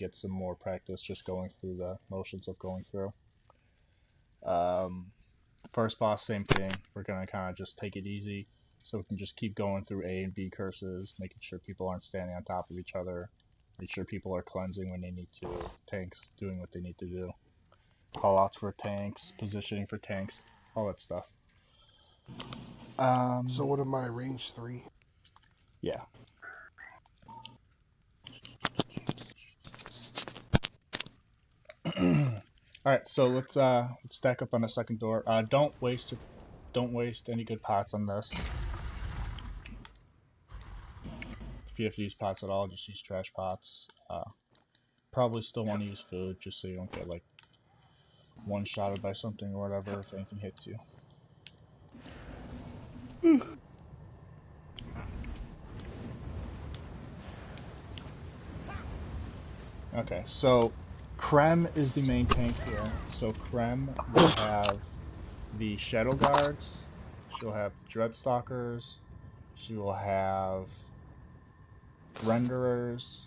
get some more practice just going through the motions of going through. First boss, same thing. We're gonna kind of just take it easy, so we can just keep going through A and B curses, making sure people aren't standing on top of each other, make sure people are cleansing when they need to, tanks doing what they need to do, callouts for tanks, positioning for tanks, all that stuff. So what am I, range 3? Yeah. Alright, so let's stack up on the second door. Don't waste any good pots on this. If you have to use pots at all, just use trash pots. Probably still want to use food, just so you don't get like one-shotted by something or whatever if anything hits you. Okay, so Krem is the main tank here. So Krem will have the Shadow Guards, she'll have the Dreadstalkers, she will have Renderers,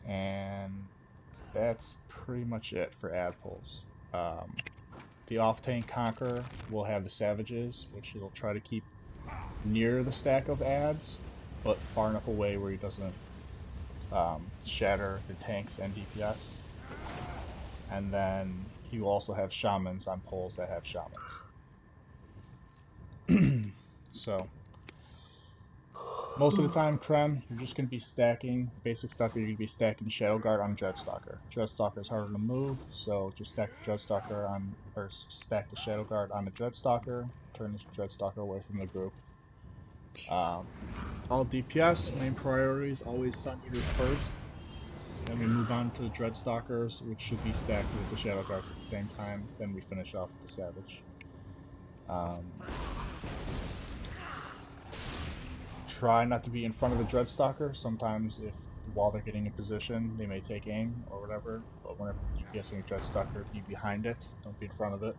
and that's pretty much it for ad pulls. The off-tank Conqueror will have the Savages, which he'll try to keep near the stack of ads, but far enough away where he doesn't shatter the tanks and DPS. And then he will also have Shamans on poles that have Shamans. So, most of the time, Krem, you're just going to be stacking basic stuff. You're going to be stacking Shadow Guard on Dreadstalker. Dreadstalker is harder to move, so just stack the Dreadstalker on, or stack the Shadow Guard on the Dreadstalker. Turn the Dreadstalker away from the group. All DPS, main priorities, always Sun Eaters first. Then we move on to the Dreadstalkers, which should be stacked with the Shadow Guards at the same time. Then we finish off with the Savage. Try not to be in front of the Dreadstalker. Sometimes while they're getting in position, they may take aim or whatever. But whenever you're DPSing a Dreadstalker, be behind it. Don't be in front of it.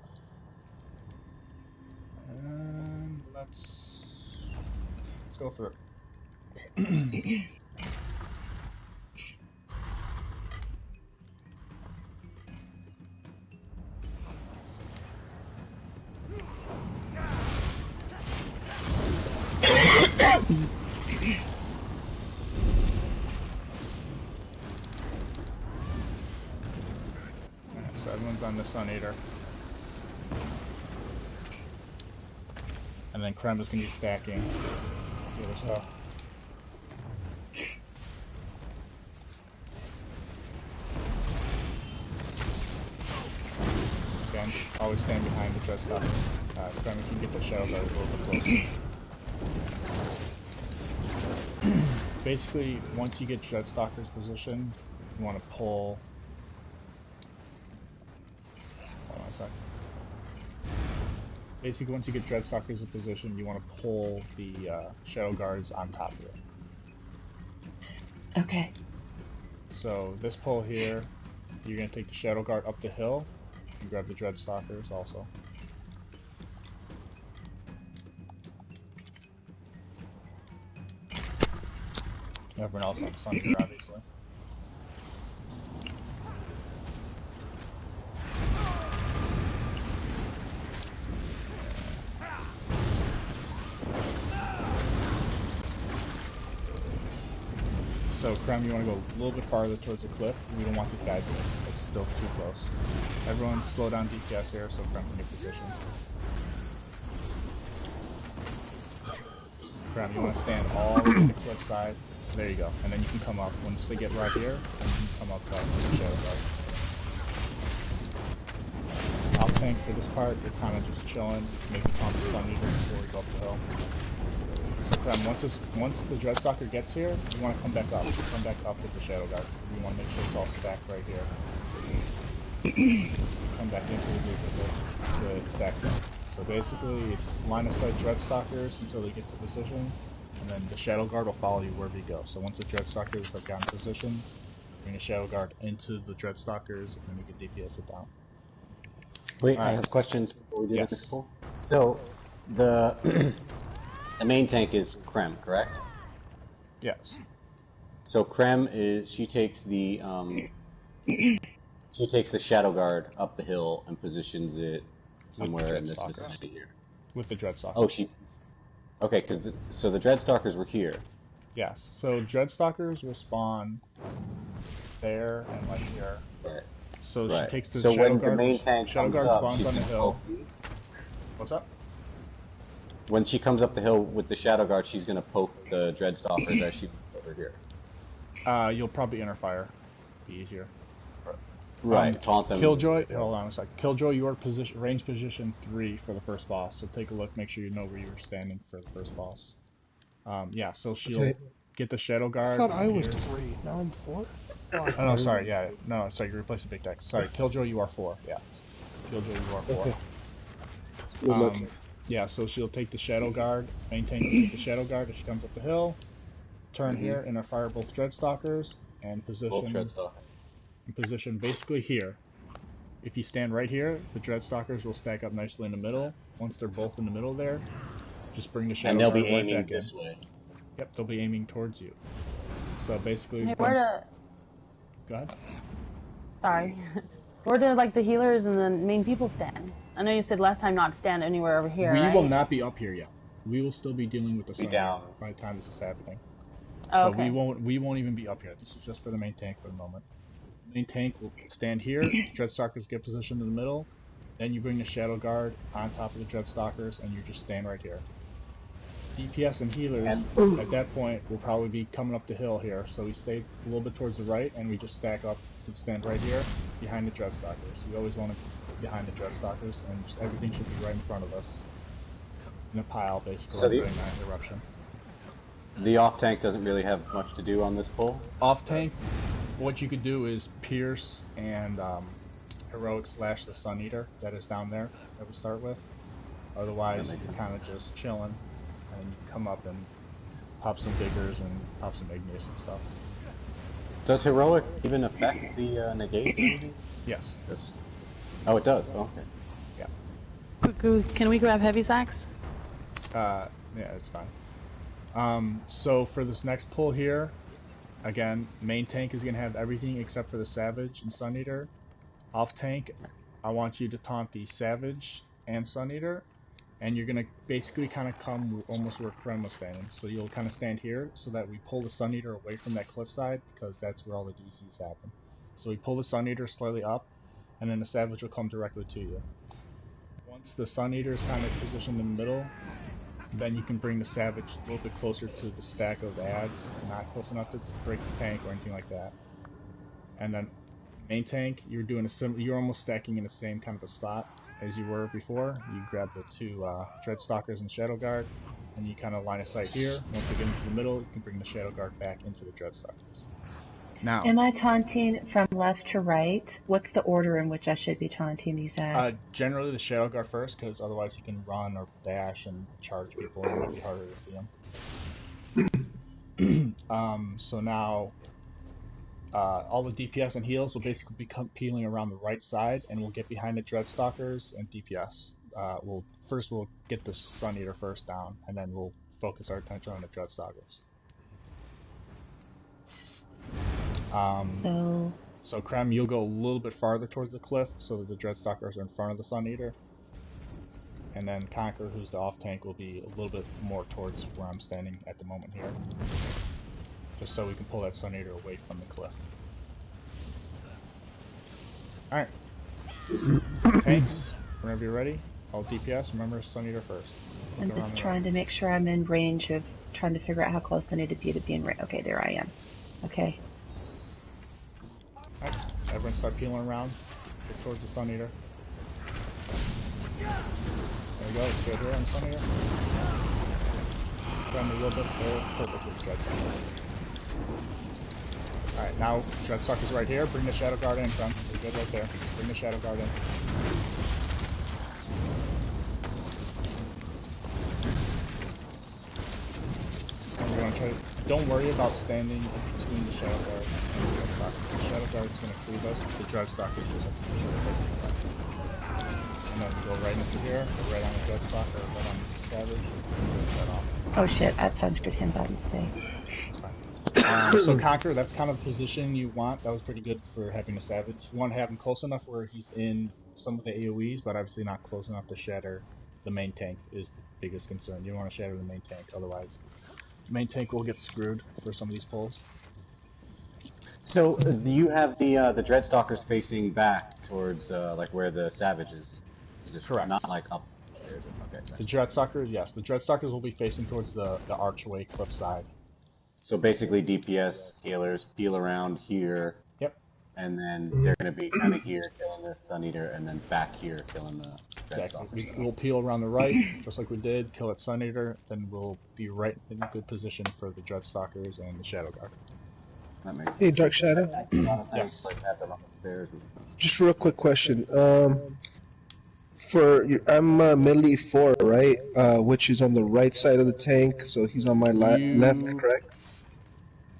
And let's go through it. So everyone's on the Sun Eater. And then Krem is going to be stacking the other stuff. Again, always stand behind the Dreadstalker. Krem, you can get the Shadow Guard a little bit closer. Basically, once you get Dreadstalker's position, you want to pull. Hold on a sec. Basically, once you get Dreadstalkers in position, you want to pull the Shadow Guards on top of it. Okay. So this pull here, you're going to take the Shadow Guard up the hill and grab the Dreadstalkers also. Everyone else on the Sun Eater, obviously. So Krem, you want to go a little bit farther towards the cliff. We don't want these guys in. It's still too close. Everyone slow down DPS here so Krem can get position. Krem, you want to stand all the way to the cliff side. There you go. And then you can come up. Once they get right here, then you can come up with the Shadow Guard. Off tank for this part, you're kind of just chilling. Maybe taunt the Sun Eater before we go up the hill. Once the Dreadstalker gets here, you want to come back up. Come back up with the Shadow Guard. You want to make sure it's all stacked right here. Come back into the group with it stacks up. So basically, it's line of sight Dreadstalkers until they get to position, and then the Shadow Guard will follow you wherever you go. So once the Dreadstalkers have gotten position, bring the Shadow Guard into the Dreadstalkers, and then we can DPS it down. Wait, I have questions before we do Yes. the pull. So, the main tank is Krem, correct? Yes. So Krem is she takes the Shadow Guard up the hill and positions it somewhere in this vicinity here. With the Dreadstalkers. Oh, okay, so the Dreadstalkers were here. Yes. So Dreadstalkers will spawn there and like here. Right. So right. she takes the so Shadow when Guard. the main tank Shadow comes Guard up, spawns she's on the gonna hill. poke these. What's up? When she comes up the hill with the Shadow Guard, she's gonna poke the Dreadstalkers as she moves over here. You'll probably interfire. Be easier. Right. Taunt them. Killjoy. Hold on a sec. Killjoy, you are range position 3 for the first boss. So take a look. Make sure you know where you were standing for the first boss. Yeah. So she'll get the Shadow Guard. I thought I was 3. Now I'm 4. Oh no, sorry. Yeah. No, sorry. You replaced the big deck. Sorry. Killjoy, you are 4. Yeah. Killjoy, you are 4. Yeah. So she'll take the Shadow Guard. Maintain take the Shadow Guard as she comes up the hill. Turn here and fire both Dreadstalkers and position basically here. If you stand right here, the Dreadstalkers will stack up nicely in the middle. Once they're both in the middle there, just bring the Shadow Guard and they'll be right aiming back this in. way. Yep, they'll be aiming towards you. So basically, Hey, go ahead. Sorry. Where do like the healers and the main people stand? I know you said last time not stand anywhere over here. We right? will not be up here yet. We will still be dealing with the sun down by the time this is happening. Oh, so okay. we won't even be up here. This is just for the main tank for the moment. The main tank will stand here. Dreadstalkers get positioned in the middle. Then you bring the Shadow Guard on top of the Dreadstalkers, and you just stand right here. DPS and healers at that point will probably be coming up the hill here. So we stay a little bit towards the right, and we just stack up and stand right here behind the Dreadstalkers. You always want to be behind the Dreadstalkers, and just everything should be right in front of us in a pile, basically, So during that eruption. The off tank doesn't really have much to do on this pull. Off tank, what you could do is Pierce and Heroic slash the Sun Eater that is down there that we start with. Otherwise, you're kind of just chilling, and you come up and pop some Vigors and pop some Igneous and stuff. Does Heroic even affect the negates? Yes. Oh, it does. Oh, okay. Yeah. Can we grab heavy sacks? Yeah, it's fine. So for this next pull here, again, main tank is going to have everything except for the Savage and Sun Eater. Off tank, I want you to taunt the Savage and Sun Eater, and you're going to basically kind of come almost where Krem was standing. So you'll kind of stand here so that we pull the Sun Eater away from that cliffside, because that's where all the DCs happen. So we pull the Sun Eater slightly up, and then the Savage will come directly to you. Once the Sun Eater is kind of positioned in the middle, then you can bring the Savage a little bit closer to the stack of ads, not close enough to break the tank or anything like that. And then main tank, you're almost stacking in the same kind of a spot as you were before. You grab the two Dreadstalkers and Shadow Guard, and you kind of line of sight here. Once you get into the middle, you can bring the Shadow Guard back into the Dreadstalkers. Now, am I taunting from left to right? What's the order in which I should be taunting these at? Generally the Shadow Guard first, because otherwise you can run or dash and charge people, and it might be harder to see them. So now, all the DPS and heals will basically be peeling around the right side, and we'll get behind the Dreadstalkers and DPS. We'll get the Sun Eater first down, and then we'll focus our attention on the Dreadstalkers. So Krem, you'll go a little bit farther towards the cliff so that the Dreadstalkers are in front of the Sun Eater. And then Conquer, who's the off tank, will be a little bit more towards where I'm standing at the moment here. Just so we can pull that Sun Eater away from the cliff. Alright. Tanks, whenever you're ready. All DPS, remember Sun Eater first. I'm just trying to make sure I'm in range of trying to figure out how close I need to be in range. Okay, there I am. Okay. Alright, everyone start peeling around. Get towards the Sun Eater. There we go, let's go here on the Sun Eater. Run a little bit there, perfect with Dreadstalker. Alright, now Dreadstalker's right here, bring the Shadow Guard in, son. We're good right there. Bring the Shadow Guard in. And we're gonna try to, don't worry about standing between the Shadow Guard and the Dreadstalker. The Shadow Guard is gonna cleave us, the Dreadstalker is just a push. And then we go right into here, go right on the Dreadstalker, or right on the Savage, and finish that off. Oh shit, I punched at him by mistake. It's fine. So Conquer, that's kind of the position you want. That was pretty good for having a Savage. You want to have him close enough where he's in some of the AoEs, but obviously not close enough to shatter the main tank is the biggest concern. You don't want to shatter the main tank, otherwise the main tank will get screwed for some of these pulls. So you have the Dreadstalkers facing back towards like where the Savage is positioned, Correct. not like up the stairs. Okay. The Dreadstalkers, yes, the Dreadstalkers will be facing towards the archway cliff side. So basically, DPS healers peel around here. Yep. And then they're going to be kind of here killing the Sun Eater, and then back here killing the Dreadstalkers. Exactly. We'll peel around the right, just like we did, kill at Sun Eater, then we'll be right in a good position for the Dreadstalkers and the Shadow Guard. That makes sense. Hey, Dark Shadow. Yes. Like have them on the stairs and stuff. Just a real quick question. I'm melee 4, right? Which is on the right side of the tank, so he's on my left, correct?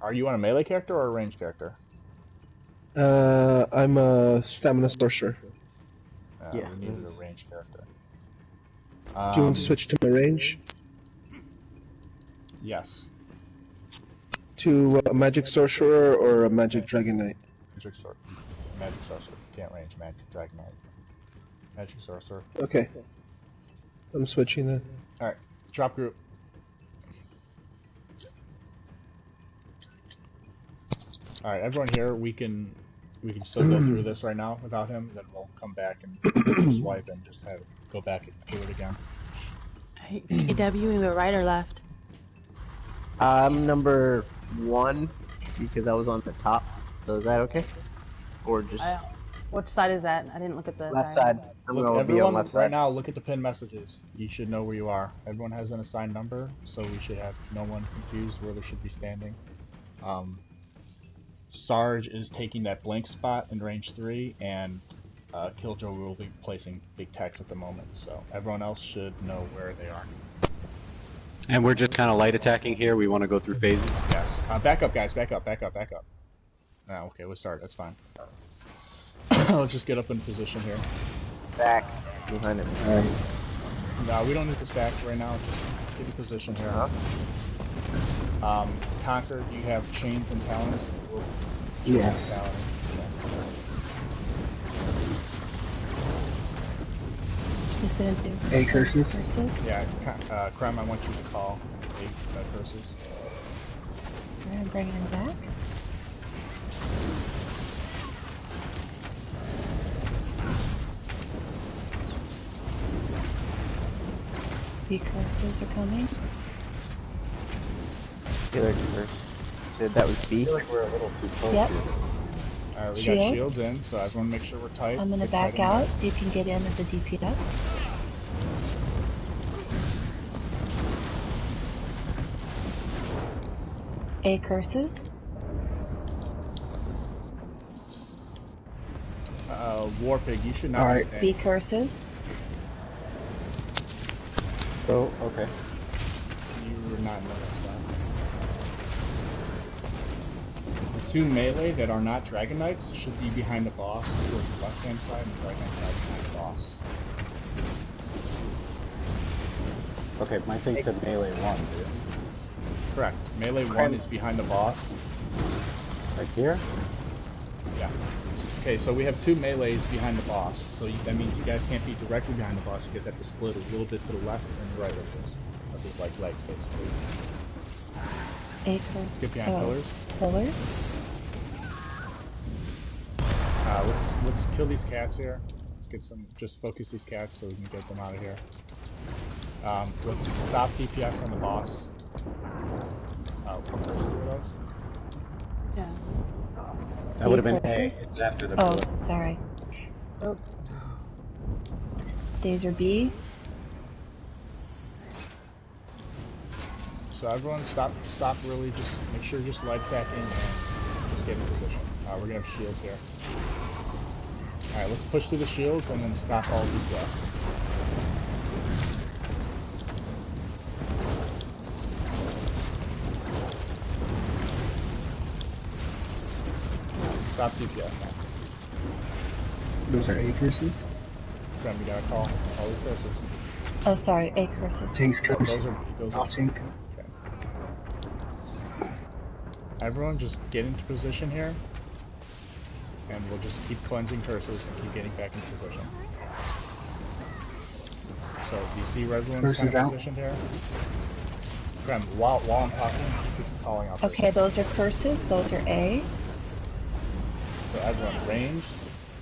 Are you on a melee character or a ranged character? I'm a stamina sorcerer. Yeah. We needed a ranged character. Do you want to switch to my range? Yes. To a magic sorcerer or a magic dragon knight? Magic sorcerer. Can't range magic dragon knight. Magic sorcerer. Okay. I'm switching then. Alright. Drop group. Alright, everyone here, we can still go through this right now without him, then we'll come back and swipe and just have it go back and do it again. KW, you go right or left? I'm number 1 because I was on the top. So is that okay? Or just Which side is that? I didn't look at the left side? I'm Look, gonna be everyone on left right side. now, look at the pin messages. You should know where you are. Everyone has an assigned number, so we should have no one confused where they should be standing. Sarge is taking that blank spot in range 3, and Killjoy will be placing big techs at the moment, so everyone else should know where they are. And we're just kind of light attacking here. We want to go through phases. Yes. Back up, guys. Back up. Okay, we'll start. That's fine. Let's just get up in position here. Stack behind it. No, we don't need to stack right now. Just get in position here. Conquer, do you have chains and talons? Yes. He's gonna do Hey, curses. Yeah, Crime, I want you to call 8 curses. We're gonna bring him back. The curses are coming. Healer first. Said that was B. I feel like we're a little too close Yep. here. Alright, we Shields. got shields in, so I just want to make sure we're tight. I'm gonna Get back tight in out there. so you can get in as a DPS. A curses. Warpig, you should not Alright. be B staying. curses. So, okay. You were not in that spot. The 2 melee that are not Dragon Knights should be behind the boss towards the left hand side and the right hand side behind the boss. Okay, my thing said melee 1, dude. Correct. Melee 1 is behind the boss. Like here? Yeah. Okay, so we have 2 melees behind the boss. So that means you guys can't be directly behind the boss. You guys have to split a little bit to the left and right of his like legs, basically. A curses. Get behind pillars. Pillars. Let's kill these cats here. Let's get some. Just focus these cats so we can get them out of here. Let's stop DPS on the boss. What curses were those? Yeah. That would have been A. Curses? It's after the Oh, pillar. sorry. Oh. These are B. So everyone stop really, just make sure you're just light attacking and just get in position. We're gonna have shields here. Alright, let's push through the shields and then stop all DPS. Stop DPS now. Those are A curses. Then we gotta call all these curses. Oh, sorry. A curses. Tank's Oh, curse. those are Off tank. okay. Everyone just get into position here. And we'll just keep cleansing curses and keep getting back into position. So, you see where everyone's kind of positioned here? Graham, while I'm talking, keep calling out curses. Okay, those are curses. Those are A. So everyone, range.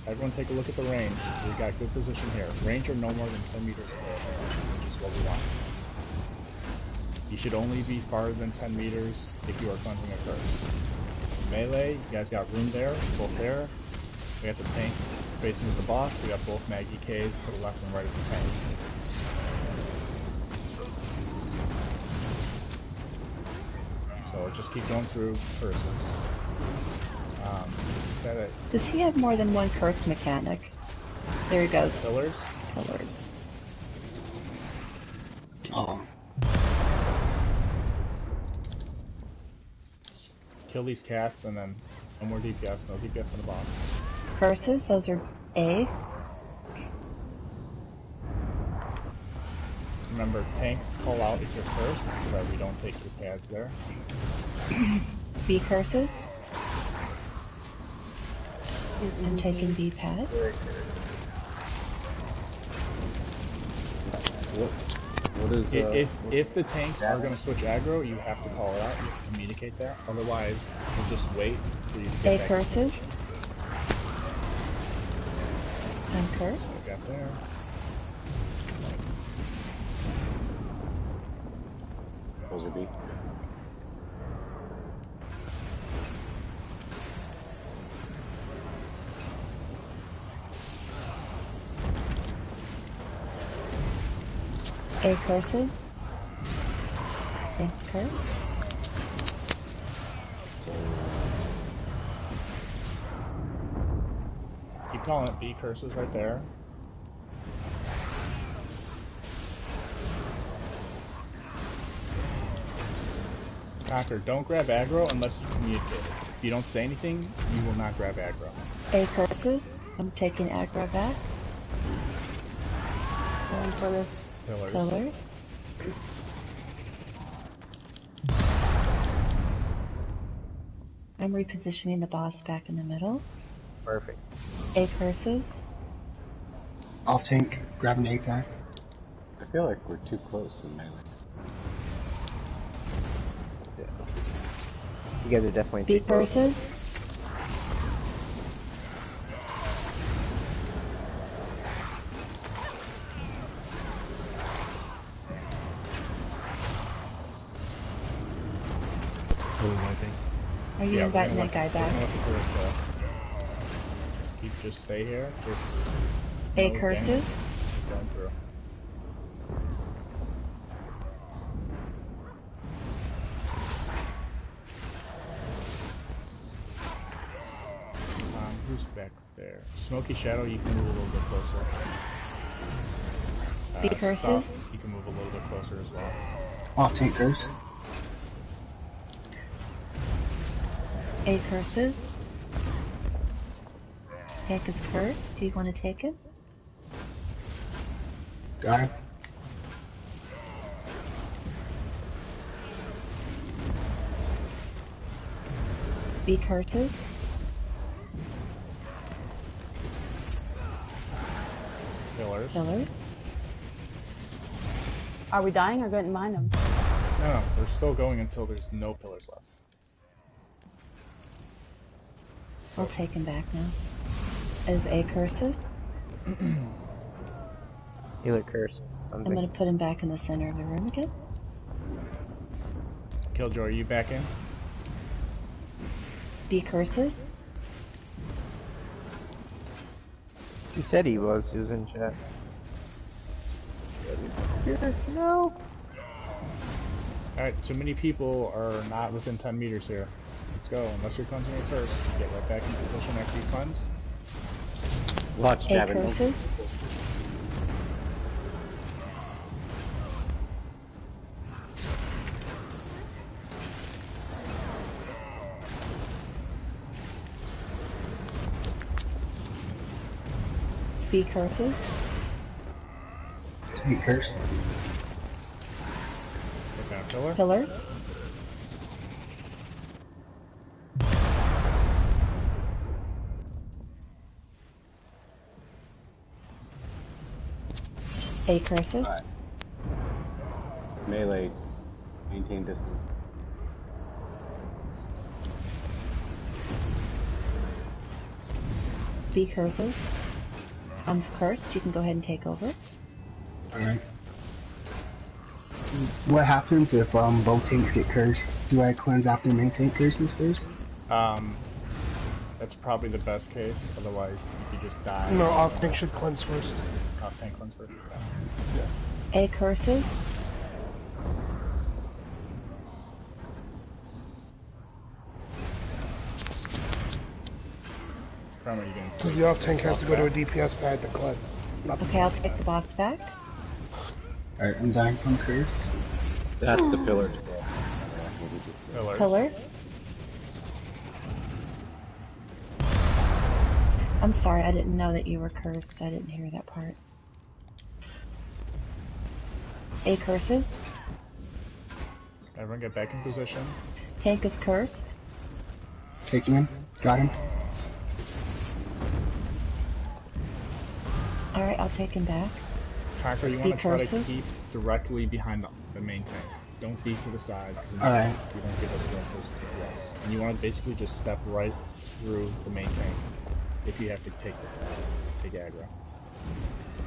Everyone take a look at the range. We got good position here. Range are no more than 10 meters away, which is what we want. You should only be farther than 10 meters if you are cleansing a curse. Melee, you guys got room there, both there. We got the tank facing with the boss. We got both mag EKs to the left and right of the tank. So just keep going through curses. Is that it? Does he have more than one curse mechanic? There he goes. Pillars? Pillars. Oh. Kill these cats and then no more DPS, no DPS on the boss. Curses, those are A. Remember, tanks call out if you're cursed so that we don't take your pads there. B curses. I'm taking B pad. What is If the tanks are going to switch aggro, you have to call it out. You have to communicate that. Otherwise, we'll just wait for you to get A back curses. to I'm cursed. the got there. those are B? A curses. Thanks, curse. Keep calling it B curses right there. Conquer, don't grab aggro unless you communicate it. If you don't say anything, you will not grab aggro. A curses. I'm taking aggro back. Going for this. Pillars. Pillars. I'm repositioning the boss back in the middle. Perfect. A curses. I'll tank, grab an A pad. I feel like we're too close in melee. Yeah. You guys are definitely B too close. curses. Are you Yeah, inviting we're that guy gonna let back? the curse go. Just stay here. Just A no curses. damage. Going through. Who's back there? Smoky Shadow, you can move a little bit closer. B curses. Stop, you can move a little bit closer as well. Off tank curse. A curses. Tank is cursed. Do you want to take it? Got him. B curses. Pillars. Pillars. Are we dying or getting behind them? No, we're still going until there's no pillars left. I'll take him back now. As A curses. Healer curse. I'm Something. going to put him back in the center of the room again. Killjoy, are you back in? B curses. He said he was. He was in chat. No. Alright, too many people are not within 10 meters here. Let's go. Unless you're cleansing it first, get right back into position after you cleanse. Watch, A Javin. curses. B curses. Tank curse. Put down a pillar. Pillars. A curses. Alright. Melee. Maintain distance. B curses. I'm cursed. You can go ahead and take over. Alright. What happens if both tanks get cursed? Do I cleanse after main tank curses first? That's probably the best case. Otherwise, you could just die. No, off tank should cleanse first. Off tank cleanse first. Okay. A curses. Crumb, are you going Because the off tank has to go to a DPS pad to cleanse. Okay, I'll take the boss back. Alright, I'm dying from curse. That's the pillar. Pillar. Pillar. I'm sorry, I didn't know that you were cursed. I didn't hear that part. A curses. Everyone get back in position. Tank is cursed. Taking him. Got him. Alright, I'll take him back. Conquer, you want to try to curses? keep directly behind the main tank. Don't be to the side, because Alright. you don't give us close TPS. And you want to basically just step right through the main tank if you have to take aggro.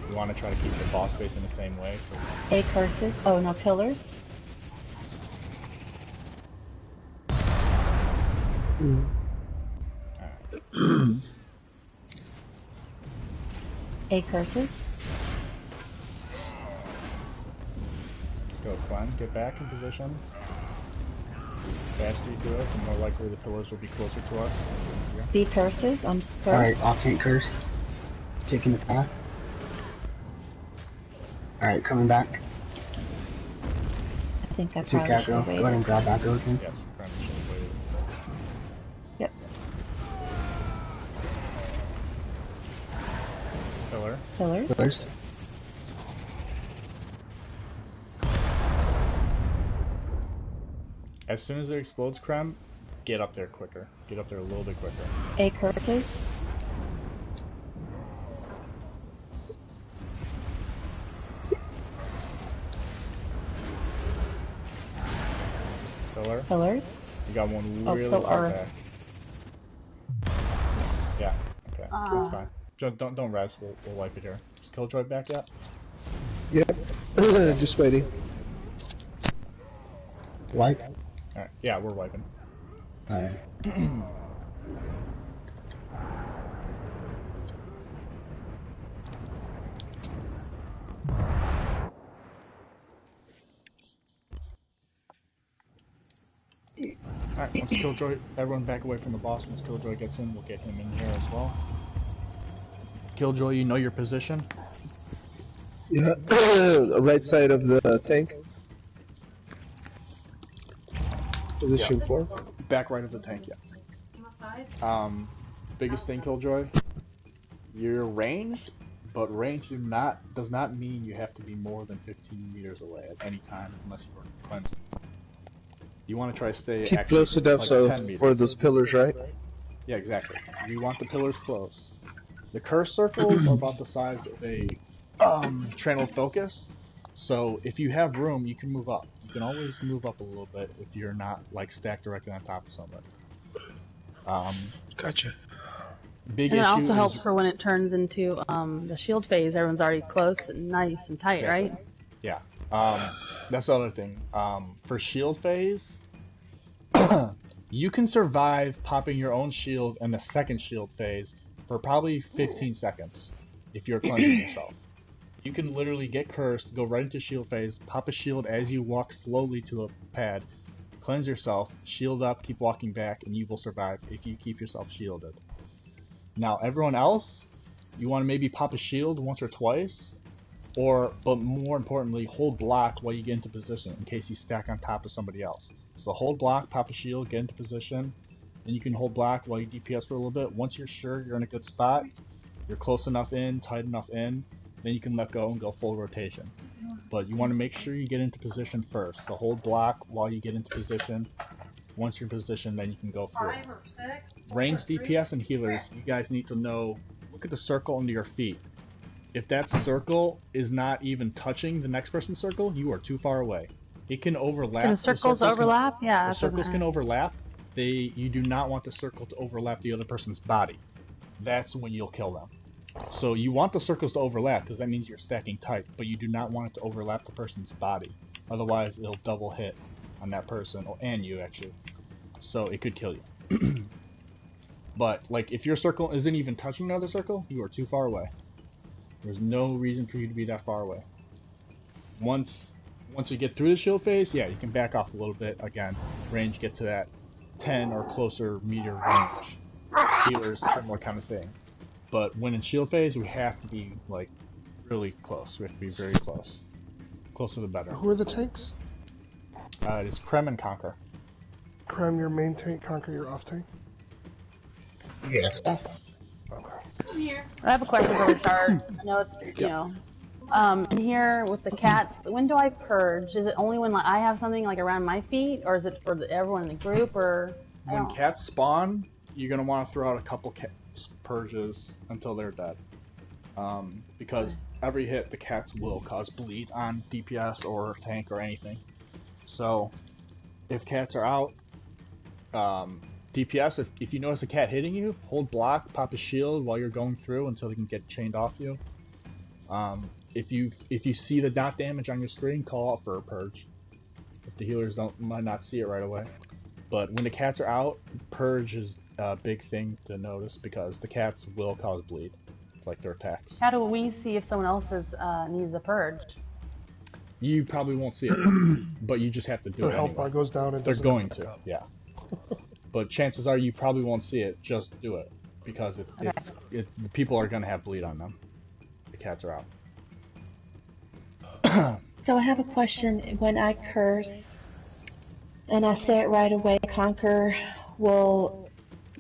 You want to try to keep the boss face in the same way, so A curses. Oh, no, pillars. A curses. let's go cleanse, get back in position. The faster you do it, the more likely the pillars will be closer to us. Easier. B curses. I'm cursed. Alright, off tank curse. Taking the path. Alright, coming back. I think I Take probably should aggro. have Go ahead and waited. grab aggro again. Yes, Crown should have waited. Yep. Pillar. Pillars. Pillars. As soon as it explodes, Crem, get up there quicker. Get up there a little bit quicker. A curses. Pillar. Pillars. You got one Oh, really pillar. far back. Yeah, okay, Ah. that's fine. Don't rest, we'll wipe it here. Is Killjoy back yet? Yep. Just waiting. Wipe. Alright, yeah, we're wiping. Alright. Alright, once Killjoy, everyone back away from the boss. Once Killjoy gets in, we'll get him in here as well. Killjoy, you know your position? Yeah. Right side of the tank. Position 4. Back right of the tank, yeah. Biggest thing, Killjoy, your range, but range does not mean you have to be more than 15 meters away at any time unless you're cleansing. You want to try to stay Keep actually, close enough like, so 10 meters. for those pillars, right? Yeah, exactly. You want the pillars close. The curse circles are about the size of a channel focus, so if you have room, you can move up. You can always move up a little bit if you're not like stacked directly on top of somebody. Gotcha. Big And it issue also helps is, for when it turns into the shield phase. Everyone's already close and nice and tight, Exactly. right? yeah. That's the other thing. For shield phase, you can survive popping your own shield in the second shield phase for probably 15 seconds if you're cleansing yourself. You can literally get cursed, go right into shield phase, pop a shield as you walk slowly to a pad, cleanse yourself, shield up, keep walking back, and you will survive if you keep yourself shielded. Now, everyone else, you want to maybe pop a shield once or twice, but more importantly, hold block while you get into position in case you stack on top of somebody else. So hold block, pop a shield, get into position, and you can hold block while you DPS for a little bit. Once you're sure you're in a good spot, you're close enough in, tight enough in, then you can let go and go full rotation. But you want to make sure you get into position first. So hold block while you get into position. Once you're in position, then you can go through. Range DPS and healers, you guys need to know, look at the circle under your feet. if that circle is not even touching the next person's circle, you are too far away. It can overlap. Can the circles overlap? Yeah. The that's what I was circles gonna can ask. overlap. You do not want the circle to overlap the other person's body. That's when you'll kill them. So you want the circles to overlap because that means you're stacking tight, but you do not want it to overlap the person's body. Otherwise, it'll double hit on that person, and you actually. So it could kill you. But like, if your circle isn't even touching another circle, you are too far away. There's no reason for you to be that far away. Once you get through the shield phase, yeah, you can back off a little bit. Again, range, get to that 10 or closer meter range. Healers, similar kind of thing. But when in shield phase, we have to be like really close. We have to be very close. Closer the better. Who are the tanks? It is Krem and Conquer. Krem, your main tank, Conquer, your off tank? Yes. Okay. I have a question for Richard. I know it's, you know, in here with the cats, when do I purge? Is it only when like I have something like around my feet, or is it for everyone in the group, or? When cats spawn, you're going to want to throw out a couple purges until they're dead. Because every hit, the cats will cause bleed on DPS or tank or anything. So, if cats are out, DPS, if you notice a cat hitting you, hold block, pop a shield while you're going through until they can get chained off you. If you see the dot damage on your screen, call out for a purge. If the healers might not see it right away. But when the cats are out, purge is a big thing to notice because the cats will cause bleed. It's like their attacks. How do we see if someone else needs a purge? You probably won't see it, but you just have to do Their it health anyway. bar goes down and They're doesn't going come back to, up. yeah. But chances are you probably won't see it. Just do it because the people are going to have bleed on them. The cats are out. So I have a question. When I curse, and I say it right away, Conquer will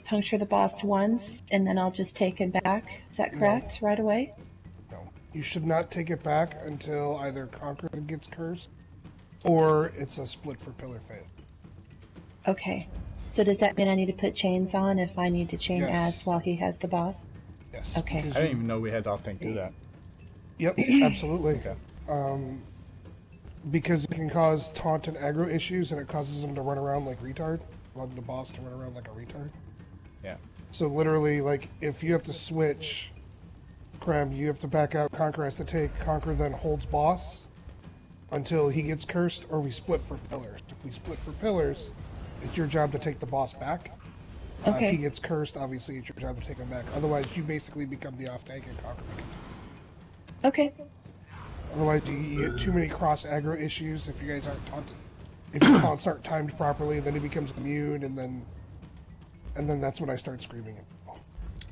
puncture the boss once, and then I'll just take him back. Is that correct? Right away? No. You should not take it back until either Conquer gets cursed, or it's a split for pillar phase. Okay. So does that mean I need to put chains on if I need to chain Yes. Az while he has the boss? Yes. Okay. I didn't even know we had off-tank do that. Yep, absolutely. Okay. Because it can cause taunt and aggro issues, and it causes them to run around like retard. Run the boss to run around like a retard. Yeah. So literally, like, if you have to switch, Krem, you have to back out, Conquer has to take, Conquer then holds boss until he gets cursed, or we split for pillars. If we split for pillars, it's your job to take the boss back. Okay. If he gets cursed, obviously it's your job to take him back. Otherwise, you basically become the off-tank and Conquer becomes. Okay. Otherwise, you get too many cross aggro issues if you guys aren't taunted. If your taunts aren't timed properly, then he becomes immune, and then that's when I start screaming.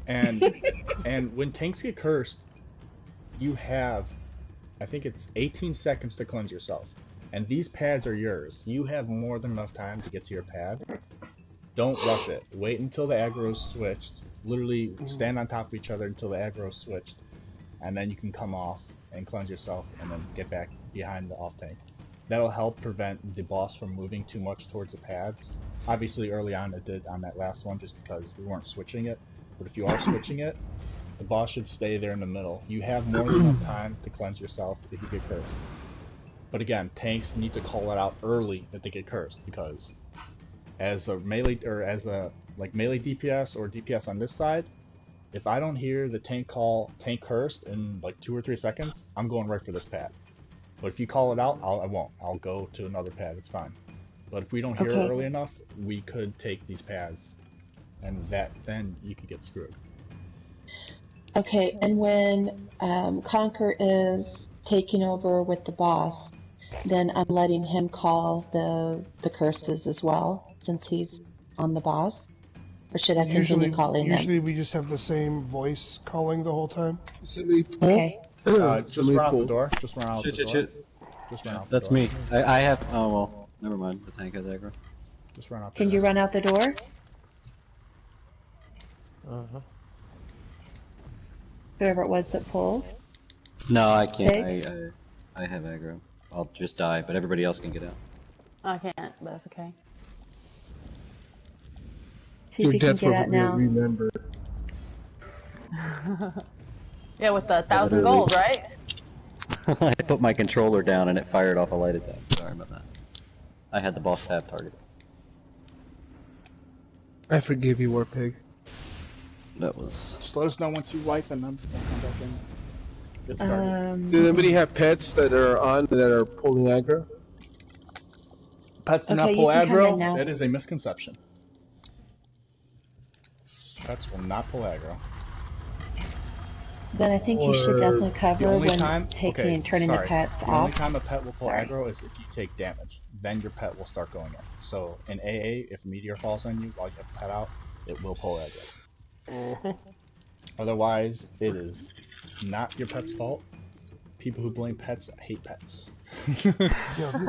And when tanks get cursed, you have, I think it's 18 seconds to cleanse yourself. And these pads are yours. You have more than enough time to get to your pad. Don't rush it. Wait until the aggro's switched. Literally stand on top of each other until the aggro's switched. And then you can come off and cleanse yourself and then get back behind the off tank. That'll help prevent the boss from moving too much towards the pads. Obviously early on it did on that last one just because we weren't switching it. But if you are switching it, the boss should stay there in the middle. You have more than enough time to cleanse yourself if you get cursed. But again, tanks need to call it out early that they get cursed because as a melee or as a melee DPS or DPS on this side, if I don't hear the tank call tank cursed in like 2 or 3 seconds, I'm going right for this pad. But if you call it out, I won't. I'll go to another pad. It's fine. But if we don't hear it early enough, we could take these pads, and then you could get screwed. Okay, and when Conquer is taking over with the boss, then I'm letting him call the curses as well, since he's on the boss? Or should I continue calling them? Usually we just have the same voice calling the whole time. Okay. Just run out the door. Just run out the door. Just run out the That's door. me. I have. Oh well. Never mind. The tank has aggro. Just run out the Can door. you run out the door? Whoever it was that pulls. No, I can't. Okay. I have aggro. I'll just die, but everybody else can get out. I can't, but that's okay. See if you can get out now. Remember. Yeah, with the 1,000 gold, right? I put my controller down and it fired off a light attack. Sorry about that. I had the boss tab targeted. I forgive you, War Pig. That was... Just let us know once you wipe and then we'll come back in. Get started. Does anybody have pets that are on that are pulling aggro? Pets do Okay, not you pull can come in aggro. now. That is a misconception. Pets will not pull aggro. Then I think you should Or definitely The cover only when time, taking and turning sorry. the pets The only off. time a pet will pull Sorry. aggro is if you take damage. Then your pet will start going in. So in AA, if a meteor falls on you while you have a pet out, it will pull aggro. Otherwise, it is not your pet's fault. People who blame pets hate pets. Yo,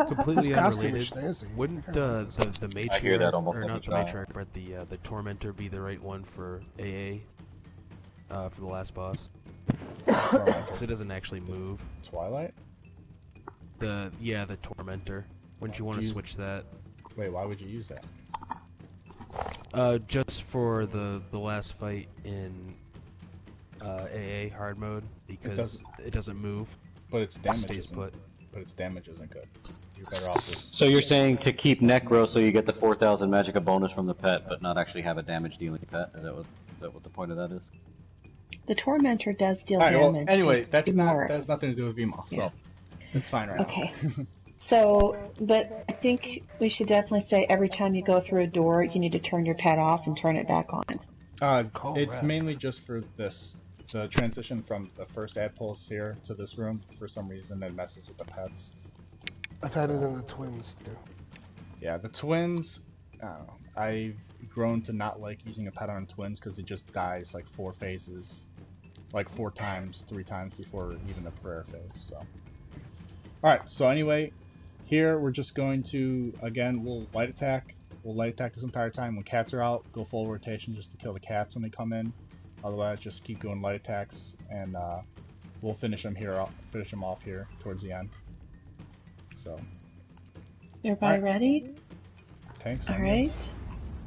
Completely this costume is unrelated. snazzy. Wouldn't the matriarch, I hear that almost or every not the time. matriarch, but the tormentor be the right one for AA for the last boss? Because it doesn't actually move. Twilight? The tormentor. Wouldn't you want to switch that? Wait, why would you use that? Just for the last fight in AA hard mode, because it doesn't move. But its It damage stays isn't, put. but its damage isn't good. You're better off just... So you're saying to keep Necro so you get the 4,000 Magicka bonus from the pet, but not actually have a damage-dealing pet? Is that what the point of that is? The Tormentor does deal Alright, well, damage. anyway, He's that humorous. has nothing to do with vMol, so Yeah. it's fine right Okay. now. So, but I think we should definitely say every time you go through a door, you need to turn your pet off and turn it back on. It's mainly just for this. The transition from the first ad pulse here to this room, for some reason, it messes with the pets. I've had it in the twins too. Yeah, the twins, I don't know. I've grown to not like using a pet on twins because it just dies like 4 phases. Like 4 times, 3 times before even the prayer phase, so. Alright, so anyway, here we're just going to, again, we'll light attack. We'll light attack this entire time. When cats are out, go full rotation just to kill the cats when they come in. Otherwise, just keep going light attacks, and we'll finish them here. Finish them off here towards the end. So. Everybody ready? Tanks. All right.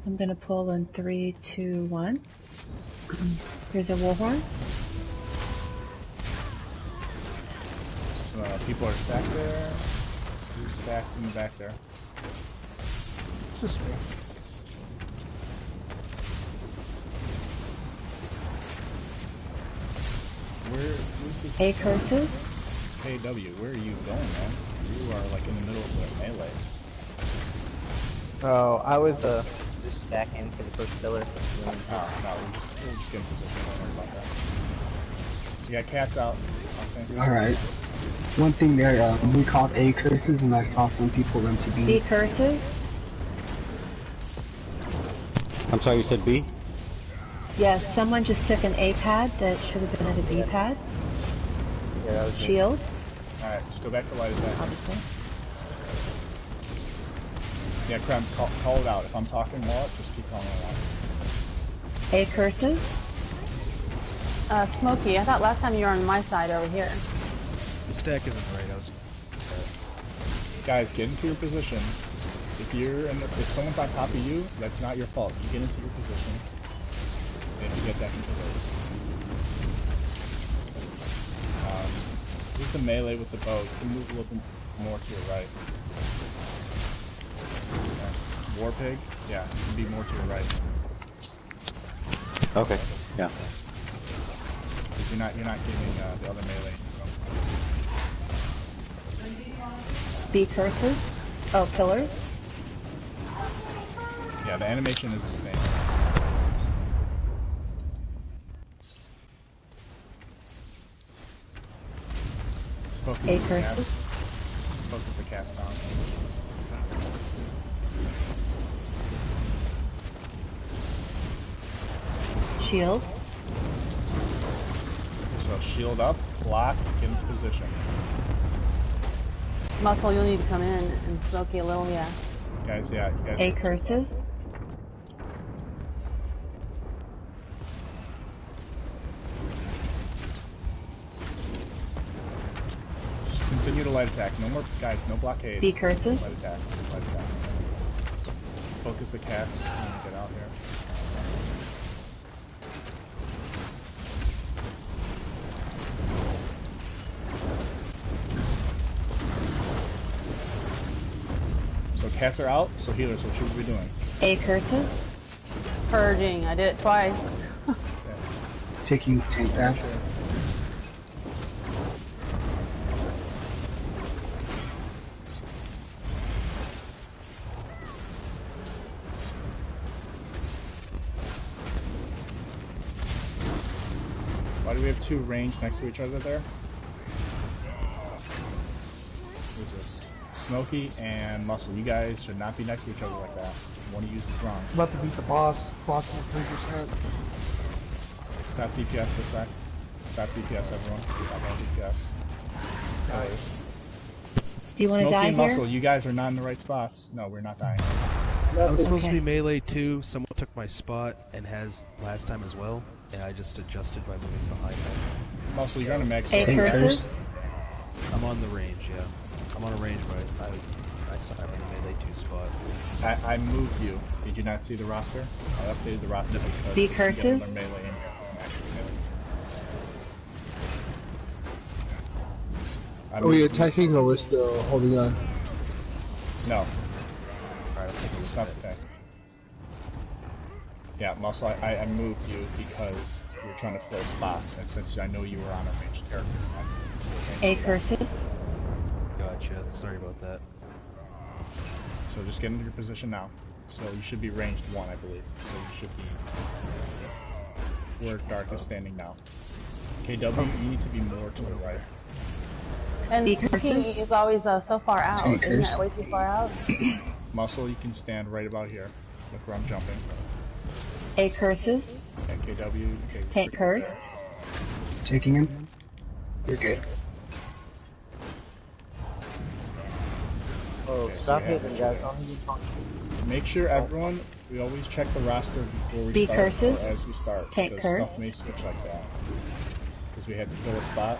I'm gonna pull in 3, 2, 1. Here's a warhorn. People are stacked there. Who's stacked in the back there? It's just me. Who's this? A curses. KW, where are you going, man? You are like in the middle of a melee. Oh, I was just stacking for the first pillar. Oh, no, we'll just get in position. Don't worry about that. You got cats out. Okay. Alright. One thing there, we called A curses and I saw some people run to B. B curses. I'm sorry, you said B? Yes, someone just took an A pad that should have been at a B pad. Yeah, that was me. Shields, Alright, just go back to light attack. obviously. Yeah, Krem, call it out. If I'm talking Wallet, just keep calling it out. A curses. Smokey, I thought last time you were on my side over here. The stack isn't right. Guys, get into your position. If someone's on top of you, that's not your fault. You get into your position. And if you get that control. Use the melee with the bow. You can move a little bit more to your right. Okay. War Pig? Yeah, you can be more to your right. Okay, yeah. Because you're not getting the other melee. B curses. Oh, pillars. Yeah, the animation is the same. Just focus A the curses. cast. Focus the cast on. Shields. So shield up, block, get into position. Muscle, you'll need to come in and Smokey a little, yeah. Guys, yeah, you guys. A curses. Just continue to light attack. No more, guys, no blockades. B curses. Light attacks, light attacks. Focus the cats and get out here. cats are out, so healers, what should we be doing? A curses. Purging. I did it twice. Taking tank back. Why do we have two range next to each other there? Who's this? Smokey and Muscle. You guys should not be next to each other like that. One of you is wrong. I'm about to beat the boss. Boss is at 3%. Stop DPS for a sec. Stop DPS, everyone. Stop all DPS. Nice. Do you want to Smokey die and here? Muscle, you guys are not in the right spots. No, we're not dying. I was supposed to Okay. be melee too. Someone took my spot and has last time as well, and I just adjusted by moving behind them. Muscle, you're on a max. A Tank curses. I'm on the range, yeah. I'm on a range, but I'm in a melee 2 spot. I moved you. Did you not see the roster? I updated the roster because Be you get curses? another melee in here. Are we attacking or we're still holding on? No. Alright, let's take a stop attack. Yeah, Muscle, I moved you because you were trying to fill spots, and since I know you were on a ranged character. A curses. Gotcha. Sorry about that. So just get into your position now. So you should be ranged 1, I believe. So you should be where Dark is standing now. KW, you need to be more to the right. And Be Smokey curses. is always so far out. Tank Isn't curse. that way too far out? Muscle, you can stand right about here. Look where I'm jumping. A curses. And KW, okay. Tank cursed. Taking him. You're good. Oh, Okay, so stop you have hitting, it. guys. I'll need to Make sure everyone, we always check the roster before we Be start curses. or as we start. Tank because curse. stuff may switch like that. Because we had to fill a spot,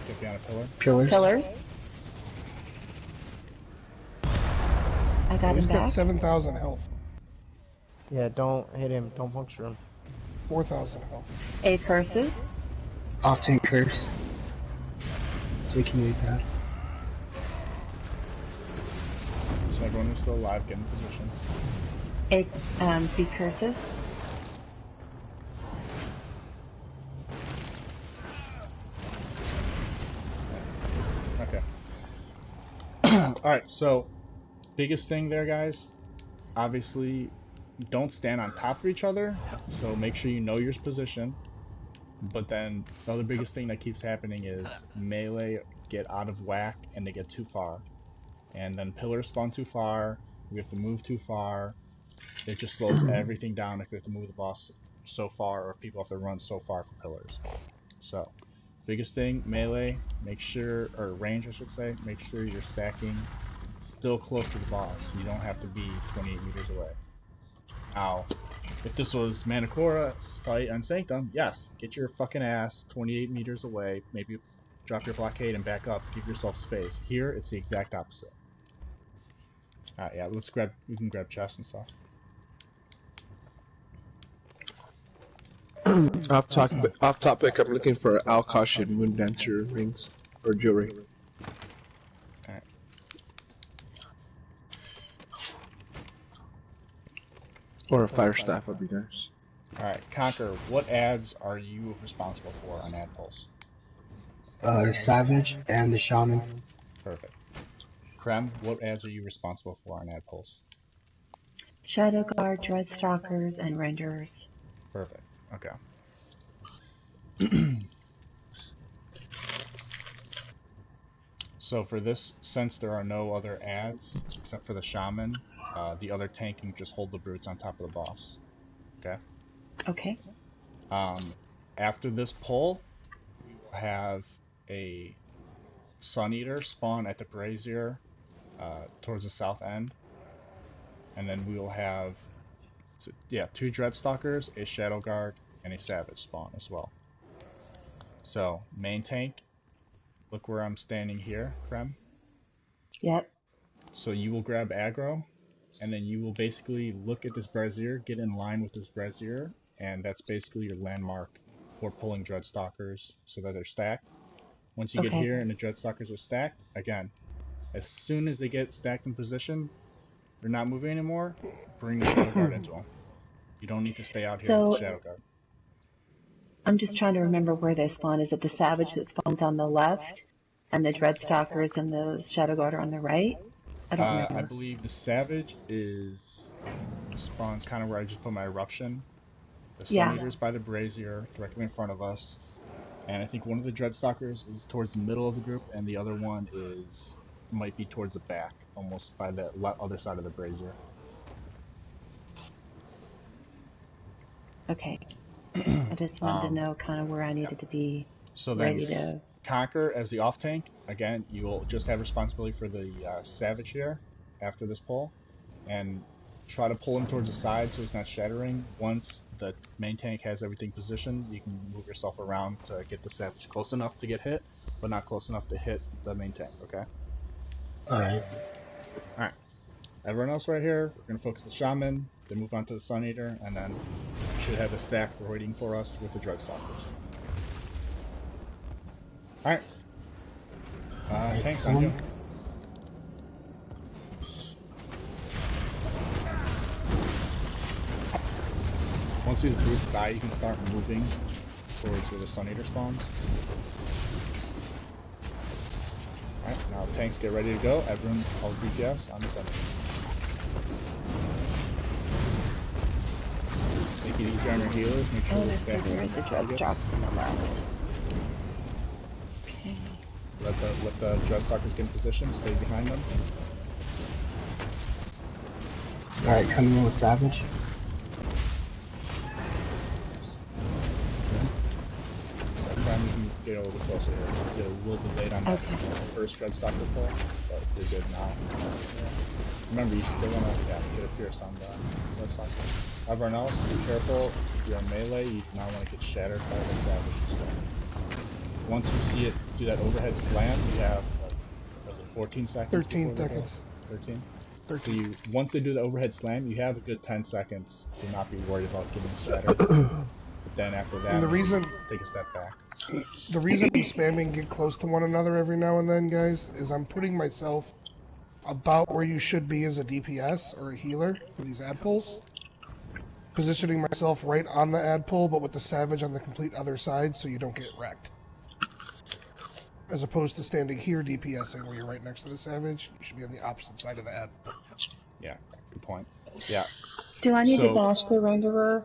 get behind a pillar. Pillars. Pillars. I got He's him got back. 7,000 health. Yeah, don't hit him. Don't puncture him. 4,000 health. A curses. Off tank curse. Taking a pad. So everyone who's still alive, get in position. B curses. Okay. Alright, so biggest thing there, guys, obviously don't stand on top of each other, so make sure you know your position. But then the other biggest thing that keeps happening is melee get out of whack and they get too far. And then pillars spawn too far, we have to move too far. It just slows everything down if we have to move the boss so far or if people have to run so far for pillars. So, biggest thing, melee, make sure, or range I should say, make sure you're stacking still close to the boss. You don't have to be 28 meters away. Now, if this was Manicora's fight on Sanctum, yes, get your fucking ass 28 meters away, maybe drop your blockade and back up, give yourself space. Here, it's the exact opposite. Alright, yeah, we can grab chests and stuff. Off topic, I'm looking for Alkosh and Moon Dancer rings or jewelry. Alright. Or a fire staff would be nice. Alright, Conquer, what ads are you responsible for on Ad Pulse? Savage and the Shaman. Perfect. Krem, what ads are you responsible for on Ad Pulse? Shadow Guard, Dreadstalkers, and Renderers. Perfect. Okay. So for this, since there are no other ads except for the Shaman, the other tank can just hold the brutes on top of the boss. Okay? Okay. After this pull, we will have a Sun Eater spawn at the brazier towards the south end. And then we will have, two Dreadstalkers, a Shadow Guard, and a Savage spawn as well. So, main tank, look where I'm standing here, Krem. Yep. So you will grab aggro, and then you will basically look at this brazier, get in line with this brazier, and that's basically your landmark for pulling Dreadstalkers so that they're stacked. Once you get Okay. here and the Dreadstalkers are stacked, again, as soon as they get stacked in position, They're not moving anymore. Bring the Shadow Guard into them. You don't need to stay out here So- with the Shadow Guard. I'm just trying to remember where they spawn. Is it the Savage that spawns on the left, and the Dreadstalkers and the Shadow Guard are on the right? I don't remember. I believe the Savage spawns kind of where I just put my Eruption. The Sun Eater's by the Brazier, directly in front of us. And I think one of the Dreadstalkers is towards the middle of the group, and the other one might be towards the back, almost by the other side of the Brazier. Okay. I just wanted to know kind of where I needed to be So then, ready to... Conquer as the off tank. Again, you will just have responsibility for the Savage here after this pull, and try to pull him towards the side so he's not shattering. Once the main tank has everything positioned, you can move yourself around to get the Savage close enough to get hit, but not close enough to hit the main tank, okay? Alright. Alright. Everyone else right here, we're going to focus the Shaman, then move on to the Sun Eater, and then we should have a stack waiting for us with the Dreadstalkers. Alright. Tanks on you. Once these brutes die, you can start moving towards where the Sun Eater spawns. Alright, now tanks get ready to go. Everyone, all DPS on the Sun Eater. Take it easy on your healers. Make sure they're stacking there is a Dreadstalker on the left. Okay. Let the Dreadstalkers get in position. Stay behind them. Alright, coming in with Savage. Time you can get a little bit closer here. Get a little bit late on that first Dreadstalker pull, but you're good now. Remember, you still want to get a Pierce on the Dreadstalker. Everyone else, be careful. If you're on melee, you do not want to get shattered by the Savage. Once you see it do that overhead slam, you have, was it 14 seconds? 13 seconds. 13? So once they do the overhead slam, you have a good 10 seconds to not be worried about getting shattered. But then after that, And the reason, take a step back. The reason I'm spamming get close to one another every now and then, guys, is I'm putting myself about where you should be as a DPS or a healer for these ad pulls. Positioning myself right on the ad pull, but with the Savage on the complete other side so you don't get wrecked. As opposed to standing here DPSing where you're right next to the Savage, you should be on the opposite side of the ad. Yeah, good point. Yeah. Do I need to bash the Renderer?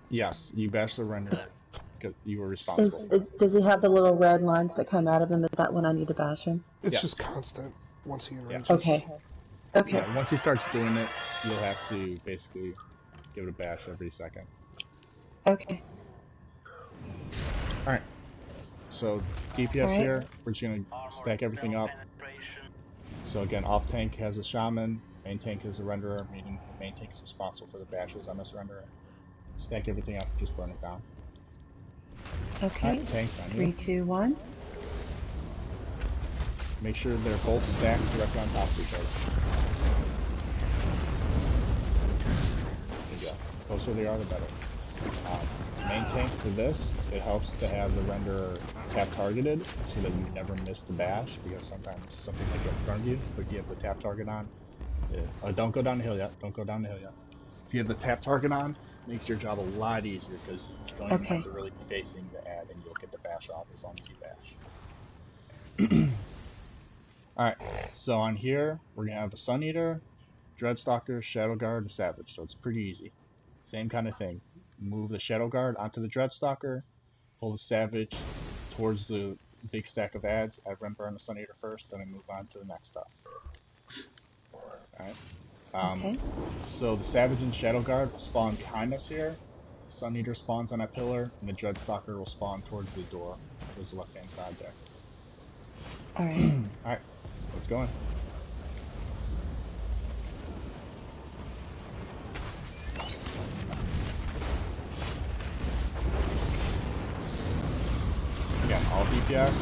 Yes, you bash the Renderer. Because you were responsible. Does he have the little red lines that come out of him? Is that when I need to bash him? It's just constant once he enrages. Okay. Okay. Yeah, once he starts doing it, you'll have to basically give it a bash every second. Okay. Alright. So, DPS here, we're just going to stack everything up. So again, off tank has a Shaman, main tank has a Renderer, meaning the main tank is responsible for the bashes on this Renderer. Stack everything up, just burn it down. Okay. Right, tanks on 3, 2, 1. Make sure they're both stacked directly on top of each other. There you go. The closer they are, the better. Main tank for this, it helps to have the Renderer tap targeted so that you never miss the bash, because sometimes something might get in front of you, but you have the tap target on. Don't go down the hill yet. Don't go down the hill yet. If you have the tap target on, it makes your job a lot easier because you don't even have to really be facing the ad and you'll get the bash off as long as you bash. Alright, so on here, we're going to have a Sun Eater, Dreadstalker, Shadow Guard, and Savage, so it's pretty easy. Same kind of thing. Move the Shadow Guard onto the Dreadstalker, pull the Savage towards the big stack of ads. Everyone burn the Sun Eater first, then I move on to the next stuff. Alright. So the Savage and Shadow Guard will spawn behind us here. Sun Eater spawns on that pillar, and the Dreadstalker will spawn towards the door, towards the left-hand side there. Alright. Alright, let's go in. Again, all DPS.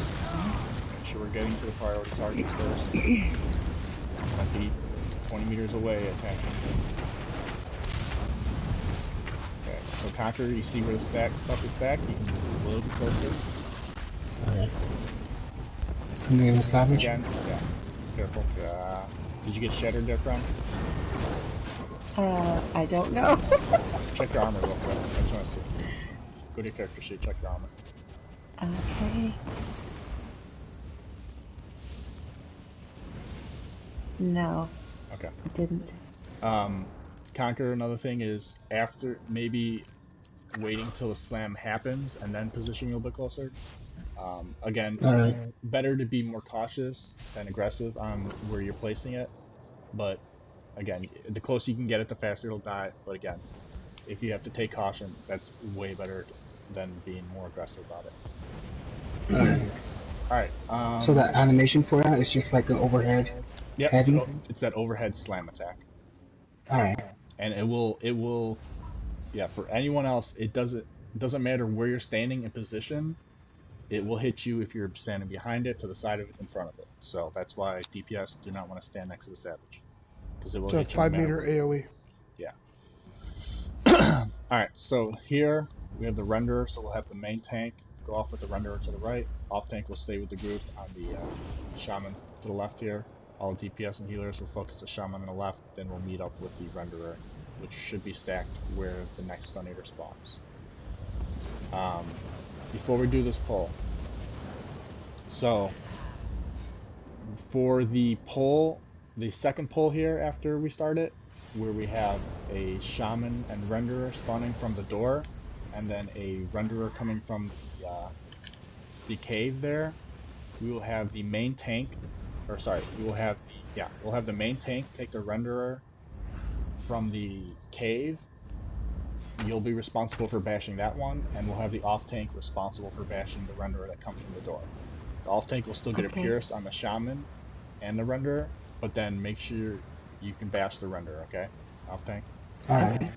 Make sure we're getting to the priority targets first. Don't be 20 meters away attacking. Okay, so Conquer, you see where the stuff is stacked, you can move a little bit closer. Alright. Coming in with Savage? Again, yeah. Careful. Did you get shattered there, Crown? I don't know. Check your armor real quick. I just want to see. Go to your character sheet, check your armor. Okay. No. Okay. I didn't. Conquer, another thing is after maybe waiting till the slam happens and then positioning a little bit closer. Again, Alright. better to be more cautious than aggressive on where you're placing it. But again, the closer you can get it, the faster it'll die. But again, if you have to take caution, that's way better than being more aggressive about it. Alright. So that animation for that is just like an overhead Yep, heavy? it's that overhead slam attack. Alright. And it will, yeah, for anyone else, it doesn't matter where you're standing in position. It will hit you if you're standing behind it, to the side of it, in front of it. So that's why DPS do not want to stand next to the savage, because it will hit you. 5 meter AoE. Yeah. Alright, so here we have the renderer, so we'll have the main tank go off with the renderer to the right. Off tank will stay with the group on the shaman to the left here. All DPS and healers will focus the shaman on the left, then we'll meet up with the renderer, which should be stacked where the next Sunator spawns. Before we do this pull, so for the pull, the second pull here after we start it, where we have a shaman and renderer spawning from the door, and then a renderer coming from the cave there, we will have the main tank, or sorry, we'll have the main tank take the renderer from the cave. You'll be responsible for bashing that one, and we'll have the off tank responsible for bashing the renderer that comes from the door. The off tank will still get a pierce on the shaman and the renderer, but then make sure you can bash the renderer, okay? Off tank. Alright.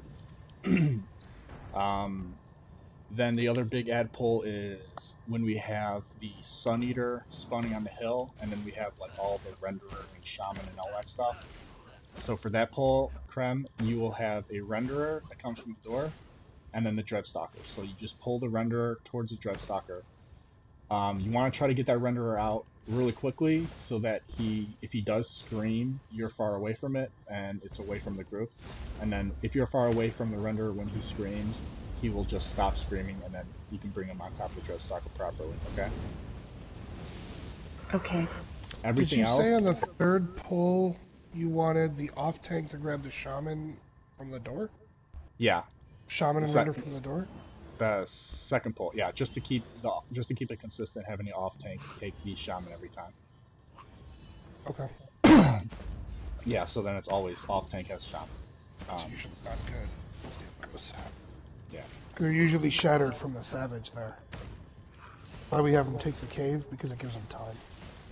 Then the other big ad pull is when we have the Suneater spawning on the hill, and then we have like all the renderer and shaman and all that stuff. So for that pull, Krem, you will have a renderer that comes from the door, and then the Dreadstalker. So you just pull the renderer towards the Dreadstalker. You want to try to get that renderer out really quickly, so that if he does scream, you're far away from it, and it's away from the group. And then if you're far away from the renderer when he screams, he will just stop screaming, and then you can bring him on top of the Dreadstalker properly, okay? Okay. Everything else... Did you say on the third pull you wanted the off tank to grab the shaman from the door? Yeah. Shaman and render from the door? The second pull, yeah, just to keep it consistent, having the off tank take the shaman every time. Okay. Yeah, so then it's always off tank has shaman. It's usually not good. Yeah. They're usually shattered from the savage there. Why we have him take the cave? Because it gives him time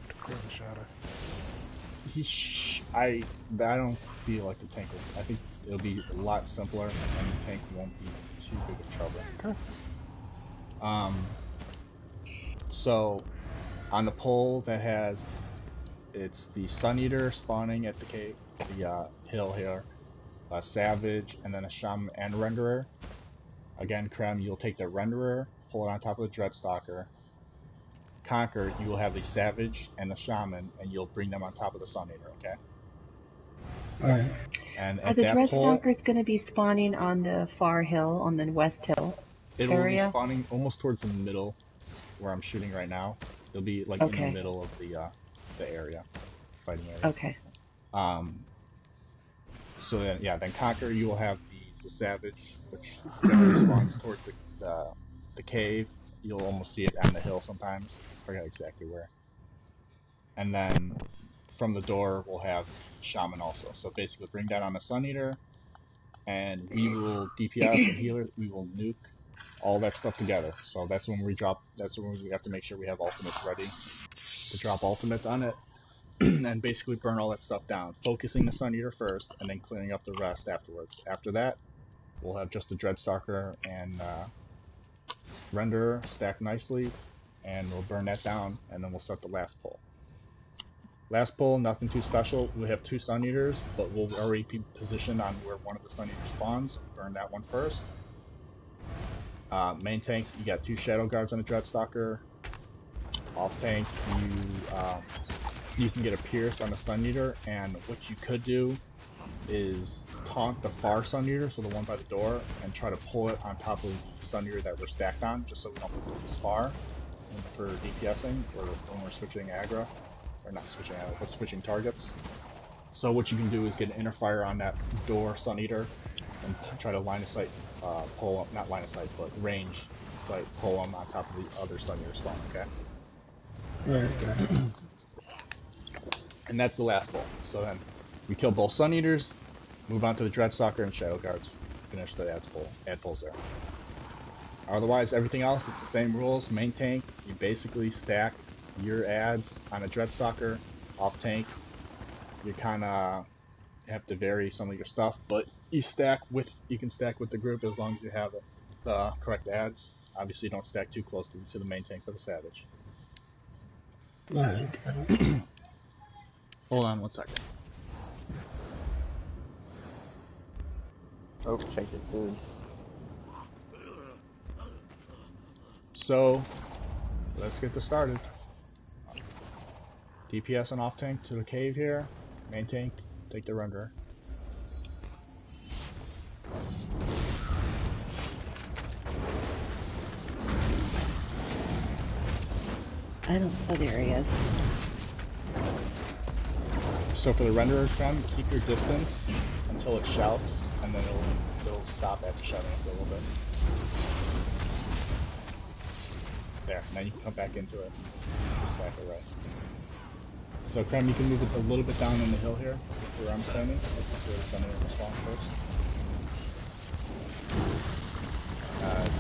to clear the shatter. I don't feel like the tank will. I think it'll be a lot simpler, and the tank won't be too big of trouble. Okay. So on the pole that has, it's the Suneater spawning at the cave, the hill here, a savage, and then a shaman and renderer. Again, Krem, you'll take the renderer, pull it on top of the Dreadstalker. Conquer, you will have the savage and the shaman, and you'll bring them on top of the Suneater, okay? Alright. And Are at the that Dreadstalkers going to be spawning on the far hill, on the west hill it'll area? be spawning almost towards the middle, where I'm shooting right now. It'll be like in the middle of the area, fighting area. Okay. So then, yeah, then Conquer, you will have the savage, which generally spawns towards the cave. You'll almost see it on the hill sometimes. I forget exactly where. And then from the door, we'll have shaman also. So basically, bring that on the Suneater, and we will DPS and healer. We will nuke all that stuff together. So that's when we drop. That's when we have to make sure we have ultimates ready to drop ultimates on it, and basically burn all that stuff down. Focusing the Suneater first, and then clearing up the rest afterwards. After that, we'll have just the Dreadstalker and renderer stacked nicely, and we'll burn that down, and then we'll start the last pull. Last pull, nothing too special. We have 2 Suneaters, but we'll already be positioned on where one of the Suneaters spawns. Burn that one first. Main tank, you got 2 Shadow Guards on the Dreadstalker. Off tank, you you can get a Pierce on a Sun Eater, and what you could do is taunt the far Sun Eater, so the one by the door, and try to pull it on top of the Sun Eater that we're stacked on, just so we don't have to move as far for DPSing, or when we're switching aggro, or not switching aggro, but switching targets. So what you can do is get an inner fire on that door Sun Eater, and try to line of sight, pull up, not line of sight, but range sight, pull them on top of the other Sun Eater spawn, okay? Right. And that's the last pull. So then, we kill both Sun Eaters, move on to the Dreadstalker and Shadow Guards, finish the ad pulls there. Otherwise, everything else, it's the same rules. Main tank, you basically stack your ads on a Dreadstalker. Off tank, you kinda have to vary some of your stuff, but you can stack with the group as long as you have the correct ads. Obviously, don't stack too close to the main tank for the Savage. Right. Hold on one second. Oh, check your food. So, let's get this started. DPS and off tank to the cave here. Main tank, take the renderer. I don't. Oh, there he is. So for the renderer trend, keep your distance until it shouts, and then it'll stop after shouting for a little bit. There, now you can come back into it. Just stack it right. So Krem, you can move it a little bit down in the hill here, where I'm standing. This is where the Sun Eater will spawn first.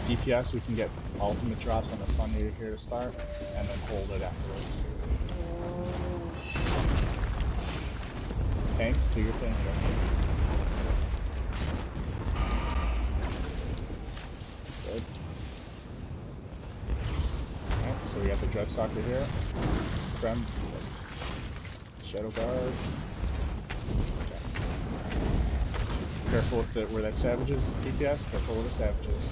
DPS, we can get ultimate drops on the Sun Eater here to start, and then hold it afterwards. Tanks, do your thing here. Good. Alright, so we got the Dreadstalker here. Krem, Shadow Guard. Okay. Careful with where that Savage is, DPS. Careful with the Savages.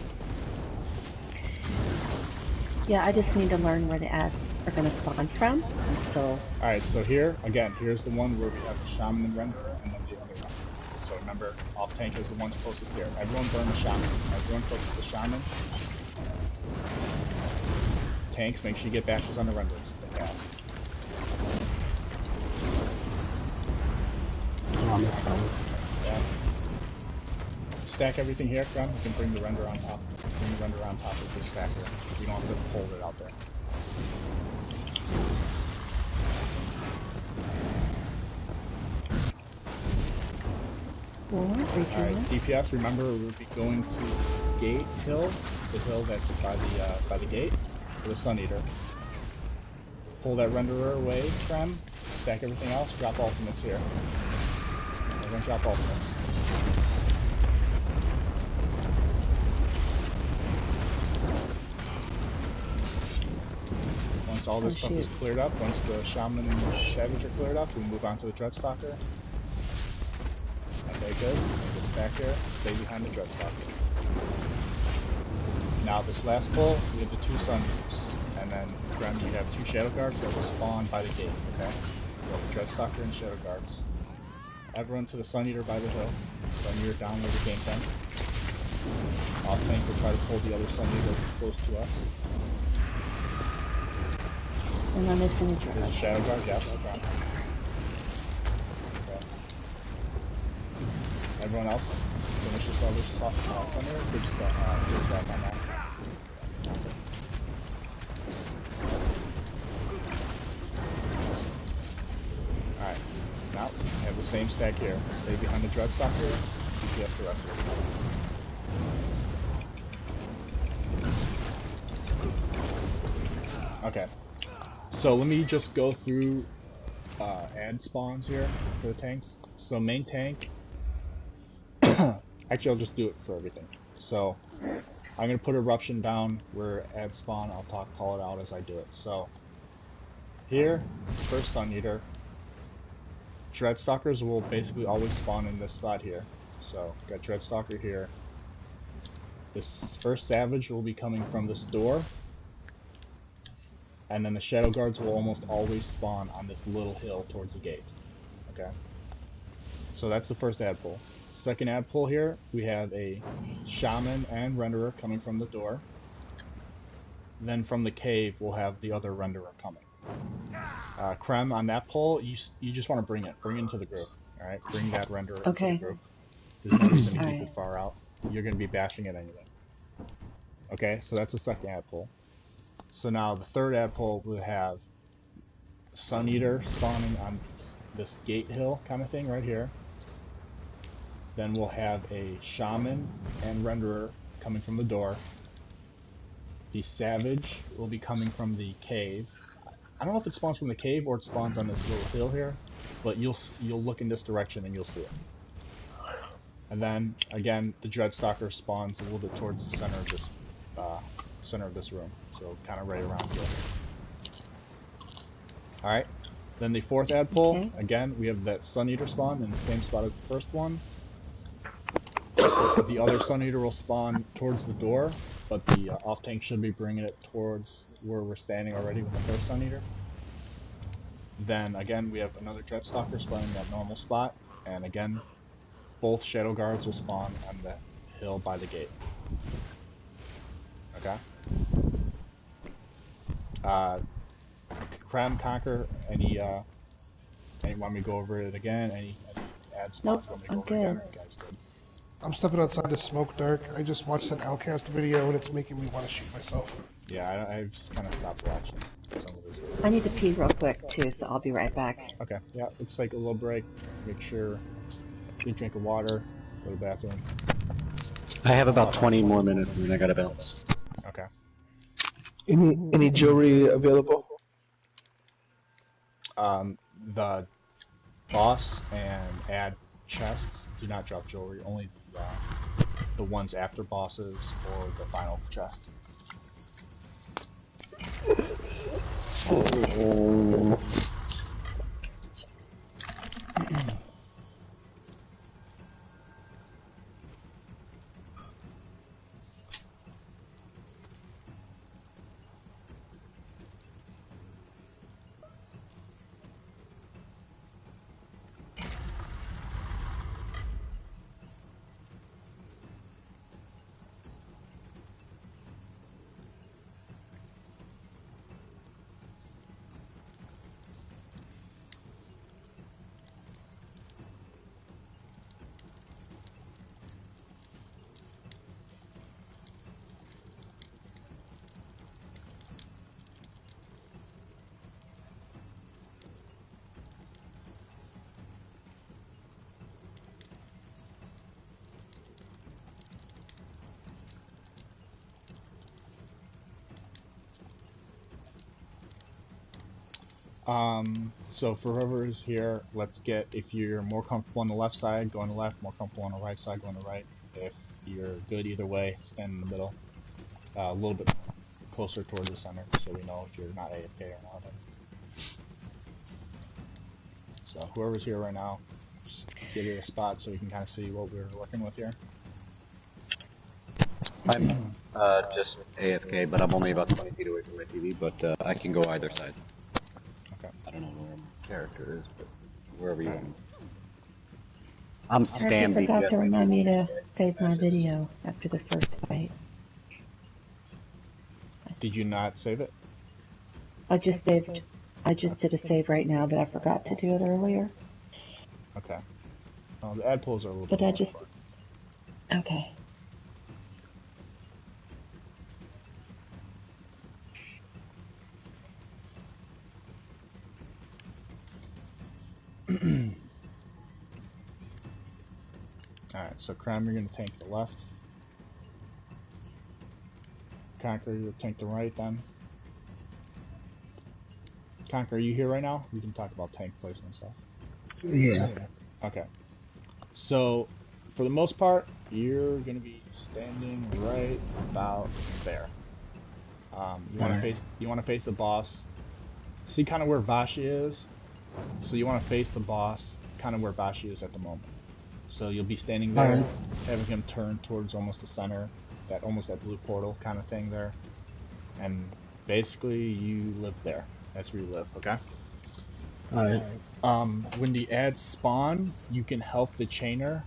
Yeah, I just need to learn where the ads are going to spawn from. I'm still. Alright, so here, again, here's the one where we have the Shaman and Renderer, and then the other one. So remember, off tank is the one closest here. Everyone burn the Shaman. Everyone focus the Shaman. Tanks, make sure you get bashes on the Renderers if they have. On this one. Yeah. Stack everything here, Krem. You can bring the render on top. Bring the render on top of the stacker. You don't have to hold it out there. Alright, DPS, remember we'll be going to Gate Hill, the hill that's by the gate, for the Sun Eater. Pull that renderer away, Krem. Stack everything else, drop ultimates here. Everyone drop ultimates. Once all this stuff is cleared up, once the Shaman and the Savage are cleared up, we move on to the Dreadstalker. Okay, good. Get stack here. Stay behind the Dreadstalker. Now this last pull, we have the two Sun Eaters. And then, Grem, you have two Shadow Guards that will spawn by the gate, okay? You have the Dreadstalker and Shadow Guards. Everyone to the Sun Eater by the hill. Sun Eater down where the game tank. Off tank will try to pull the other Sun Eater close to us. And then it's going to There's a Shadow Guard, yes, okay. Everyone else, finish this other Sun Eater. Good stuff on that. Alright, now we have the same stack here. Stay behind the Dreadstalker, DPS the rest of it. Okay, so let me just go through ad spawns here for the tanks. So main tank, actually I'll just do it for everything. So I'm going to put Eruption down where ad spawn, I'll call it out as I do it. So here, first Sun Eater, Dreadstalkers will basically always spawn in this spot here. So, got Dreadstalker here. This first Savage will be coming from this door. and then the shadow guards will almost always spawn on this little hill towards the gate. Okay? So that's the first ad pull. Second ad pull here, we have a shaman and renderer coming from the door. Then from the cave, we'll have the other renderer coming. Krem, on that pull, you just want to bring it into the group. All right, bring that renderer into the group. There's no reason to keep it far out. You're going to be bashing it anyway. Okay, so that's the second ad pull. So now the third ad pull will have Sun Eater spawning on this gate hill kind of thing right here. Then we'll have a shaman and renderer coming from the door. The savage will be coming from the cave. I don't know if it spawns from the cave or it spawns on this little hill here, but you'll look in this direction and you'll see it. And then again, the Dreadstalker spawns a little bit towards the center of this room, so kind of right around here. All right. Then the fourth ad pull, again, we have that Sun Eater spawn in the same spot as the first one. The other Sun Eater will spawn towards the door, but the off tank should be bringing it towards where we're standing already with the first Sun Eater. Then again, we have another Dreadstalker spawning in that normal spot, and again, both Shadow Guards will spawn on the hill by the gate. Okay. Crab and Conquer, any want me to go over it again? Any ad spawns? Nope, I'm good. Guys, good. I'm stepping outside to smoke dark. I just watched an Outcast video and it's making me want to shoot myself. Yeah, I've just kind of stopped watching some of this. I need to pee real quick too, so I'll be right back. Okay, yeah, let's take a little break. Make sure you drink of water, go to the bathroom. I have about 20 more minutes and then I gotta bounce. Okay. Any jewelry available? The boss and ad chests do not drop jewelry, only the ones after bosses or the final chest. So for whoever is here, let's get, if you're more comfortable on the left side, go on the left, more comfortable on the right side, go on the right. If you're good either way, stand in the middle, a little bit closer towards the center, so we know if you're not AFK or not. So whoever's here right now, just give it a spot so we can kind of see what we're working with here. I'm just AFK, but I'm only about 20 feet away from my TV, but I can go either side. Okay. I don't know where my character is, but wherever you want. I'm standing. I forgot to remind me to save my video after the first fight. Did you not save it? I just saved. I just did a save right now, but I forgot to do it earlier. Okay. Well, the ad pulls are a little But bit I just. Okay. Alright, so Crime, you're going to tank the left. Conquer, you'll tank the right then. Conquer, are you here right now? We can talk about tank placement and stuff. Yeah. Okay. So, for the most part, you're going to be standing right about there. You want to face the boss. See kind of where Vashi is? So you want to face the boss kind of where Vashi is at the moment. So you'll be standing there, having him turn towards almost the center, almost that blue portal kind of thing there, and basically you live there. That's where you live, okay? Alright. When the ads spawn, you can help the chainer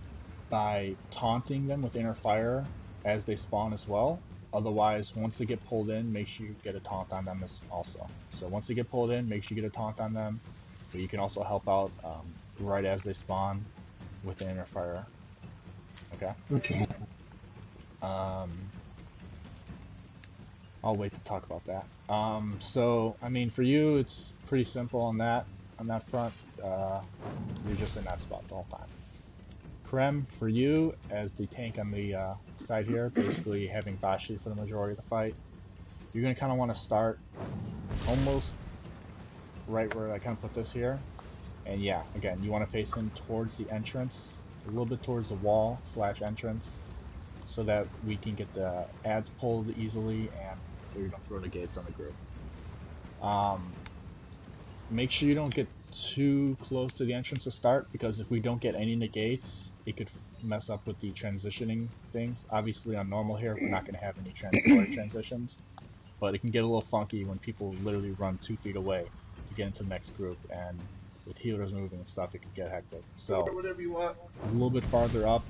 by taunting them with inner fire as they spawn as well. Otherwise, once they get pulled in, make sure you get a taunt on them as also. So once they get pulled in, make sure you get a taunt on them. But you can also help out right as they spawn with the inner fire. Okay? Okay. I'll wait to talk about that. So I mean, for you, it's pretty simple on that front. You're just in that spot the whole time. Krem, for you, as the tank on the side here, basically having Bashi for the majority of the fight, you're going to kind of want to start almost right where I kind of put this here. And yeah, again, you want to face him towards the entrance, a little bit towards the wall / entrance, so that we can get the ads pulled easily and we don't throw the gates on the group. Make sure you don't get too close to the entrance to start, because if we don't get any negates, it could mess up with the transitioning things. Obviously on normal here, we're not going to have any transitory transitions, but it can get a little funky when people literally run 2 feet away to get into the next group, and with healers moving and stuff, it can get hectic. So, Whatever you want. a little bit farther up,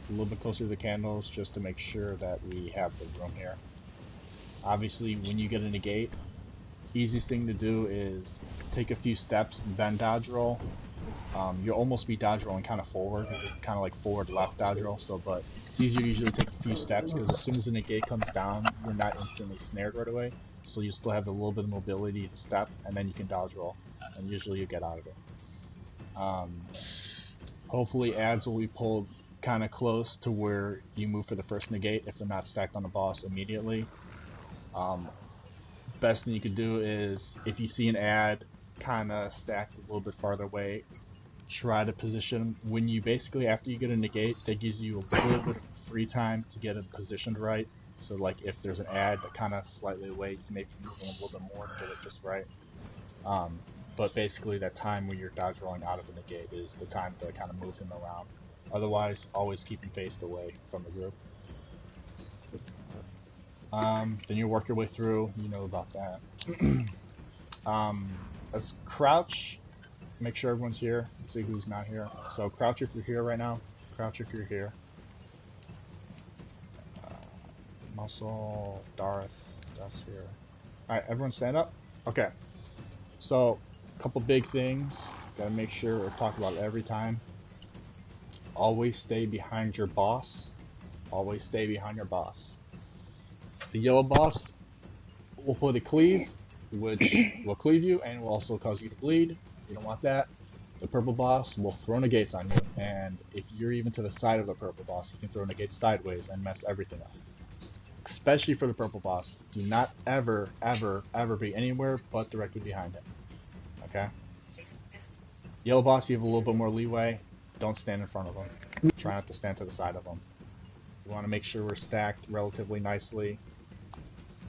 a little bit closer to the candles, just to make sure that we have the room here. Obviously, when you get a negate, easiest thing to do is take a few steps, then dodge roll. You'll almost be dodge rolling kind of forward, kind of like forward left dodge roll. So, but it's easier to usually take a few steps, because as soon as the negate comes down, you're not instantly snared right away. So you still have a little bit of mobility to step, and then you can dodge roll, and usually you get out of it. Hopefully ads will be pulled kind of close to where you move for the first negate if they're not stacked on the boss immediately. Best thing you could do is, if you see an ad kind of stacked a little bit farther away, try to position when you basically, after you get a negate, that gives you a little bit of free time to get it positioned right. So like if there's an ad that kind of slightly away, you can maybe move them a little bit more to get it just right. But basically that time when you're dodge rolling out of a negate is the time to kind of move him around. Otherwise, always keep him faced away from the group. Then you work your way through, you know about that. Let's crouch, make sure everyone's here, let's see who's not here. So crouch if you're here right now, crouch if you're here. Muscle, Darth, that's here. Alright, everyone stand up? Okay. So, a couple big things, gotta make sure or talk about it every time. Always stay behind your boss. Always stay behind your boss. The yellow boss will put a cleave, which will cleave you and will also cause you to bleed. You don't want that. The purple boss will throw negates on you, and if you're even to the side of the purple boss, you can throw negates sideways and mess everything up. Especially for the purple boss. Do not ever, ever, ever be anywhere but directly behind him. Okay? Yellow boss, you have a little bit more leeway. Don't stand in front of him. Try not to stand to the side of him. You want to make sure we're stacked relatively nicely.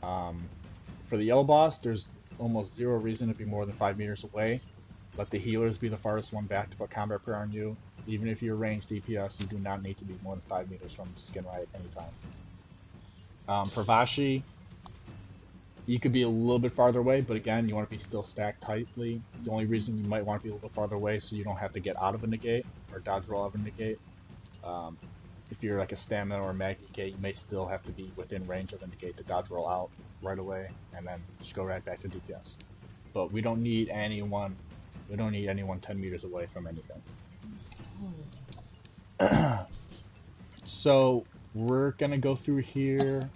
For the yellow boss, there's almost zero reason to be more than 5 meters away. Let the healers be the farthest one back to put combat prayer on you. Even if you're ranged DPS, you do not need to be more than 5 meters from skin right at any time. For Vashi, you could be a little bit farther away, but again, you want to be still stacked tightly. The only reason you might want to be a little bit farther away so you don't have to get out of a negate or dodge roll out of a negate. If you're like a stamina or a mag negate, you may still have to be within range of a negate to dodge roll out right away and then just go right back to DPS. But we don't need anyone 10 meters away from anything. So we're gonna go through here.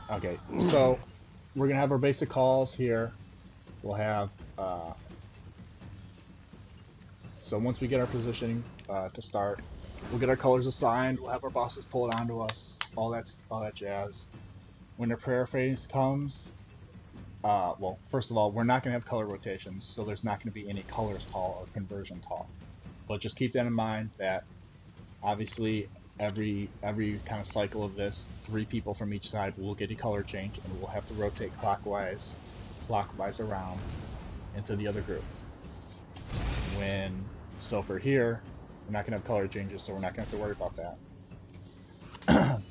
Okay, so we're gonna have our basic calls here. We'll have so once we get our positioning to start, we'll get our colors assigned. We'll have our bosses pull it onto us. All that jazz. When the prayer phase comes, well, first of all, we're not gonna have color rotations, so there's not gonna be any colors call or conversion call. But just keep that in mind that obviously every kind of cycle of this, 3 people from each side will get a color change, and we'll have to rotate clockwise around into the other group. So for here, we're not gonna have color changes, so we're not gonna have to worry about that.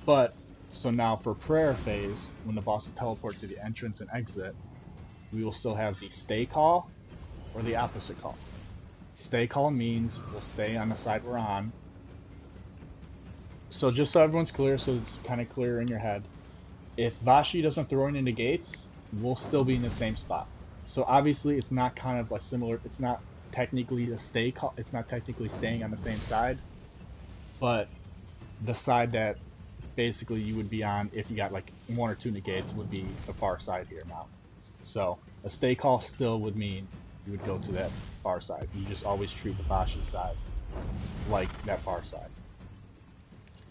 But So now for prayer phase, when the bosses teleport to the entrance and exit, we will still have the stay call or the opposite call. Stay call means we'll stay on the side we're on. So just so everyone's clear, so it's kind of clear in your head, if Vashi doesn't throw it into gates, we'll still be in the same spot. So obviously it's not kind of like similar, it's not technically a stay call, it's not technically staying on the same side, but the side that basically you would be on if you got like 1 or 2 negates would be the far side here now. So a stay call still would mean you would go to that far side. You just always treat the Vashi side like that far side.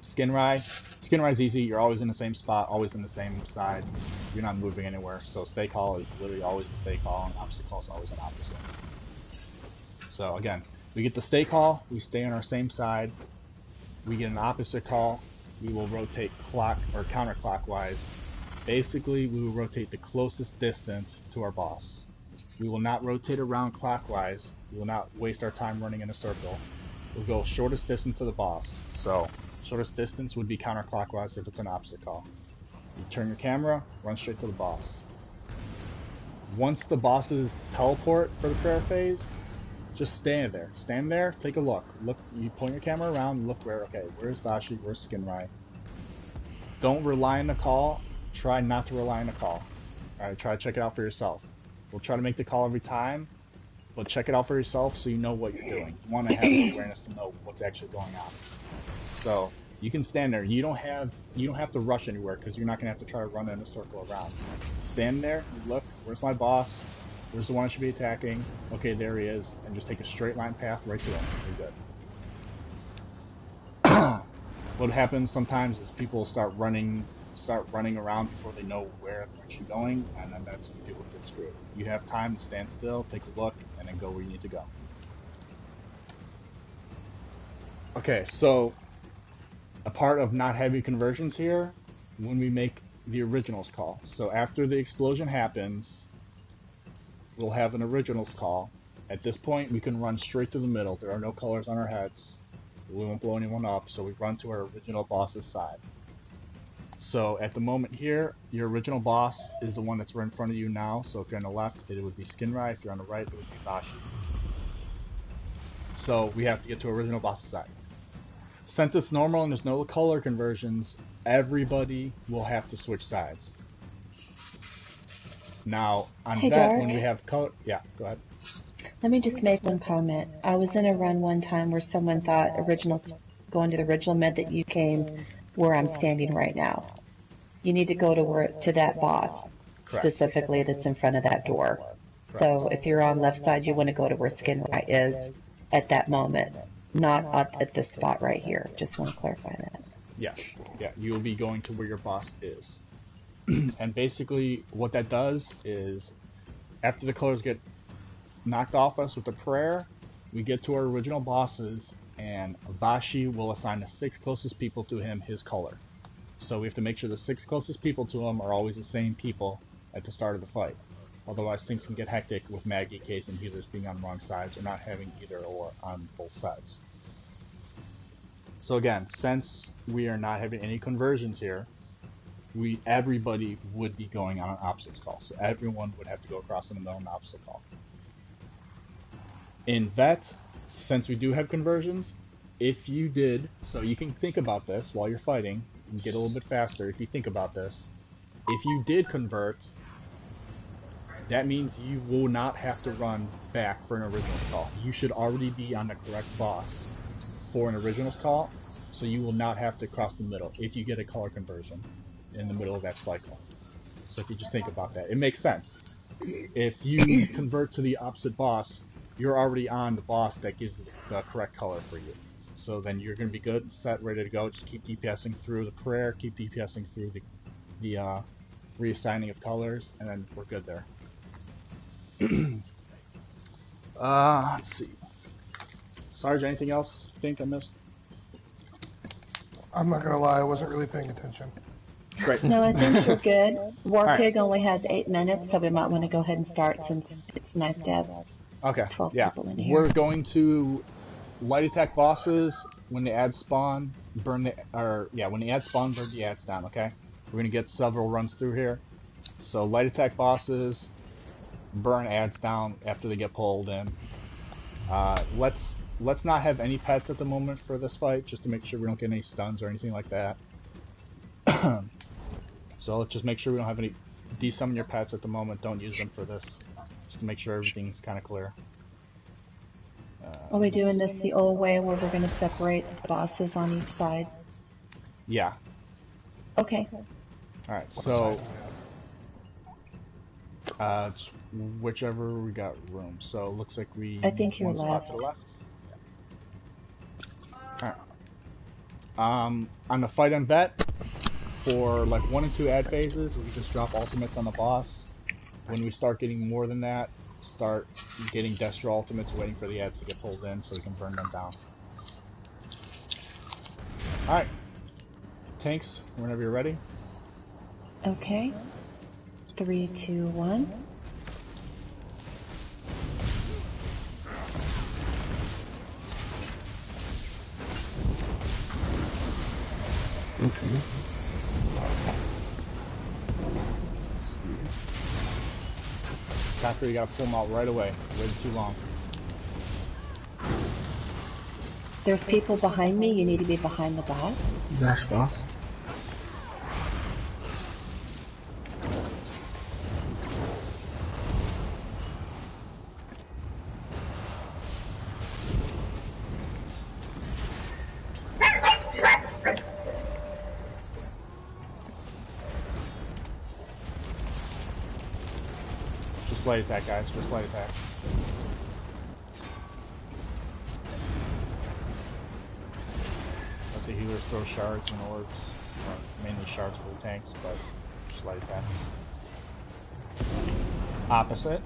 Skinry's easy. You're always in the same spot, always in the same side. You're not moving anywhere. So stay call is literally always a stay call, and opposite call is always an opposite. So again, we get the stay call, we stay on our same side. We get an opposite call, we will rotate clock or counterclockwise. Basically, we will rotate the closest distance to our boss. We will not rotate around clockwise. We will not waste our time running in a circle. We'll go shortest distance to the boss. So shortest distance would be counterclockwise if it's an opposite call. You turn your camera, run straight to the boss. Once the bosses teleport for the prayer phase, just stand there. Stand there, take a look. Look, you point your camera around, look where, okay, where's Vashi, where's Skinry? Don't rely on the call. Try not to rely on the call. Alright, try to check it out for yourself. We'll try to make the call every time, but check it out for yourself so you know what you're doing. You want to have the awareness to know what's actually going on. So you can stand there. You don't have to rush anywhere because you're not gonna have to try to run in a circle around. Stand there. You look. Where's my boss? Where's the one I should be attacking? Okay, there he is. And just take a straight line path right to him. You're good. What happens sometimes is people start running around before they know where they're actually going, and then that's when people get screwed. You have time to stand still, take a look, and then go where you need to go. Okay, so a part of not having conversions here, when we make the originals call. So after the explosion happens, we'll have an originals call. At this point, we can run straight to the middle. There are no colors on our heads. We won't blow anyone up, so we run to our original boss's side. So at the moment here, your original boss is the one that's right in front of you now. So if you're on the left, it would be Skinry. If you're on the right, it would be Vashi. So we have to get to original boss's side. Since it's normal and there's no color conversions, everybody will have to switch sides. Now, on Hey, that, Dark. when we have color... Yeah, go ahead. Let me just make one comment. I was in a run one time where someone thought going to the original meant that you came where I'm standing right now. You need to go to that boss, Correct. specifically that's in front of that door. Correct. So if you're on left side, you want to go to where Skinry is at that moment, not at this spot right here. Just want to clarify that. Yeah, you will be going to where your boss is. And basically, what that does is, after the colors get knocked off us with the prayer, we get to our original bosses, and Vashi will assign the 6 closest people to him his color. So we have to make sure the 6 closest people to him are always the same people at the start of the fight. Otherwise, things can get hectic with Maggie case and healers being on wrong sides or not having either or on both sides. So again, since we are not having any conversions here, everybody would be going on an opposites call. So everyone would have to go across in the middle of an opposite call. In VET, since we do have conversions, if you did, so you can think about this while you're fighting, and get a little bit faster if you think about this. If you did convert, that means you will not have to run back for an originals call. You should already be on the correct boss for an originals call, so you will not have to cross the middle if you get a color conversion in the middle of that cycle. So if you just think about that, it makes sense. If you convert to the opposite boss, you're already on the boss that gives the correct color for you. So then you're going to be good, set, ready to go. Just keep DPSing through the prayer, keep DPSing through the reassigning of colors, and then we're good there. Let's see. Sarge, anything else you think I missed? I'm not gonna lie, I wasn't really paying attention. Great. No, I think you're good. War All right. Pig only has 8 minutes, so we might want to go ahead and start since it's nice to have Okay, 12 yeah. people in here. We're going to light attack bosses when the ads spawn, burn the when the ads spawn, burn the ads down. Okay, we're gonna get several runs through here. So light attack bosses, burn ads down after they get pulled in. Let's not have any pets at the moment for this fight, just to make sure we don't get any stuns or anything like that. So let's just make sure we don't have any. Desummon your pets at the moment. Don't use them for this, just to make sure everything's kind of clear. Are we doing this the old way where we're going to separate the bosses on each side? Yeah. Okay. Alright, so it's whichever we got room. So it looks like we I think you're one spot left. to the left. Alright. On the fight on vet, for like 1 and 2 ad phases, we just drop ultimates on the boss. When we start getting more than that, start getting Destro ultimates, waiting for the ads to get pulled in so we can burn them down. Alright. Tanks, whenever you're ready. Okay. 3, 2, 1. Okay. After you gotta pull them out right away. Waited too long. There's people behind me. You need to be behind the boss. Dash boss. Just light attack, guys. Just light attack. Let the healers throw shards and orbs. Mainly shards for the tanks, but just light attack. Opposite.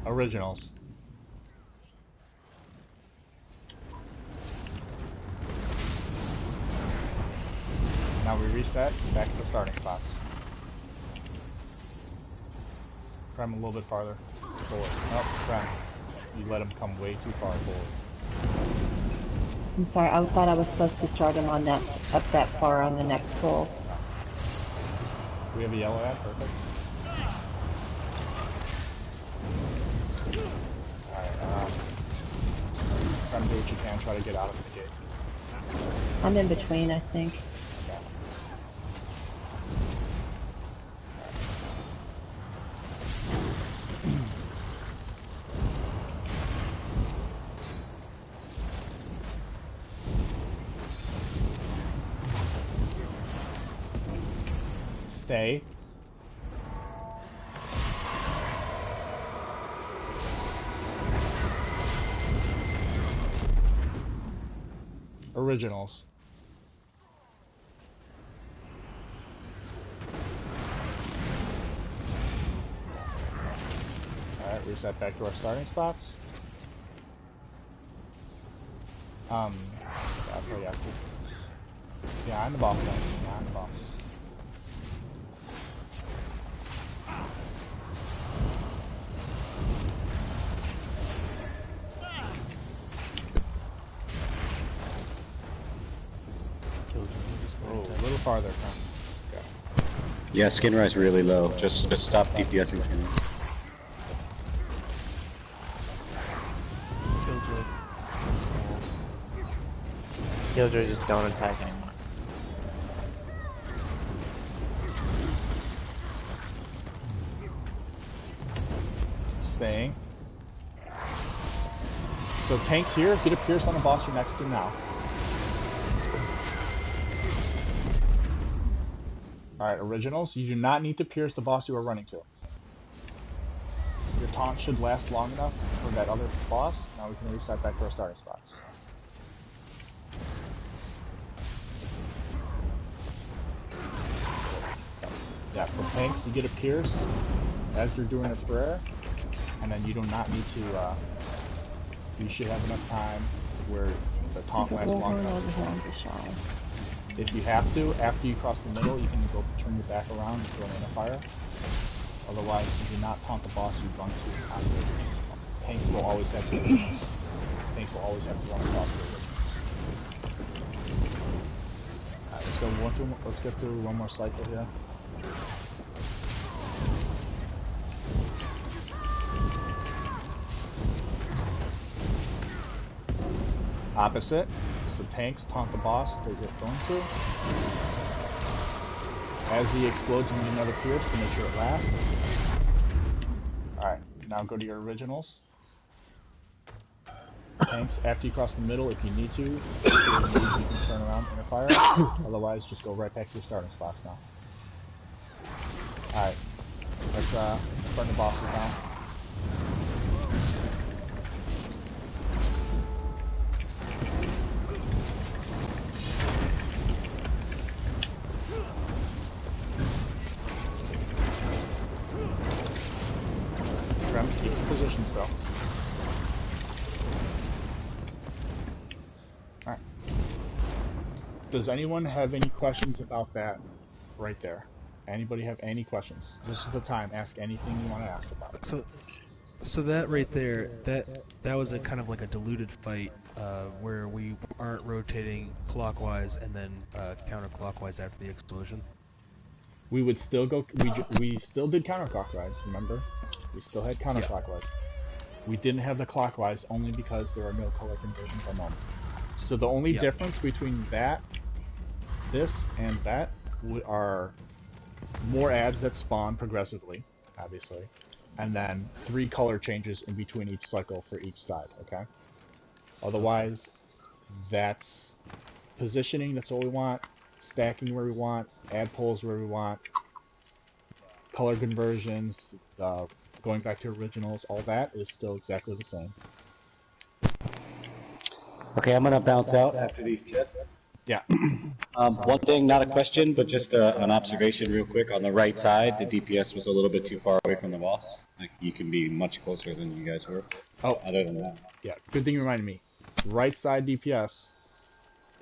Originals. Now we reset, back to the starting spots. Prem a little bit farther forward. Nope, Prem. You let him come way too far forward. I'm sorry. I thought I was supposed to start him on that up that far on the next pull. We have a yellow ad, perfect. Alright, try to do what you can, try to get out of the gate. I'm in between, I think. Stay. Originals. Alright, reset back to our starting spots. Yeah, yeah, I'm the boss now. Yeah, I'm the boss. Oh, a little farther, Tom. Yeah, skin rise really low. Just stop DPSing skin rise. Killjoy just don't attack anymore. Staying. So tanks here, get a pierce on the boss you're next to now. Alright, originals, you do not need to pierce the boss you are running to. Your taunt should last long enough for that other boss. Now we can reset back to our starting spots. Yeah, so tanks, you get a pierce as you're doing a prayer, and then you do not need to, you should have enough time where the taunt lasts long enough. If you have to, after you cross the middle, you can go turn your back around and throw in a fire. Otherwise, you do not taunt the boss, you run to on the originals. Tanks will always have the originals. Tanks will always have to run across the originals. Alright, let's get through one more cycle here. Opposite. So tanks taunt the boss, they get going to. As he explodes, you need another pierce to make sure it lasts. Alright, now go to your originals. Tanks, after you cross the middle, if you need to, you can turn around and fire. Otherwise, just go right back to your starting spots now. Alright, let's burn the bosses down. Keep the position still. Alright. Does anyone have any questions about that right there? Anybody have any questions? This is the time. Ask anything you want to ask about. So that right there, that was a kind of like a diluted fight, where we aren't rotating clockwise and then counterclockwise after the explosion. We would still go. We still did counterclockwise. Remember, we still had counterclockwise. We didn't have the clockwise only because there are no color conversions at the moment. So the only difference between this and that are more ads that spawn progressively, obviously, and then 3 color changes in between each cycle for each side. Okay. Otherwise, that's positioning. That's all we want. Stacking where we want. Ad pulls where we want. Color conversions. Going back to originals, all that is still exactly the same. Okay, I'm gonna bounce out after these chests. Yeah. One thing, not a question, but just an observation real quick. On the right side, the DPS was a little bit too far away from the boss. Like, you can be much closer than you guys were. Oh, other than that. Yeah, good thing you reminded me. Right side DPS,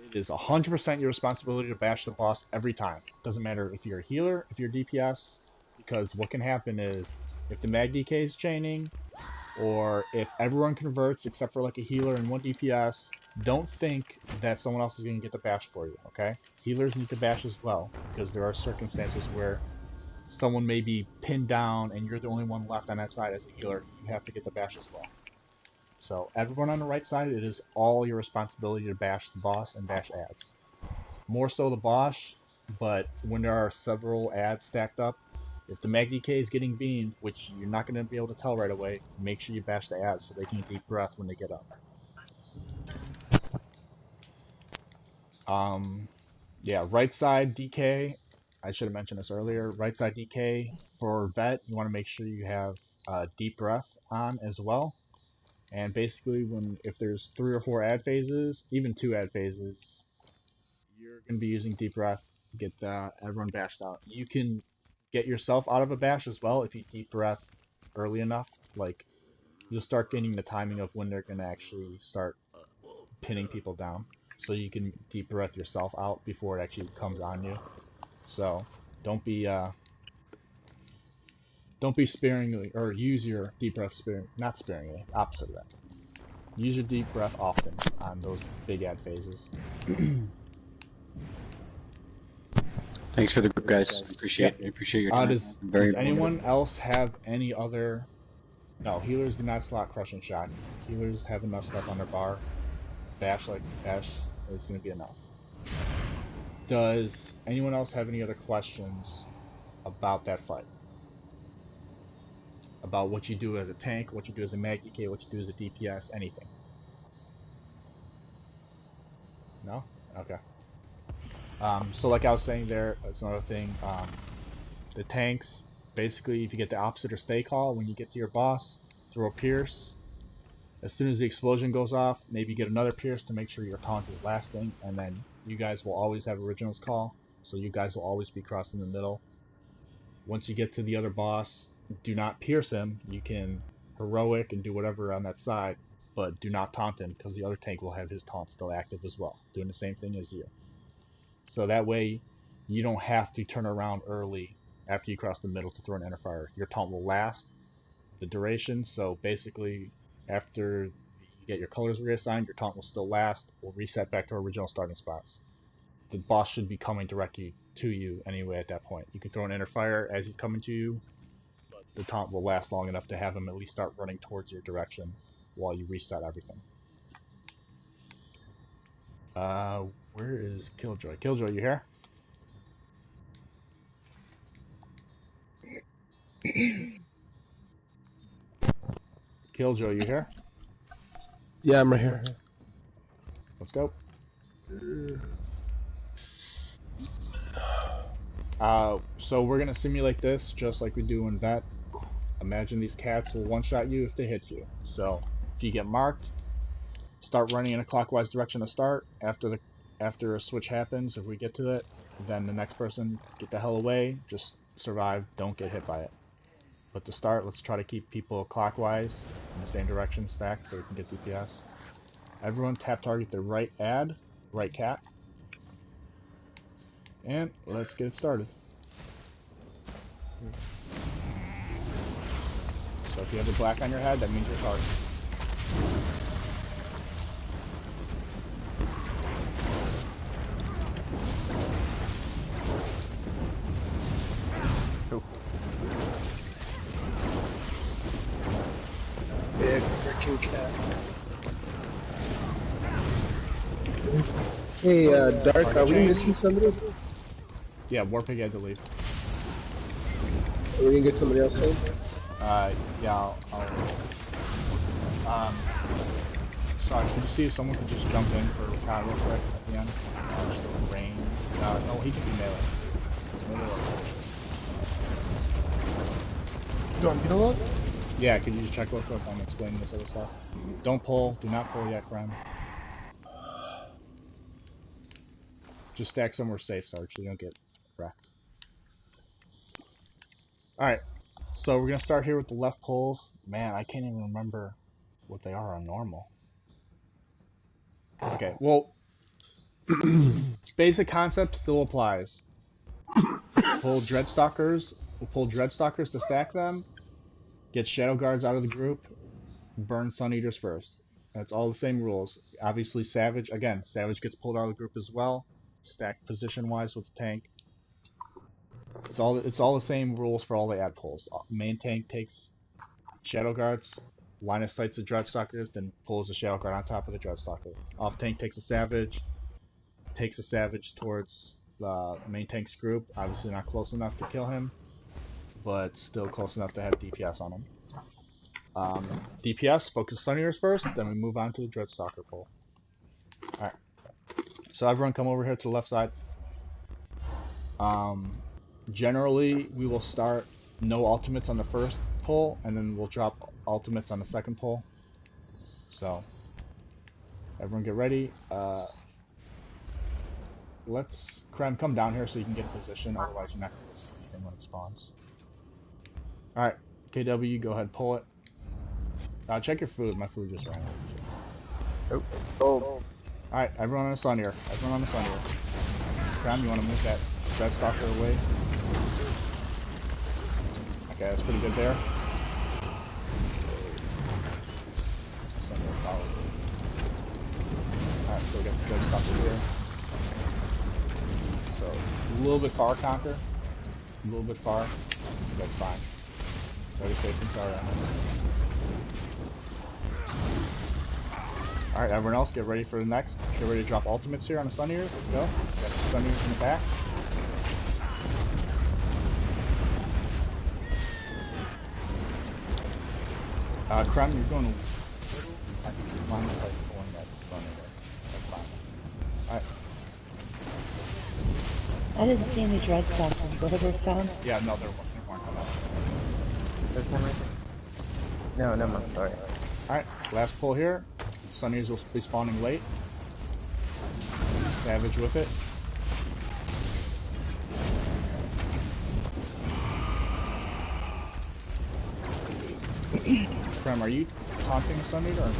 it is 100% your responsibility to bash the boss every time. Doesn't matter if you're a healer, if you're DPS, because what can happen is, if the mag DK is chaining, or if everyone converts except for like a healer and 1 DPS, don't think that someone else is going to get the bash for you, okay? Healers need to bash as well, because there are circumstances where someone may be pinned down and you're the only one left on that side as a healer. You have to get the bash as well. So everyone on the right side, it is all your responsibility to bash the boss and bash ads. More so the boss, but when there are several ads stacked up, if the mag DK is getting beamed, which you're not going to be able to tell right away, make sure you bash the ads so they can deep breath when they get up. Yeah, right side DK, I should have mentioned this earlier, right side DK for vet, you want to make sure you have deep breath on as well. And basically, if there's 3 or 4 ad phases, even 2 ad phases, you're going to be using deep breath to get everyone bashed out. You can get yourself out of a bash as well if you deep breath early enough. Like, you'll start getting the timing of when they're going to actually start pinning people down. So you can deep breath yourself out before it actually comes on you. So don't be sparingly, or use your deep breath not sparingly, opposite of that. Use your deep breath often on those big ad phases. Thanks for the group, guys. Appreciate your time. Does anyone else have any other... No, healers do not slot crushing shot. Healers have enough stuff on their bar. Bash is going to be enough. Does anyone else have any other questions about that fight? About what you do as a tank, what you do as a mag DK, what you do as a DPS, anything? No? Okay. So like I was saying there, that's another thing. The tanks, basically, if you get the opposite or stay call, when you get to your boss, throw a pierce. As soon as the explosion goes off, maybe get another pierce to make sure your taunt is lasting, and then you guys will always have originals call, so you guys will always be crossing the middle. Once you get to the other boss, do not pierce him. You can heroic and do whatever on that side, but do not taunt him, because the other tank will have his taunt still active as well, doing the same thing as you. So that way, you don't have to turn around early after you cross the middle to throw an inner fire. Your taunt will last the duration, so basically after you get your colors reassigned, your taunt will still last, will reset back to original starting spots. The boss should be coming directly to you anyway at that point. You can throw an inner fire as he's coming to you. The taunt will last long enough to have him at least start running towards your direction while you reset everything. Where is Killjoy? Killjoy, you here? Killjoy, you here? Yeah, I'm right here. Let's go. So we're gonna simulate this just like we do in Vet. Imagine these cats will one-shot you if they hit you. So if you get marked, start running in a clockwise direction to start. After a switch happens, if we get to it, then the next person get the hell away. Just survive. Don't get hit by it. But to start, let's try to keep people clockwise in the same direction stacked so we can get DPS. Everyone tap target the right right cat. And let's get it started. So if you have the black on your head, that means you're target. Big freaking cat. Hey, Dark, are we missing somebody? Yeah, Warpig had to leave. Are we gonna get somebody else in? Yeah, sorry, could you see if someone could just jump in for Ricard real quick at the end? Just a range. No, he can be melee. Do I melee? Yeah, could you just check real quick? I'm explaining this other stuff. Don't pull. Do not pull yet, friend. Just stack somewhere safe, Sarge, so you don't get wrecked. Alright, so we're going to start here with the left pulls. Man, I can't even remember what they are on normal. Okay, well, basic concept still applies. Pull Dreadstalkers. We'll pull Dreadstalkers to stack them. Get Shadow Guards out of the group. Burn Sun Eaters first. That's all the same rules. Obviously, Savage, again, Savage gets pulled out of the group as well. Stack position-wise with the tank. It's all the same rules for all the ad pulls. Main tank takes Shadow Guards, line of sights the Dreadstalkers, then pulls the Shadow Guard on top of the Dreadstalker. Off tank takes a Savage towards the main tank's group. Obviously not close enough to kill him, but still close enough to have DPS on him. DPS, focus Sun Eaters first, then we move on to the Dreadstalker pull. Alright. So everyone come over here to the left side. Generally, we will start no ultimates on the first pull, and then we'll drop ultimates on the second pull. So, everyone get ready. Let's, Krem, come down here so you can get a position, otherwise you're not going to see anything when it spawns. Alright, KW, go ahead, pull it. Check your food, my food just ran out. Oh. Alright, everyone on the Sun here. Everyone on the Sun here. Krem, you want to move that Dreadstalker away? Okay, that's pretty good there. Alright, so we got the Dreadstalker here. So, a little bit far, Conquer. A little bit far. That's fine. Very safe and sorry on this. Alright, everyone else, get ready for the next. Get ready to drop ultimates here on the Sun Eaters. Let's go. Got the Sun Eaters in the back. Krem, you're going to line of sight pulling that Sun Eater. That's fine. Alright. I didn't see any Dreadstalkers. Were there some? Yeah, no, there weren't coming out. There's one right there. No, never mind. Sorry. Alright, last pull here. Sun Eaters will be spawning late. Savage with it. Krem, are you taunting Sun Eater or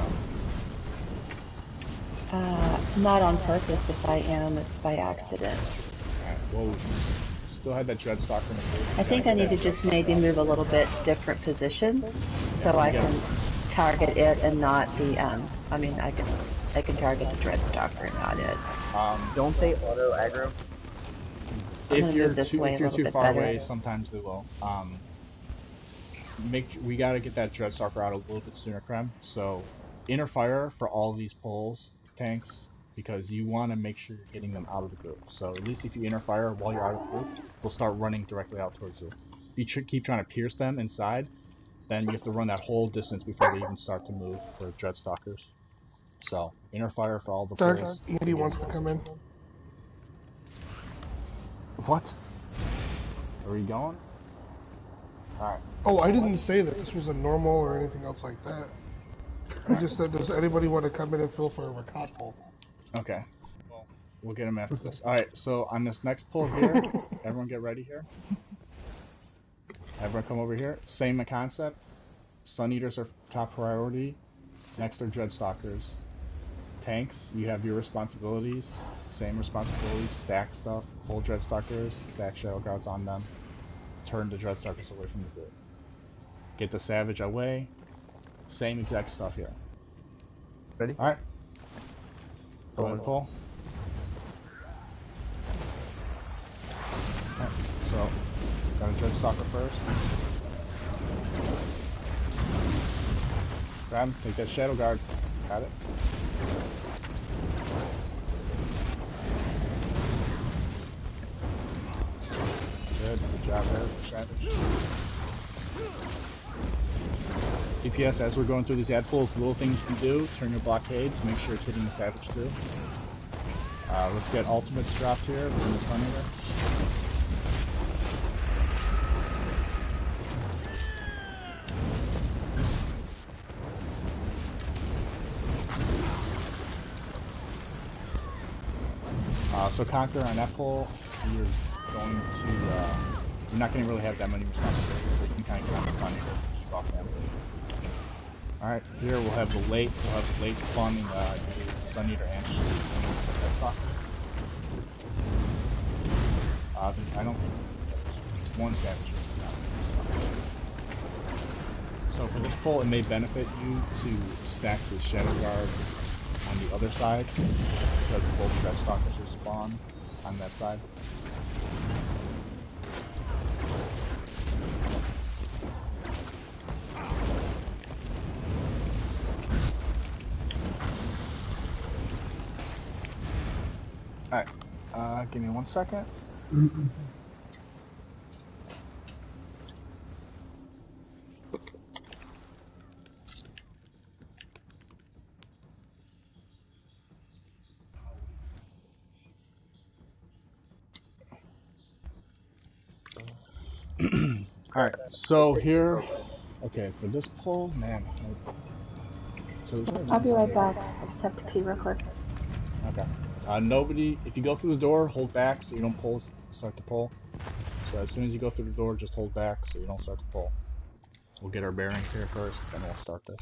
no? Not on purpose. If I am, it's by accident. Alright, well, still have that Dreadstalker in the stage. I think I need to just maybe move a little bit different positions so I can target it and not the. I mean, I can target the Dreadstalker and not it. Don't they auto aggro? If you're this too way a if you're little too bit far better. away, sometimes they will. We gotta get that Dreadstalker out a little bit sooner, Krem. So inner fire for all these pulls tanks because you want to make sure you're getting them out of the group. So at least if you inner fire while you're out of the group, they'll start running directly out towards you. If you keep trying to pierce them inside, then you have to run that whole distance before they even start to move for Dreadstalkers. So inner fire for all the Dark, pulls. Andy wants to come in. What? Are you going? Alright. Oh, I didn't say that this was a normal or anything else like that. I just said, does anybody want to come in and fill for a Rakat pull? Okay. Well, we'll get him after this. Alright, so on this next pull here, everyone get ready here. Everyone come over here. Same concept. Sun Eaters are top priority. Next are Dreadstalkers. Tanks, you have your responsibilities. Same responsibilities. Stack stuff. Hold Dreadstalkers. Stack Shadow Guards on them. Turn the Dreadstalkers away from the group. Get the Savage away. Same exact stuff here. Ready? Alright. Go ahead and pull. Alright, so got a Dreadstalker first. Grab him, take that Shadow Guard. Got it. Good job there, Savage. DPS, as we're going through these ad pulls, little things you can do, turn your blockade to make sure it's hitting the Savage too. Let's get ultimates dropped here from the front here. So Conquer on that pull, you're not going to really have that many responsibilities, so you can kind of get on the Sun Eater and keep off them. Alright, here we'll have the late spawning Sun Eater and Dreadstalker. I don't think there's one Savage. So for this pull, it may benefit you to stack the Shadow Guard on the other side, because both Dreadstalkers will spawn on that side. Alright, give me 1 second. Alright, so here, okay, for this pull, man. So I'll be right back. I just have to pee real quick. Okay. Nobody, if you go through the door, hold back so you don't start to pull. So as soon as you go through the door, just hold back so you don't start to pull. We'll get our bearings here first, then we'll start this.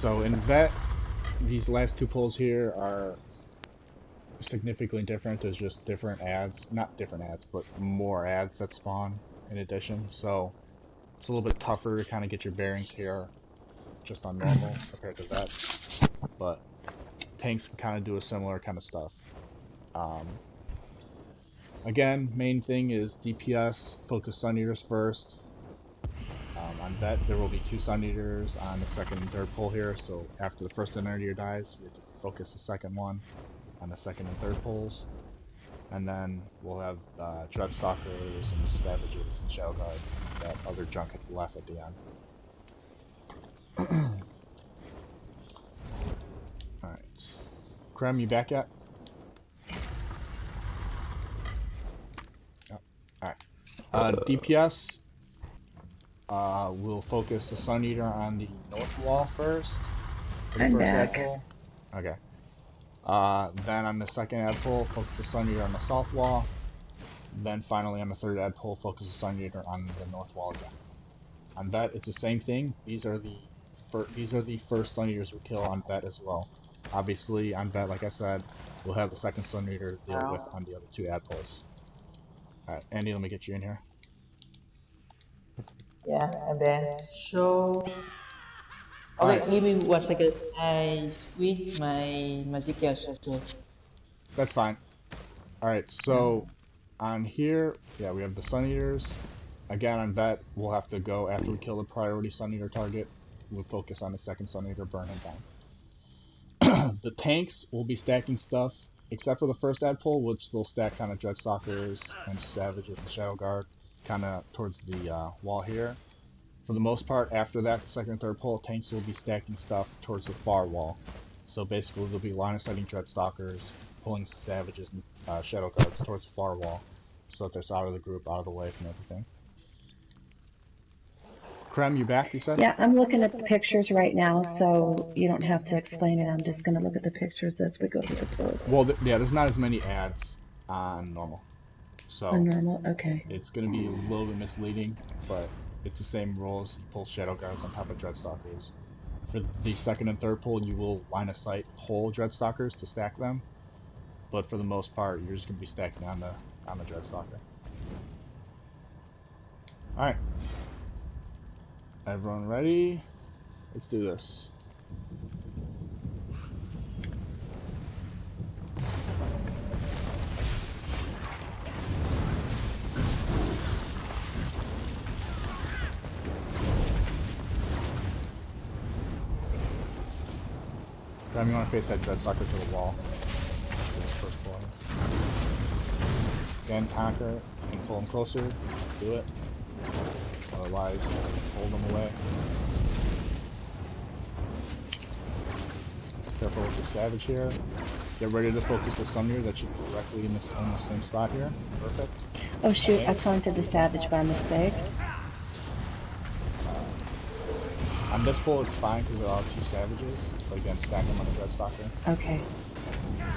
So in Vet, these last two pulls here are significantly different. There's just different ads, not different ads, but more ads that spawn in addition. So it's a little bit tougher to kind of get your bearings here just on normal compared to Vet. But tanks can kind of do a similar kind of stuff. Again, main thing is DPS, focus Sun Eaters first. On Vet, there will be 2 Sun Eaters on the second and third pull here, so after the first Sun Eater dies, we have to focus the second one on the second and third pulls. And then we'll have Dreadstalkers and Savages and Shadow Guards, and that other junk at the left at the end. Alright. Krem, you back yet? Oh, alright. DPS, we'll focus the Sun Eater on the north wall first. For the I'm first back. ad pull. Okay. Then on the second ad pull, focus the Sun Eater on the south wall. Then finally on the third ad pull, focus the Sun Eater on the north wall again. On vet, it's the same thing. These are the first Sun Eaters we kill on vet as well. Obviously, on vet, like I said, we'll have the second Sun Eater to deal with on the other two ad pulls. Alright, Andy, let me get you in here. Yeah, and then show. Okay, Alright. give me 1 second. I switch my magic also. That's fine. Alright, so on here, yeah, we have the Sun Eaters. Again, on vet, we'll have to go after we kill the priority Sun Eater target. We'll focus on the second Sun Eater, burn him down. The tanks will be stacking stuff, except for the first ad pull, which they'll stack kind of Dreadstalkers and Savages and Shadow Guard kind of towards the wall here. For the most part, after that, the second and third pull, tanks will be stacking stuff towards the far wall. So basically, they'll be line of sighting Dreadstalkers, pulling Savages and Shadow Guards towards the far wall, so that they're out of the group, out of the way from everything. Krem, you back, you said? Yeah, I'm looking at the pictures right now, so you don't have to explain it. I'm just going to look at the pictures as we go through the pulls. Well, yeah, there's not as many ads on normal. So On normal, okay. It's going to be a little bit misleading, but it's the same rules. You pull Shadow Guards on top of Dreadstalkers. For the second and third pull, you will line of sight pull Dreadstalkers to stack them. But for the most part, you're just going to be stacking on the Dreadstalker. Alright. Everyone ready? Let's do this. Then you want to face that Dreadstalker to the wall. First pull. Again, conquer and pull him closer. Do it. Otherwise, hold them away. Careful with the Savage here. Get ready to focus the Sun Eater. That should be directly in the same spot here. Perfect. Oh shoot, I planted the Savage by mistake. On this pull, it's fine because there are two Savages. But again, stack them on the Dreadstalker. Okay.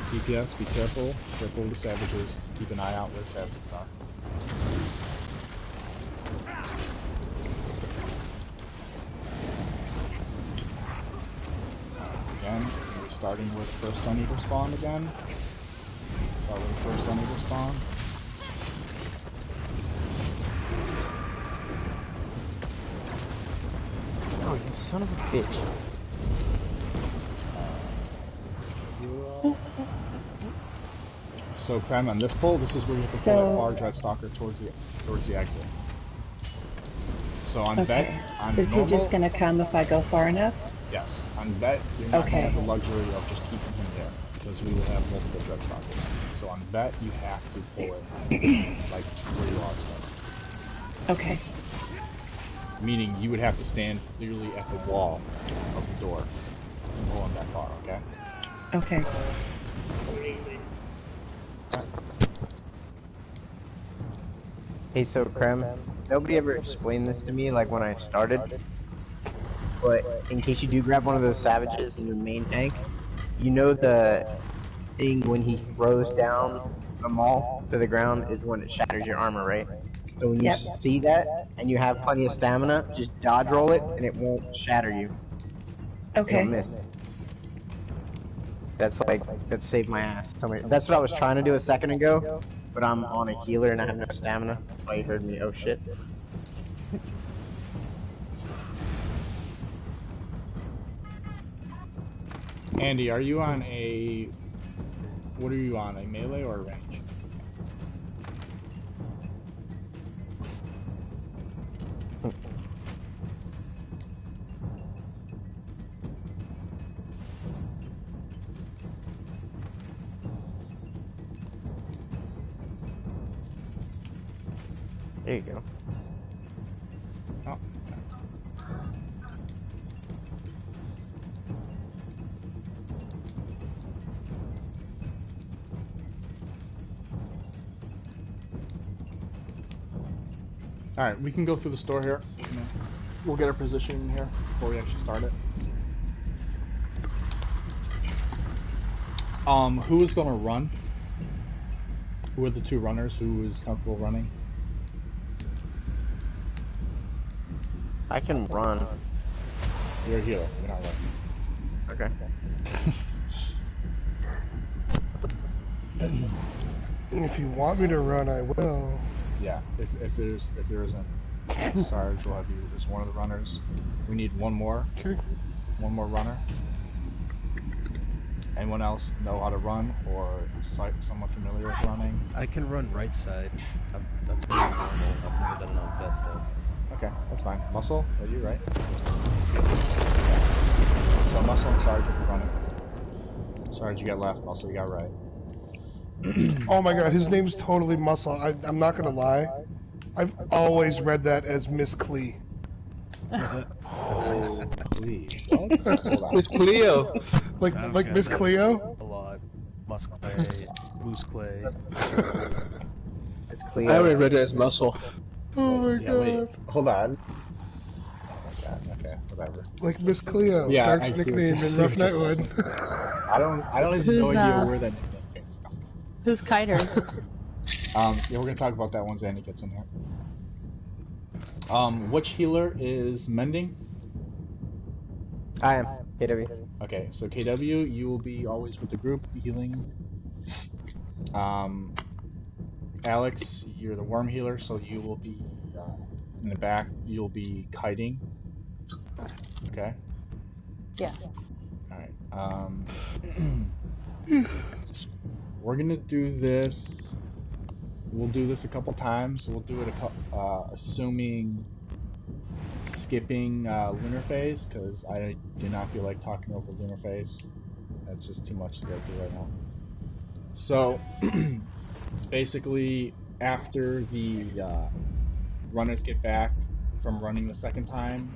DPS, be careful. Careful with the Savages. Keep an eye out where the Savages are. Again, we're starting with first Sun Eater spawn again. Start with the first Sun Eater spawn. Oh, you son of a bitch. So, Krem, on this pull, this is where you have to pull that far Dreadstalker towards the exit. So on vet, on Is normal, he just going to come if I go far enough? yes. On vet, you're not going to have the luxury of just keeping him there, because we will have multiple Dreadstalkers. So on vet, you have to pull it like where you are. Okay. Meaning you would have to stand clearly at the wall of the door and pull him that far, okay? Okay. Hey, so Krem, nobody ever explained this to me like when I started, but in case you do grab one of those Savages in your main tank, you know the thing when he throws down the maul to the ground is when it shatters your armor, right? So when you see that and you have plenty of stamina, just dodge roll it and it won't shatter you. Okay. It'll miss. That saved my ass. That's what I was trying to do a second ago, but I'm on a healer and I have no stamina. Oh, you heard me. Oh shit. Andy, are you on a... What are you on, a melee or a range? There you go. Oh. Alright, we can go through the store here. We'll get our position in here before we actually start it. Who is gonna run? Who are the two runners? Who is comfortable running? I can run. You're a healer. You're not running. Okay. If you want me to run, I will. Yeah. If there isn't, Sarge will have you as one of the runners. We need one more. Okay. One more runner. Anyone else know how to run or somewhat familiar with running? I can run right side. I'm pretty normal. I've never done it on vet though. Okay, that's fine. Muscle, are you right? So Muscle and Sarge are running. Sarge, you got left. Muscle, you got right. Oh my god, his name's totally Muscle. I'm not gonna lie. I've always read that as Miss Clee. Oh, please. What? Hold on. Miss Cleo. Like Miss Cleo? A lot. Musclay, Moose Clay. It's I Cleo. already read it as muscle. Oh my Yeah, god. wait. Hold on. Oh my god. Okay, whatever. Like Miss Cleo. Yeah, Dark's I see what nickname you're in Rough saying. Nightwood. I don't even know Who's, where that nickname came from. Who's kiters? Yeah, we're gonna talk about that once Andy gets in here. Which healer is mending? I am. KW. Okay, so KW, you will be always with the group healing. Alex, you're the worm healer, so you will be in the back. You'll be kiting. Okay. Yeah. All right. We're gonna do this. We'll do this a couple times. We'll do it assuming skipping lunar phase, because I do not feel like talking over lunar phase. That's just too much to go through right now. So basically, after the runners get back from running the second time,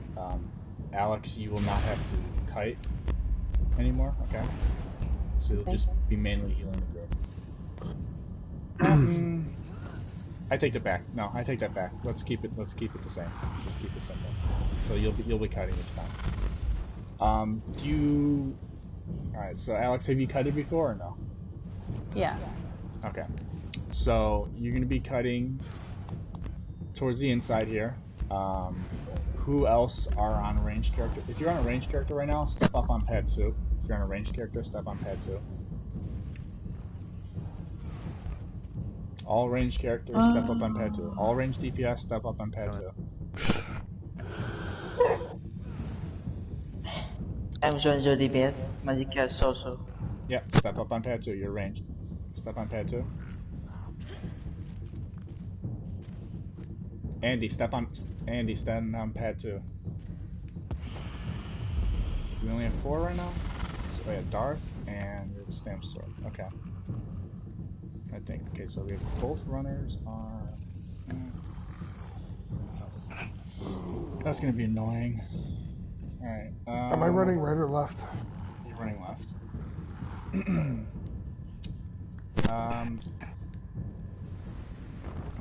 Alex, you will not have to kite anymore. Okay. So you'll just be mainly healing the group. I take that back. No, I take that back. Let's keep it the same. Just keep it simple. So you'll be kiting each time. Alright, so Alex, have you kited before or no? Yeah. Okay. So you're gonna be cutting towards the inside here. Who else are on a ranged character? If you're on a ranged character right now, step up on pad 2. If you're on a ranged character, step on pad 2. All ranged characters, step up on pad 2. All ranged DPS, step up on pad 2. I'm John DPS, Magic Cat Social. Yep, step up on pad 2, you're ranged. Step on pad 2. Andy, stand on pad 2. We only have 4 right now? So we have Darth and we have Stamp Sword. Okay. I think. Okay, so we have both runners are... That's gonna be annoying. Alright. Am I running right or left? You're running left.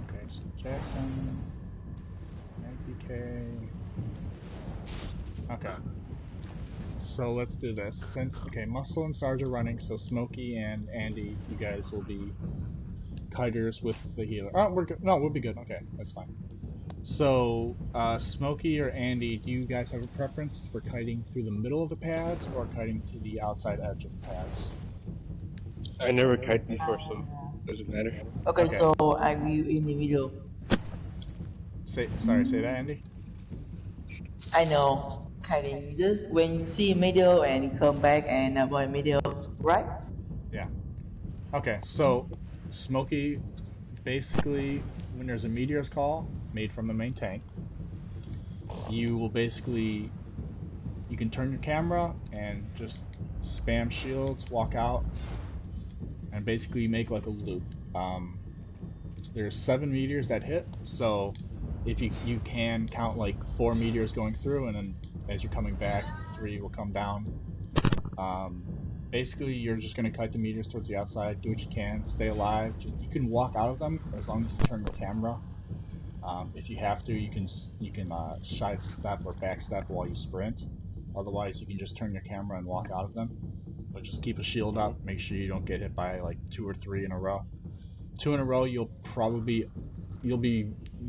Okay, so Jackson, APK. Okay. So let's do this. Okay, Muscle and Sarge are running, so Smokey and Andy, you guys will be kiters with the healer. Oh, we're good. No, we'll be good. Okay, that's fine. So, Smokey or Andy, do you guys have a preference for kiting through the middle of the pads or kiting to the outside edge of the pads? I never kite before, so doesn't matter. Okay, Okay. so I will in the middle. Say that, Andy? I know. Kiting just when you see middle and you come back and avoid middle, right? Yeah. Okay, so Smokey, basically, when there's a Meteor's Call made from the main tank, you will basically, you can turn your camera and just spam shields, walk out, and basically make like a loop. There's 7 meteors that hit, so if you can count like 4 meteors going through, and then as you're coming back, 3 will come down. Basically, you're just going to kite the meteors towards the outside, do what you can, stay alive. You can walk out of them as long as you turn your camera. If you have to, you can side step or back step while you sprint. Otherwise, you can just turn your camera and walk out of them. But just keep a shield up. Make sure you don't get hit by like 2 or 3 in a row. 2 in a row, you'll be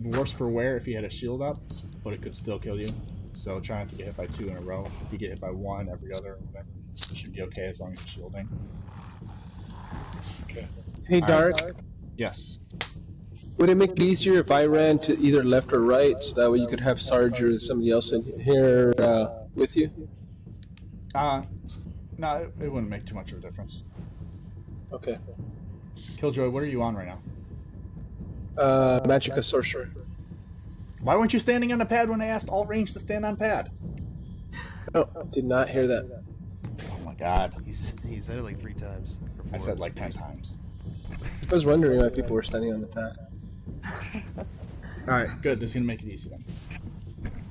worse for wear if you had a shield up, but it could still kill you. So try not to get hit by 2 in a row. If you get hit by 1 every other or whatever, you should be okay as long as you're shielding. Okay. Hey, All Dark. right. Yes. Would it make it easier if I ran to either left or right, so that way you could have Sarge or somebody else in here with you? No, it wouldn't make too much of a difference. Okay. Killjoy, what are you on right now? Magicka Sorcerer. Why weren't you standing on the pad when I asked all range to stand on pad? Oh, did not hear that. Oh my god. He said it like 3 times. I said like 10 times. I was wondering why people were standing on the pad. Alright, good. This is gonna make it easy then.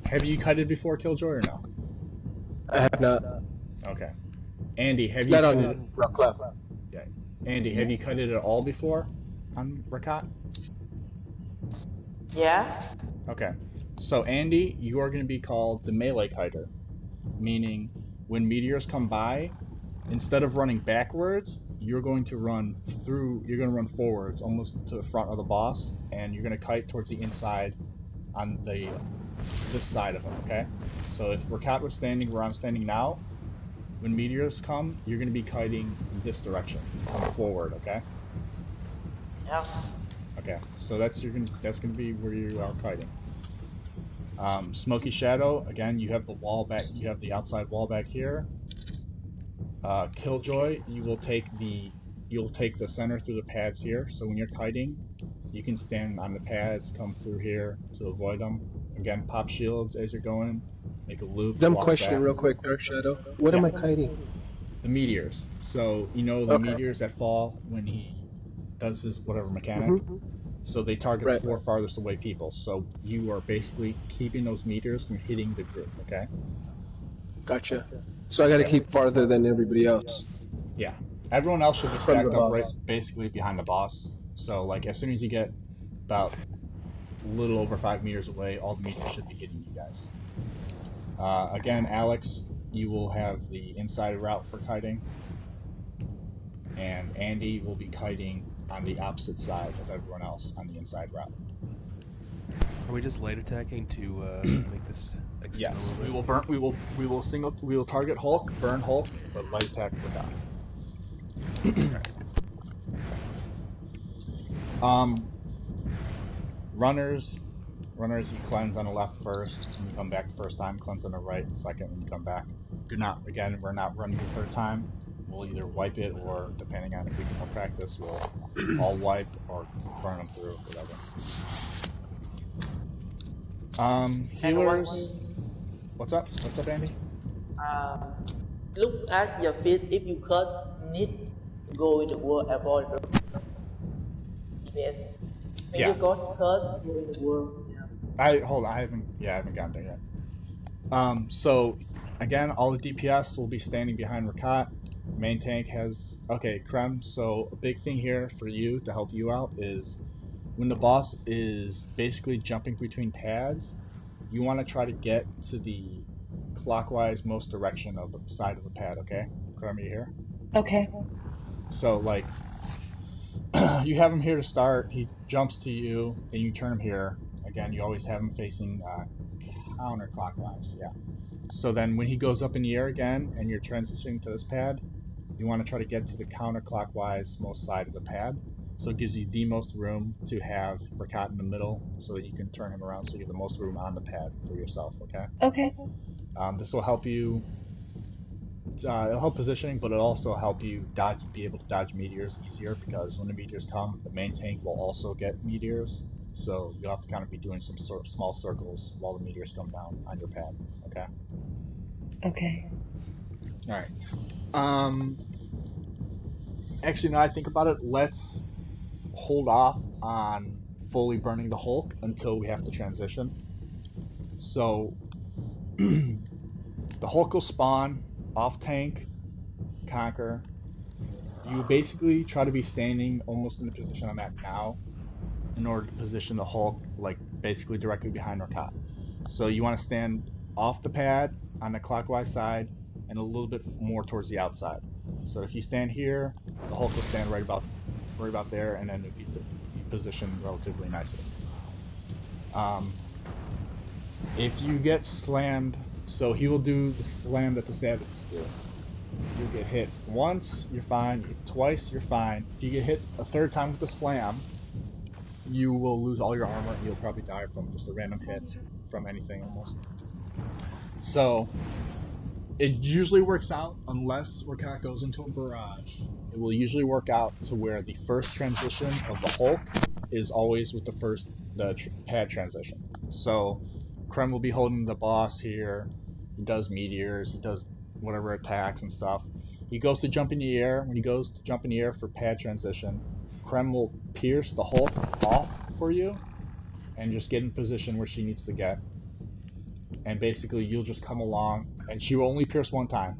Have you kited before, Killjoy, or no? I have not. Okay. Andy, have you Not kited... on Rock Clef. Yeah. Andy, have you kited at all before on Rakat? Yeah. Okay. So Andy, you are going to be called the melee kiter, meaning when meteors come by, instead of running backwards, you're going to run forwards, almost to the front of the boss, and you're going to kite towards the inside on this side of him, okay? So if Rakat was standing where I'm standing now, when meteors come, you're going to be kiting this direction, come forward, okay? Yeah. Okay, so that's going to be where you are kiting. Smoky Shadow, again, you have the wall back. You have the outside wall back here. Killjoy, you'll take the center through the pads here. So when you're kiting, you can stand on the pads, come through here to avoid them. Again, pop shields as you're going. Make a loop. Dumb walk question, back. real quick, Dark Shadow. What am I kiting? The meteors. So you know the meteors that fall when he does his whatever mechanic. Mm-hmm. So they target the 4 farthest away people. So you are basically keeping those meteors from hitting the group, okay? Gotcha. So I gotta keep farther than everybody else. Yeah. Everyone else should be From stacked the up right boss. basically behind the boss. So like as soon as you get about a little over 5 meters away, all the meteors should be hitting you guys. Again, Alex, you will have the inside route for kiting. And Andy will be kiting on the opposite side of everyone else on the inside route. Are we just light attacking to make this extend Yes, a little we bit? will burn. We will target Hulk, burn Hulk, but light attack Rakat. Runners, you cleanse on the left first, and you come back the first time. Cleanse on the right the second when you come back. We're not running the third time. We'll either wipe it, or depending on if we get more practice, we'll all wipe or burn them through, whatever. Healers. What's up? What's up, Andy? Look at your feet. If you cut, need to go in the world avoid them. Yes. When you got cut, go in the world. Yeah. Hold on. I haven't gotten there yet. So again, all the DPS will be standing behind Rakat. Main tank has Krem. So a big thing here for you to help you out is when the boss is basically jumping between pads, you want to try to get to the clockwise most direction of the side of the pad. Okay, Krem, are you here? Okay. So like you have him here to start. He jumps to you, then you turn him here. Again, you always have him facing counterclockwise. Yeah. So then when he goes up in the air again and you're transitioning to this pad, you want to try to get to the counterclockwise most side of the pad. So it gives you the most room to have Rakat in the middle so that you can turn him around so you get the most room on the pad for yourself, okay? Okay. This will help you, it'll help positioning, but it'll also help you be able to dodge meteors easier, because when the meteors come, the main tank will also get meteors. So you'll have to kind of be doing some sort of small circles while the meteors come down on your pad, okay? Okay. Alright. Actually, now I think about it, let's hold off on fully burning the Hulk until we have to transition. So, the Hulk will spawn off tank, conquer. You basically try to be standing almost in the position I'm at now in order to position the Hulk, like, basically directly behind Rakat. So you want to stand off the pad on the clockwise side and a little bit more towards the outside. So if you stand here, the Hulk will stand right about there, and then it'll be positioned relatively nicely. If you get slammed, so he will do the slam that the savages do. You get hit once, you're fine. You hit twice, you're fine. If you get hit a third time with the slam, you will lose all your armor and you'll probably die from just a random hit from anything almost. So it usually works out, unless Rakat goes into a barrage. It will usually work out to where the first transition of the Hulk is always with the pad transition. So Krem will be holding the boss here. He does meteors, he does whatever attacks and stuff. He goes to jump in the air. When he goes to jump in the air for pad transition, Krem will pierce the Hulk off for you and just get in position where she needs to get. And basically you'll just come along, and she will only pierce one time.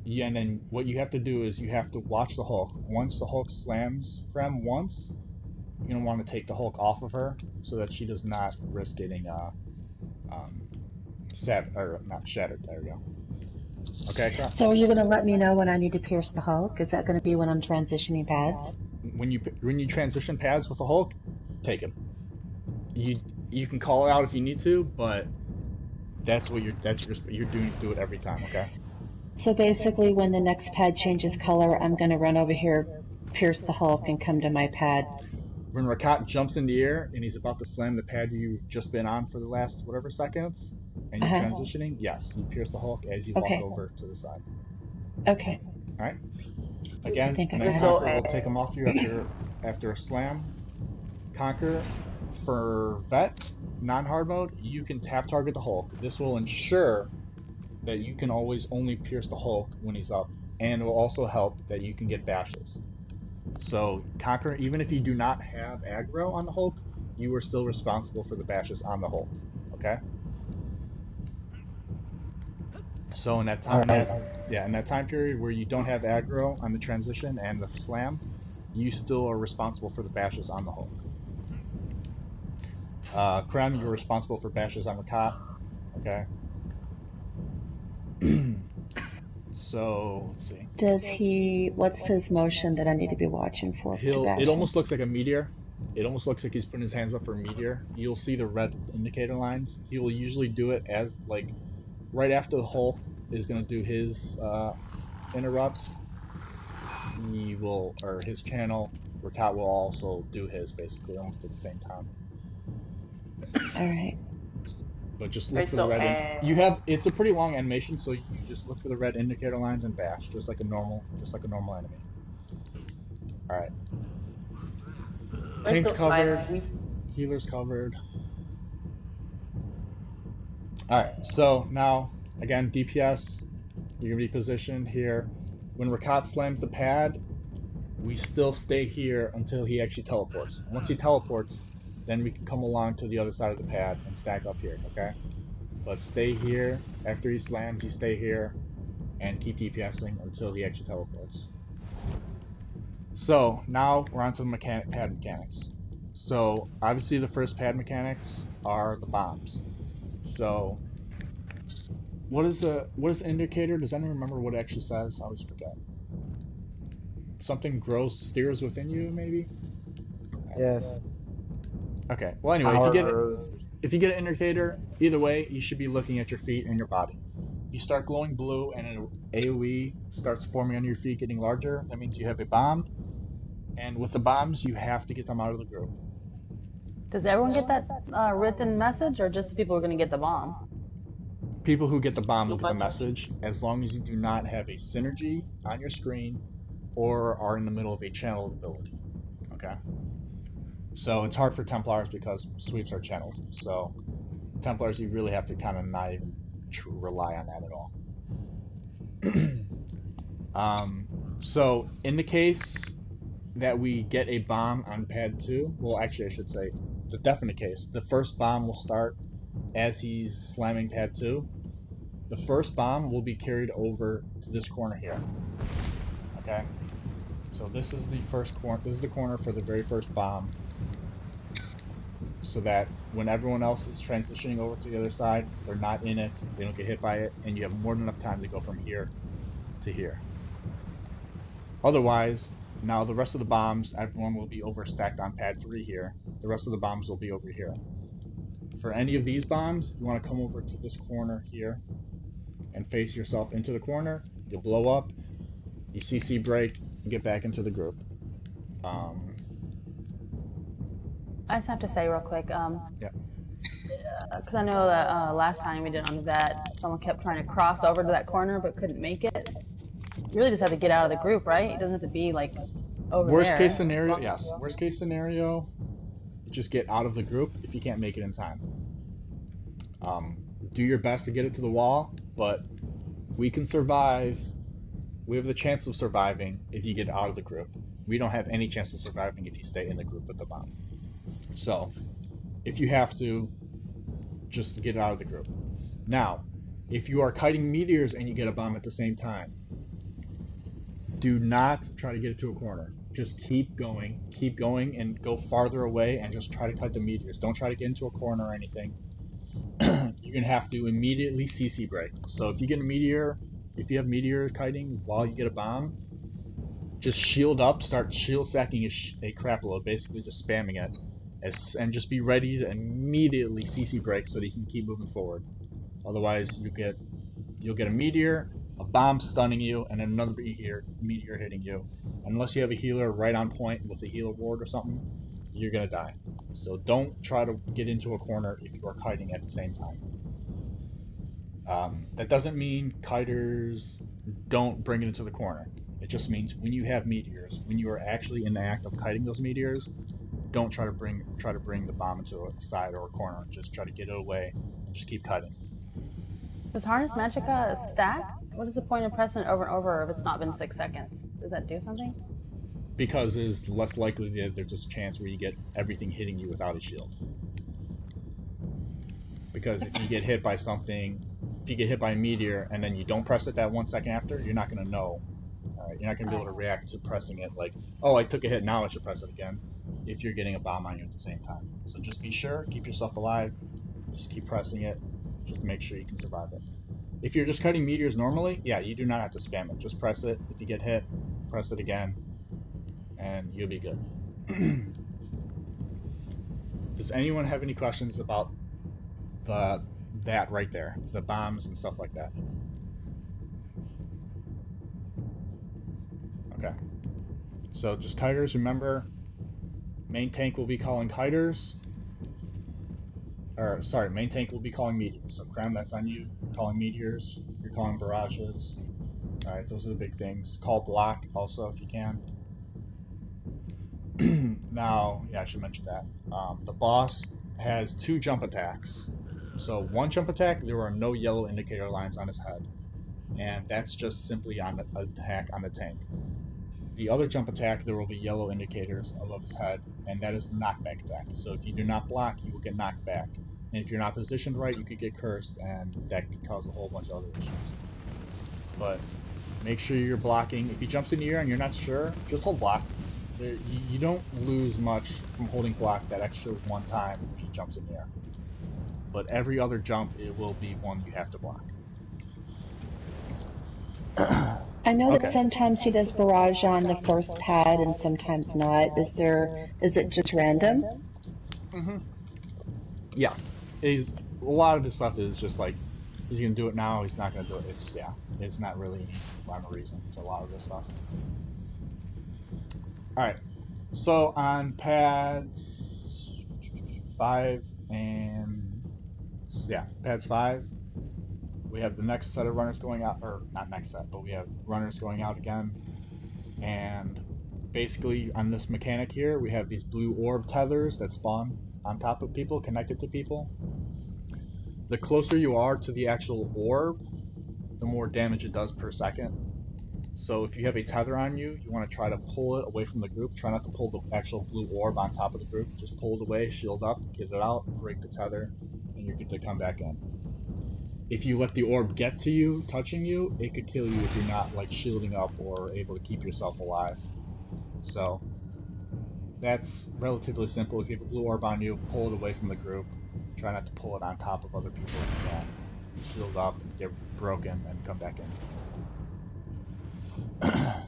Yeah, and then what you have to do is you have to watch the Hulk. Once the Hulk slams Krem once, you're going to want to take the Hulk off of her so that she does not risk getting not shattered. There we go. Okay. So are you going to let me know when I need to pierce the Hulk? Is that going to be when I'm transitioning pads? When you transition pads with the Hulk, take him. You can call it out if you need to, but that's what you're doing. Do it every time. Okay. So basically, when the next pad changes color, I'm going to run over here, pierce the Hulk, and come to my pad. When Rakat jumps in the air and he's about to slam the pad you've just been on for the last whatever seconds, and you're transitioning, yes, you pierce the Hulk as you walk over to the side. Okay. All right. Again, Conquer will take him off you after a slam. Conquer, for Vet, non-hard mode, you can tap target the Hulk. This will ensure that you can always only pierce the Hulk when he's up, and it will also help that you can get bashes. So, Conquer, even if you do not have aggro on the Hulk, you are still responsible for the bashes on the Hulk. Okay? So in that time, in that time period where you don't have aggro on the transition and the slam, you still are responsible for the bashes on the Hulk. Krem, you're responsible for bashes on Rakat. Okay. So let's see. What's his motion that I need to be watching for? It almost looks like a meteor. It almost looks like he's putting his hands up for a meteor. You'll see the red indicator lines. He will usually do it as, like, right after the Hulk is going to do his interrupt. He will, or his channel, Rakat will also do his, basically, almost at the same time. Alright. But just look for the red. It's a pretty long animation, so you just look for the red indicator lines and bash, just like a normal enemy. All right. Tank's covered. Healer's covered. All right. So now, again, DPS. You're gonna be positioned here. When Rakat slams the pad, we still stay here until he actually teleports. Once he teleports, then we can come along to the other side of the pad and stack up here, okay? But stay here. After he slams, you stay here and keep DPSing until he actually teleports. So, now we're on to the pad mechanics. So, obviously the first pad mechanics are the bombs. So, what is the indicator? Does anyone remember what it actually says? I always forget. Something steers within you, maybe? Yes. Okay. Well, anyway, if you get an indicator, either way, you should be looking at your feet and your body. If you start glowing blue and an AoE starts forming on your feet, getting larger, that means you have a bomb. And with the bombs, you have to get them out of the group. Does everyone get that written message, or just the people who are going to get the bomb? People who get the bomb will get the message, as long as you do not have a synergy on your screen or are in the middle of a channeled ability. Okay? So it's hard for Templars because sweeps are channeled. So Templars, you really have to kind of not even rely on that at all. So in the case that we get a bomb on pad 2, well, actually I should say the definite case, the first bomb will start as he's slamming pad 2. The first bomb will be carried over to this corner here. Okay? So this is the first corner. This is the corner for the very first bomb. So that when everyone else is transitioning over to the other side, they're not in it, they don't get hit by it, and you have more than enough time to go from here to here. Otherwise, now the rest of the bombs, everyone will be overstacked on pad 3 here. The rest of the bombs will be over here. For any of these bombs, you want to come over to this corner here and face yourself into the corner. You'll blow up, you CC break, and get back into the group. I just have to say real quick, Yeah. because I know that last time we did on vet, someone kept trying to cross over to that corner but couldn't make it. You really just have to get out of the group, right? It doesn't have to be like over Worst there. case scenario, yes. Worst case scenario, just get out of the group if you can't make it in time. Do your best to get it to the wall, but we can survive. We have the chance of surviving if you get out of the group. We don't have any chance of surviving if you stay in the group with the bomb. So, if you have to, just get out of the group. Now, if you are kiting meteors and you get a bomb at the same time, do not try to get it to a corner. Just keep going, and go farther away and just try to kite the meteors. Don't try to get into a corner or anything. You're going to have to immediately CC break. So if you get a meteor, if you have meteor kiting while you get a bomb, just shield up, start shield stacking a crap load, basically just spamming it, and just be ready to immediately CC break so that you can keep moving forward. Otherwise, you'll get a meteor, a bomb stunning you, and then another meteor hitting you. Unless you have a healer right on point with a healer ward or something, you're gonna die. So don't try to get into a corner if you are kiting at the same time. That doesn't mean kiters don't bring it into the corner. It just means when you have meteors, when you are actually in the act of kiting those meteors, don't try to bring the bomb into a side or a corner. Just try to get it away and just keep kiting. Does Harness Magica stack? What is the point of pressing it over and over if it's not been 6 seconds? Does that do something? Because it's less likely that there's a chance where you get everything hitting you without a shield. Because if you get hit by something, if you get hit by a meteor and then you don't press it that 1 second after, you're not going to know. You're not going to be able to react to pressing it like, oh, I took a hit, now I should press it again, if you're getting a bomb on you at the same time. So just be sure, keep yourself alive, just keep pressing it, just make sure you can survive it. If you're just cutting meteors normally, yeah, you do not have to spam it. Just press it. If you get hit, press it again, and you'll be good. Does anyone have any questions about that right there, the bombs and stuff like that? Okay. So just kiters, remember, main tank will be calling kiters. Or, sorry, main tank will be calling meteors. So Krem, that's on you. You're calling meteors. You're calling barrages. Alright, those are the big things. Call block also if you can. Now, yeah, I should mention that. The boss has 2 jump attacks. So one jump attack, there are no yellow indicator lines on his head. And that's just simply on the attack on the tank. The other jump attack, there will be yellow indicators above his head, and that is the knockback attack. So if you do not block, you will get knocked back. And if you're not positioned right, you could get cursed, and that could cause a whole bunch of other issues. But make sure you're blocking. If he jumps in the air and you're not sure, just hold block. You don't lose much from holding block that extra one time when he jumps in the air. But every other jump, it will be one you have to block. I know that sometimes he does barrage on the first pad and sometimes not. Is it just random? Yeah. A lot of this stuff is just like, he's gonna do it now, he's not gonna do it. It's not really any rhyme or reason to a lot of this stuff. Alright, so on pads 5 and, yeah, pads 5, we have the next set of runners going out, or not next set, but we have runners going out again. And basically on this mechanic here, we have these blue orb tethers that spawn on top of people, connected to people. The closer you are to the actual orb, the more damage it does per second. So if you have a tether on you, you want to try to pull it away from the group. Try not to pull the actual blue orb on top of the group. Just pull it away, shield up, get it out, break the tether, and you're good to come back in. If you let the orb get to you, touching you, it could kill you if you're not like shielding up or able to keep yourself alive. So that's relatively simple. If you have a blue orb on you, pull it away from the group. Try not to pull it on top of other people if you can. Shield up, get broken, and come back in.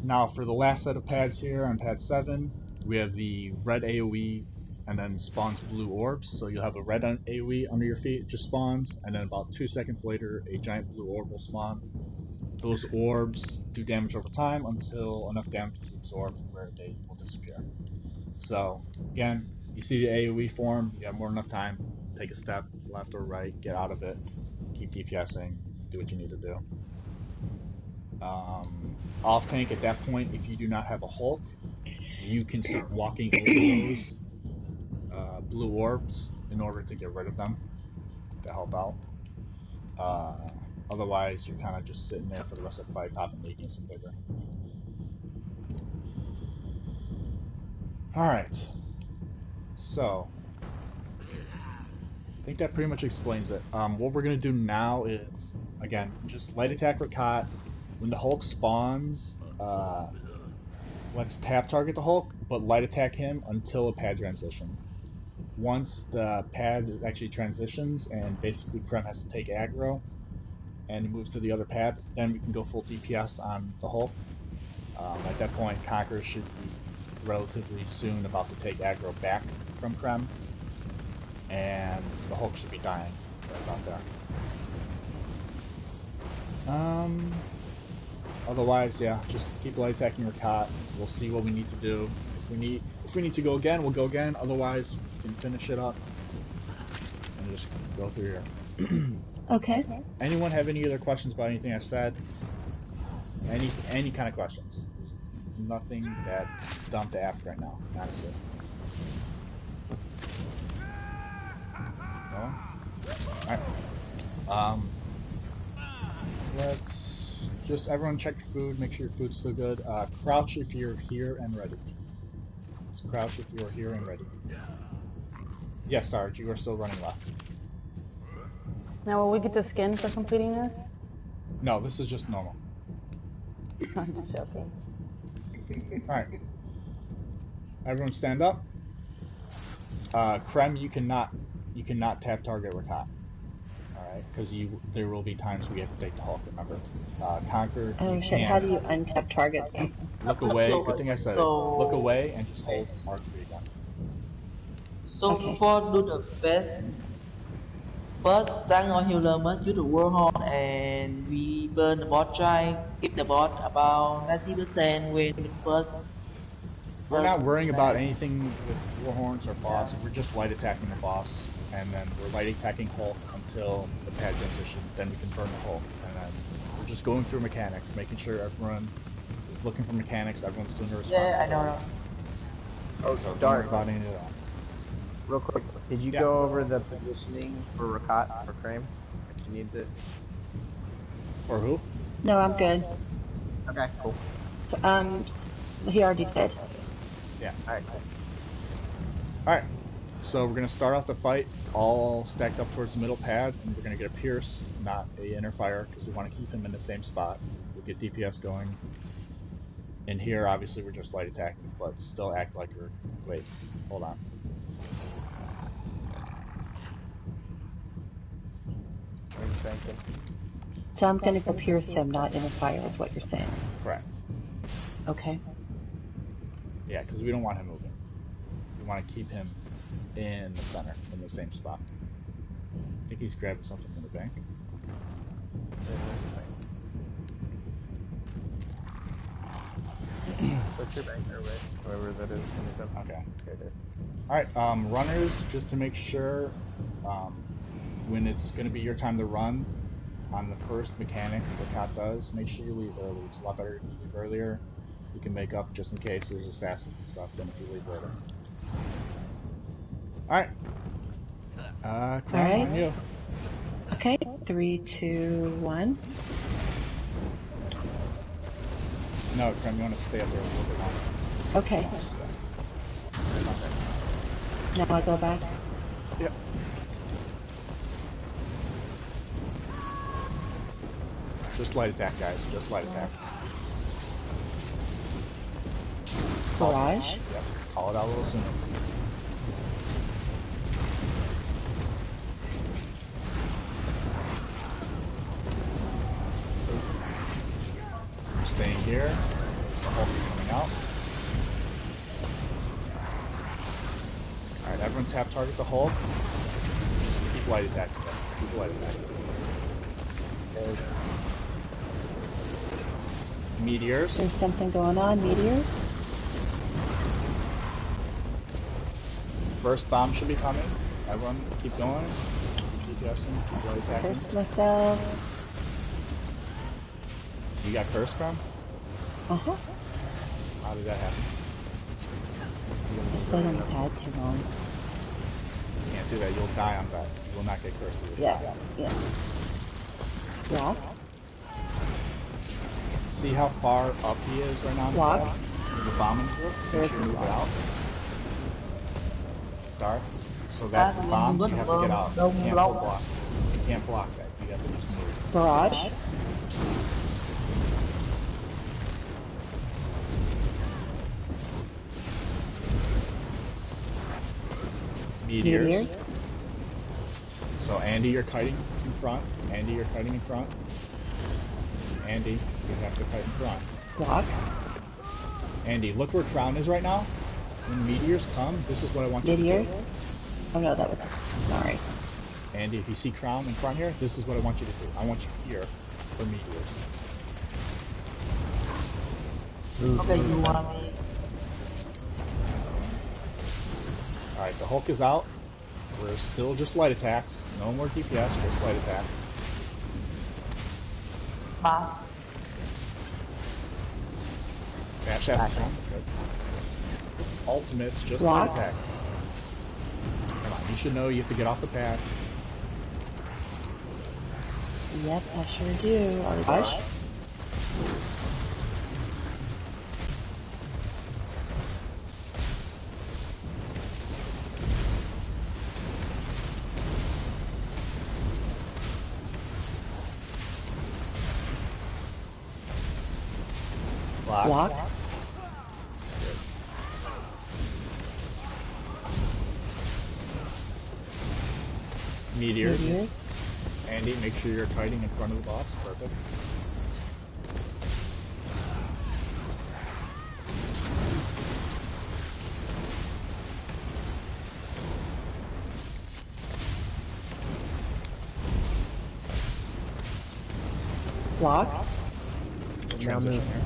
Now for the last set of pads here on pad 7, we have the red AoE and then spawns blue orbs. So you'll have a red AoE under your feet, it just spawns, and then about 2 seconds later, a giant blue orb will spawn. Those orbs do damage over time until enough damage is absorbed where they will disappear. So, again, you see the AoE form, you have more than enough time, take a step, left or right, get out of it, keep DPSing, do what you need to do. Off tank, at that point, if you do not have a Hulk, you can start walking over those blue orbs in order to get rid of them to help out. Otherwise, you're kind of just sitting there for the rest of the fight, popping Legions and bigger. Alright. So, I think that pretty much explains it. What we're going to do now is, again, just light attack Rakat. When the Hulk spawns, let's tap target the Hulk, but light attack him until a pad transition. Once the pad actually transitions and basically Krem has to take aggro and he moves to the other pad, then we can go full DPS on the Hulk. At that point, Conqueror should be relatively soon about to take aggro back from Krem, and the Hulk should be dying right about there. Otherwise, yeah, just keep light attacking Rakat. We'll see what we need to do. If we need to go again, we'll go again. Otherwise, we can finish it up and just go through here. Okay. Anyone have any other questions about anything I said? Any kind of questions? There's nothing that's dumb to ask right now, honestly. No? Alright. Let's just everyone check your food, make sure your food's still good. Crouch if you're here and ready. Just crouch if you are here and ready. Yes, Sarge, you are still running left. Now, will we get the skin for completing this? No, this is just normal. I'm just joking. Alright. Everyone stand up. Krem, you cannot tap target Rakat. Alright, because there will be times we have to take the Hulk, remember. Conquer. Oh shit, how do you untap targets? Look away, good thing I said it. Look away and just hold R3 again. So Okay. for do the best, first tank or healer must use the warhorn and we burn the boss drive, keep the boss about 90% when first. We're not worrying about anything with Warhorns or boss, we're just light attacking the boss, and then we're light attacking Hulk until the pad transition, then we can burn the Hulk, and then we're just going through mechanics, making sure everyone is looking for mechanics, everyone's doing their responsibility. Yeah, I know. Oh, So don't darn. worry about any of that. Real quick, did you Yeah. go over the positioning for Rakat for Frame? If you need to. For who? No, I'm good. Okay, cool. So, he already did. Yeah. Alright. Alright, so we're going to start off the fight all stacked up towards the middle pad, and we're going to get a Pierce, not a Inner Fire, because we want to keep him in the same spot. We'll get DPS going. In here, obviously, we're just light attacking, but still act like we're... Wait, hold on. What are you thinking? So I'm gonna go pierce him, not in a fire, is what you're saying. Correct. Okay. Yeah, because we don't want him moving. We want to keep him in the center, in the same spot. I think he's grabbing something from the bank. What's your bank or whatever that is? Okay. There it is. Alright, runners, just to make sure, when it's going to be your time to run, on the first mechanic that Cat does, make sure you leave early. It's a lot better if you leave earlier. You can make up just in case there's assassins and stuff, than if you leave later. Alright. Crown on you. Okay, 3, 2, 1. No, Krem, you want to stay up there a little bit longer. Okay. Now I go back. Yep. Just light attack, guys. Just light attack. Barrage. Yep. Call it out a little sooner. We're staying here. The Hulk is coming out. Alright, tap target the Hulk. Keep light attacking them. Keep light attacking them. Meteors. There's something going on, meteors. First bomb should be coming. Everyone keep going. Keep guessing. Keep light attacking. Cursed myself. You got cursed from? Uh-huh. How did that happen? I stayed on the pad too long. You can't do that. You'll die on that. You will not get cursed. Yeah. Block. See how far up he is right now? Block. The bomb into it. Make sure you move it out. Dark. So that's the bomb. You have to get out. You can't block. You can't block that. You have to just move. Barrage. Meteors. So Andy, you're kiting in front. Andy, you're kiting in front. Andy, you have to kite in front. Block. Andy, look where Crown is right now. When meteors come, this is what I want you to do. Meteors? Oh no, that was... Sorry. Andy, if you see Crown in front here, this is what I want you to do. I want you here for meteors. Okay, you want me? Alright, the Hulk is out. We're still just light attacks. No more DPS, just light attack. Pass. Bash after strong. Good. Ultimates, just Block. light attacks. Come on, you should know you have to get off the pad. Yep, I sure do. Rush. Block. Meteors. Andy, make sure you're kiting in front of the boss. Perfect. Block. Transition here.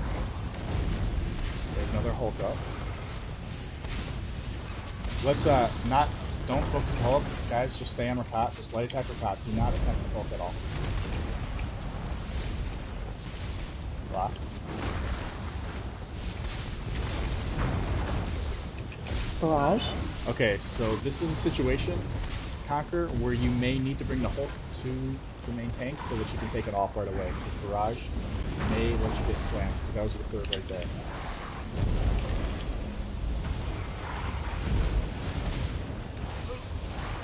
There's another Hulk up. Let's don't focus the Hulk, guys. Just stay on Rakat. Just light attack Rakat. Do not attack the Hulk at all. Block. Barrage. Okay, so this is a situation, Conquer, where you may need to bring the Hulk to the main tank so that you can take it off right away. Because Barrage may let you get slammed, because that was the third right there.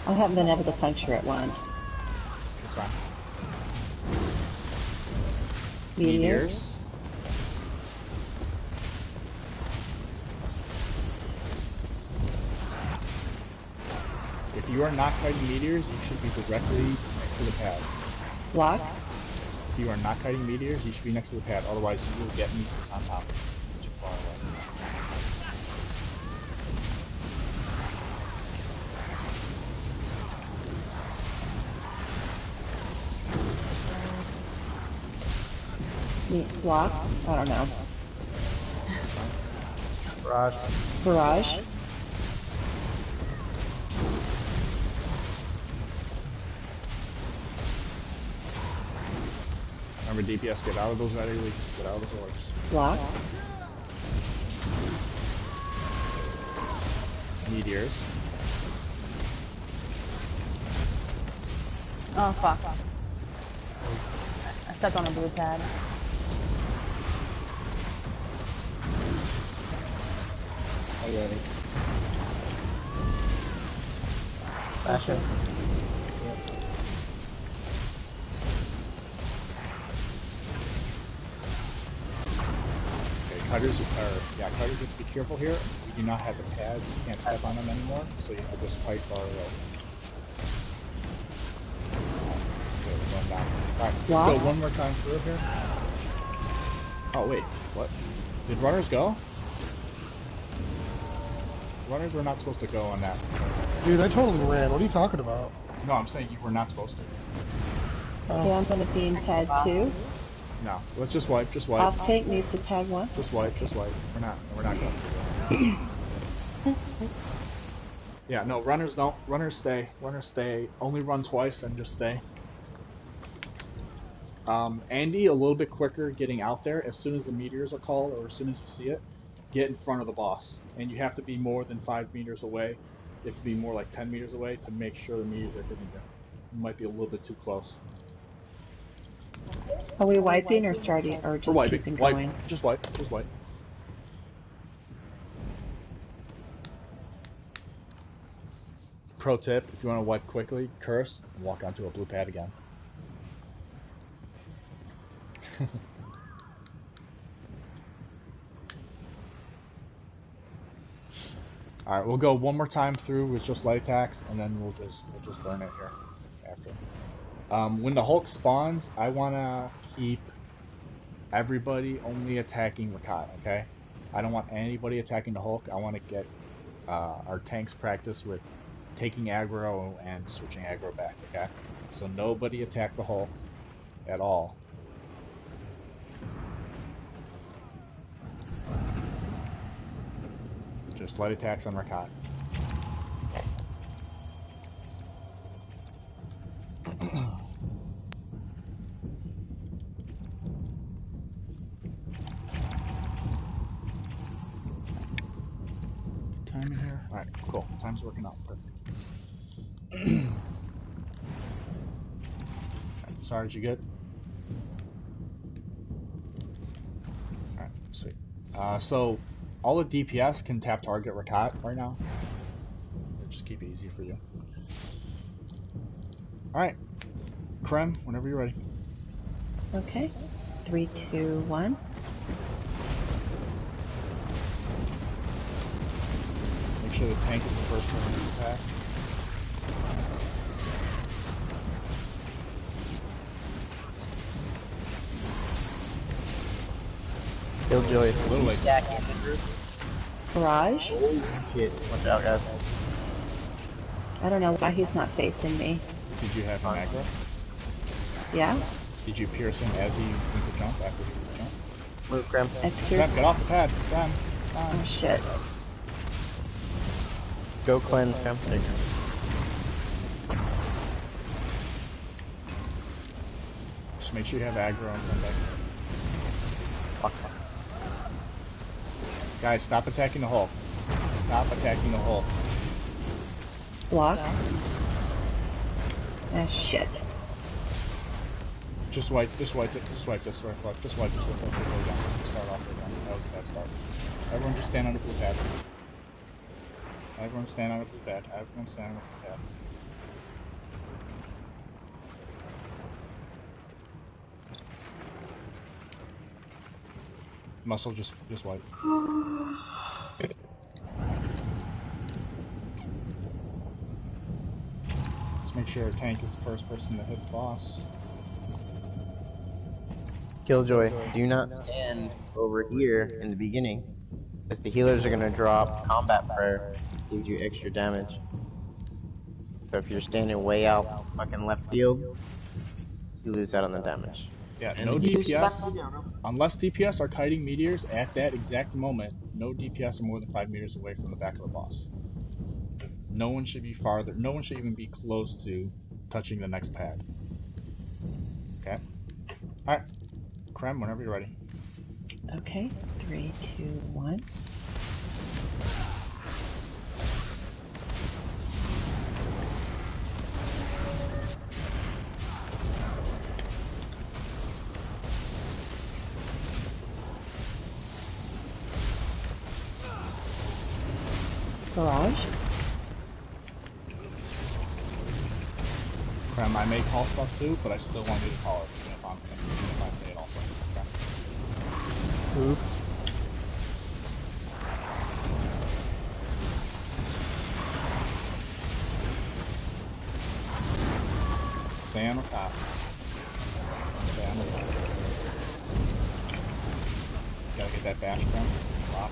I haven't been able to puncture it once. It's fine. Meteors. If you are not kiting meteors, you should be directly next to the pad. Block. If you are not kiting meteors, you should be next to the pad, otherwise you will get meteors on top of it. Too far away. Block. I don't know. Barrage. Barrage. Remember DPS, get out of those ready leaks, get out of the orbs. Block. Meteors. Oh fuck. I stepped on a blue pad. Okay. Fashion. Cutters have to be careful here. We do not have the pads, you can't step on them anymore, so you have to just fight far away. Okay, we're going down. Alright, let's go one more time through here. Oh wait, what? Did runners go? Runners were not supposed to go on that. Dude, I totally ran. What are you talking about? No, I'm saying you were not supposed to. Okay, I'm gonna be in pad 2. No, let's just wipe. Just wipe. Boss tank needs to pad 1. Just wipe. Just wipe. We're not going to. Yeah, no, runners don't. Runners stay. Runners stay. Only run twice and just stay. Andy, a little bit quicker getting out there. As soon as the meteors are called, or as soon as you see it, get in front of the boss. And you have to be more than 5 meters away. You have to be more like 10 meters away to make sure the meteors are hitting you. You might be a little bit too close. Are we wiping or starting, or just keeping going? Wipe. Just wipe. Just wipe. Pro tip, if you want to wipe quickly, curse, and walk onto a blue pad again. Alright, we'll go one more time through with just light attacks, and then we'll just burn it here after. When the Hulk spawns, I want to keep everybody only attacking Rakat, okay? I don't want anybody attacking the Hulk. I want to get our tanks practice with taking aggro and switching aggro back, okay? So nobody attack the Hulk at all. Just light attacks on Rakat. Time in here? Alright, cool. Time's working out. Perfect. Sarge, you good? Alright, sweet. So, all the DPS can tap target Rakat right now. Just keep it easy for you. Alright. Krem, whenever you're ready. Okay. 3, 2, 1. Make sure the tank is the first one to attack. Killjoy, A little late. Barrage? Shit, watch out, guys. I don't know why he's not facing me. Did you have him aggro? Yeah? Did you pierce him as he went to jump, after he went to jump? Move, Grim. Krem, get off the pad. Krem. Oh shit. Go cleanse, Grim. There you go. Just make sure you have aggro and come back. Fuck. Guys, stop attacking the Hulk. Stop attacking the Hulk. Block. Ah, shit. Just wipe it, just wipe this, just wipe this, start off again. That was a bad start. Everyone just stand on the blue pad. Everyone stand on the blue pad. Everyone stand on the blue pad. Muscle, just wipe. Let's make sure our tank is the first person to hit the boss. Killjoy, do not stand over here in the beginning, because the healers are going to drop combat prayer, gives you extra damage. So if you're standing way out fucking left field, you lose out on the damage. Yeah, no DPS, unless DPS are kiting meteors at that exact moment, no DPS are more than 5 meters away from the back of the boss. No one should be farther, no one should even be close to touching the next pad. Okay? Alright. Krem, whenever you're ready. Okay. 3, 2, 1. Barrage. Krem, I may call stuff too, but I still want you to call it, even if I say it also. Okay? Oop. Stay on the top. Stay on the top. Gotta get that bash, Krem. Lock.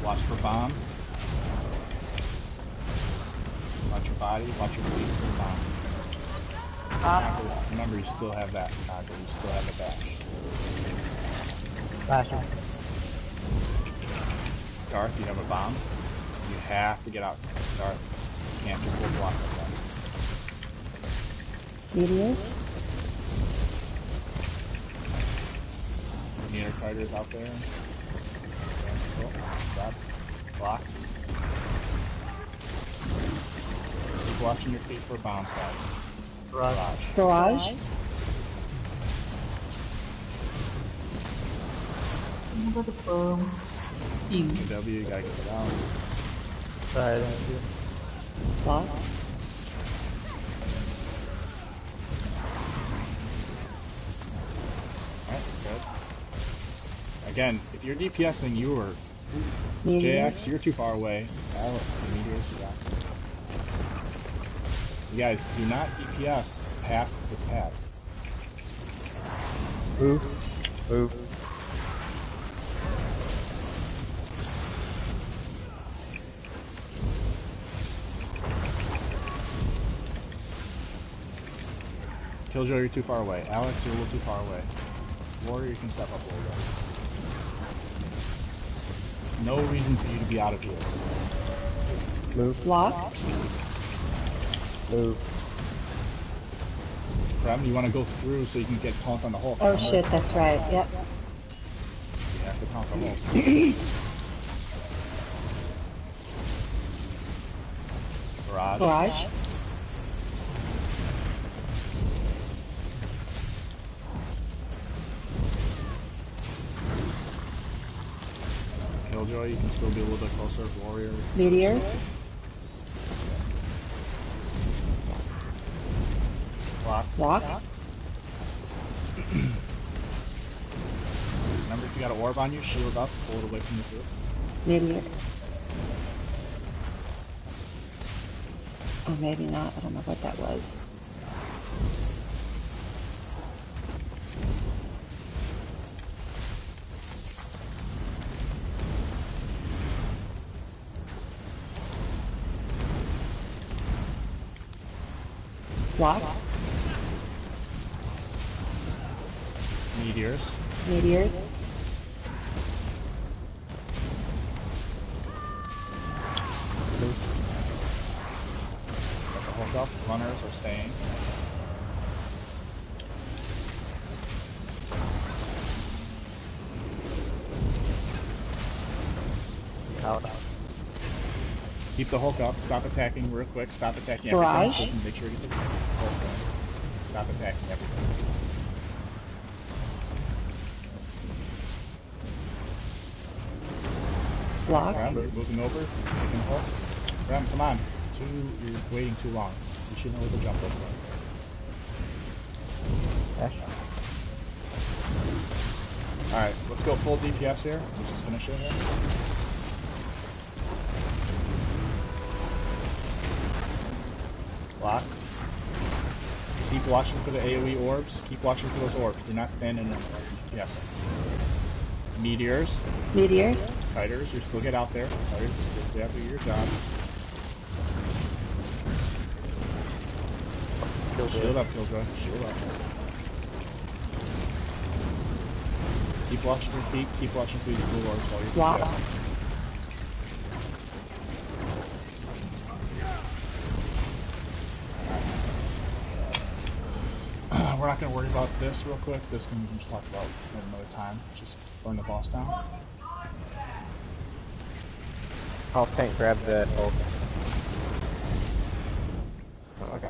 Watch for bomb. Watch your body. Watch your feet for the bomb. Conquer, remember, you still have that. Conquer, you still have the bash. Flashing. Darth, you have a bomb. You have to get out. Darth, you can't just full block like that. Meteors. Meter fighters out there. Okay, stop. Block. Keep watching your feet for bounce, guys. Barrage. What the firm? W, you gotta get it out. Sorry. Block. Alright, good. Again, if you're DPSing, you were JX, you're too far away. Meteors, you got. You guys, do not DPS past this pad. Move. Killjoy, you're too far away. Alex, you're a little too far away. Warrior, you can step up a little bit. No reason for you to be out of heals. Move. Block. Move. Prem, you want to go through so you can get taunt on the Hulk. Oh shit, that's right. Yep. You have to taunt the Hulk. Barrage. Killjoy, you can still be a little bit closer. Warrior. Meteors. Block. Remember, if you got an orb on you, shield up, pull it away from the group. Meteor. Or maybe not. I don't know what that was. Block. Meteors. Meteors. Got the Hulk up. Runners are staying. Out. Keep the Hulk up. Stop attacking real quick. Stop attacking Barrage. everything. Make sure you get the Hulk going. Stop attacking everything. Block. Rem, moving over. Taking the Hulk. Rem, come on. You're waiting too long. You should know where the jump looks like. Alright, let's go full DPS here. Let's just finish it here. Block. Keep watching for the AoE orbs. Keep watching for those orbs. Do not stand in them. Yes. Meteors. Meteors. Fighters, you still get out there. Fighters, you still have to do your job. Shield up, Killjoy. Shield up. Keep watching your feet. Keep watching for these blue orbs while you're Block. We're not going to worry about this real quick. This can we can just talk about at another time. Just burn the boss down. I'll tank grab the Hulk. Oh, okay.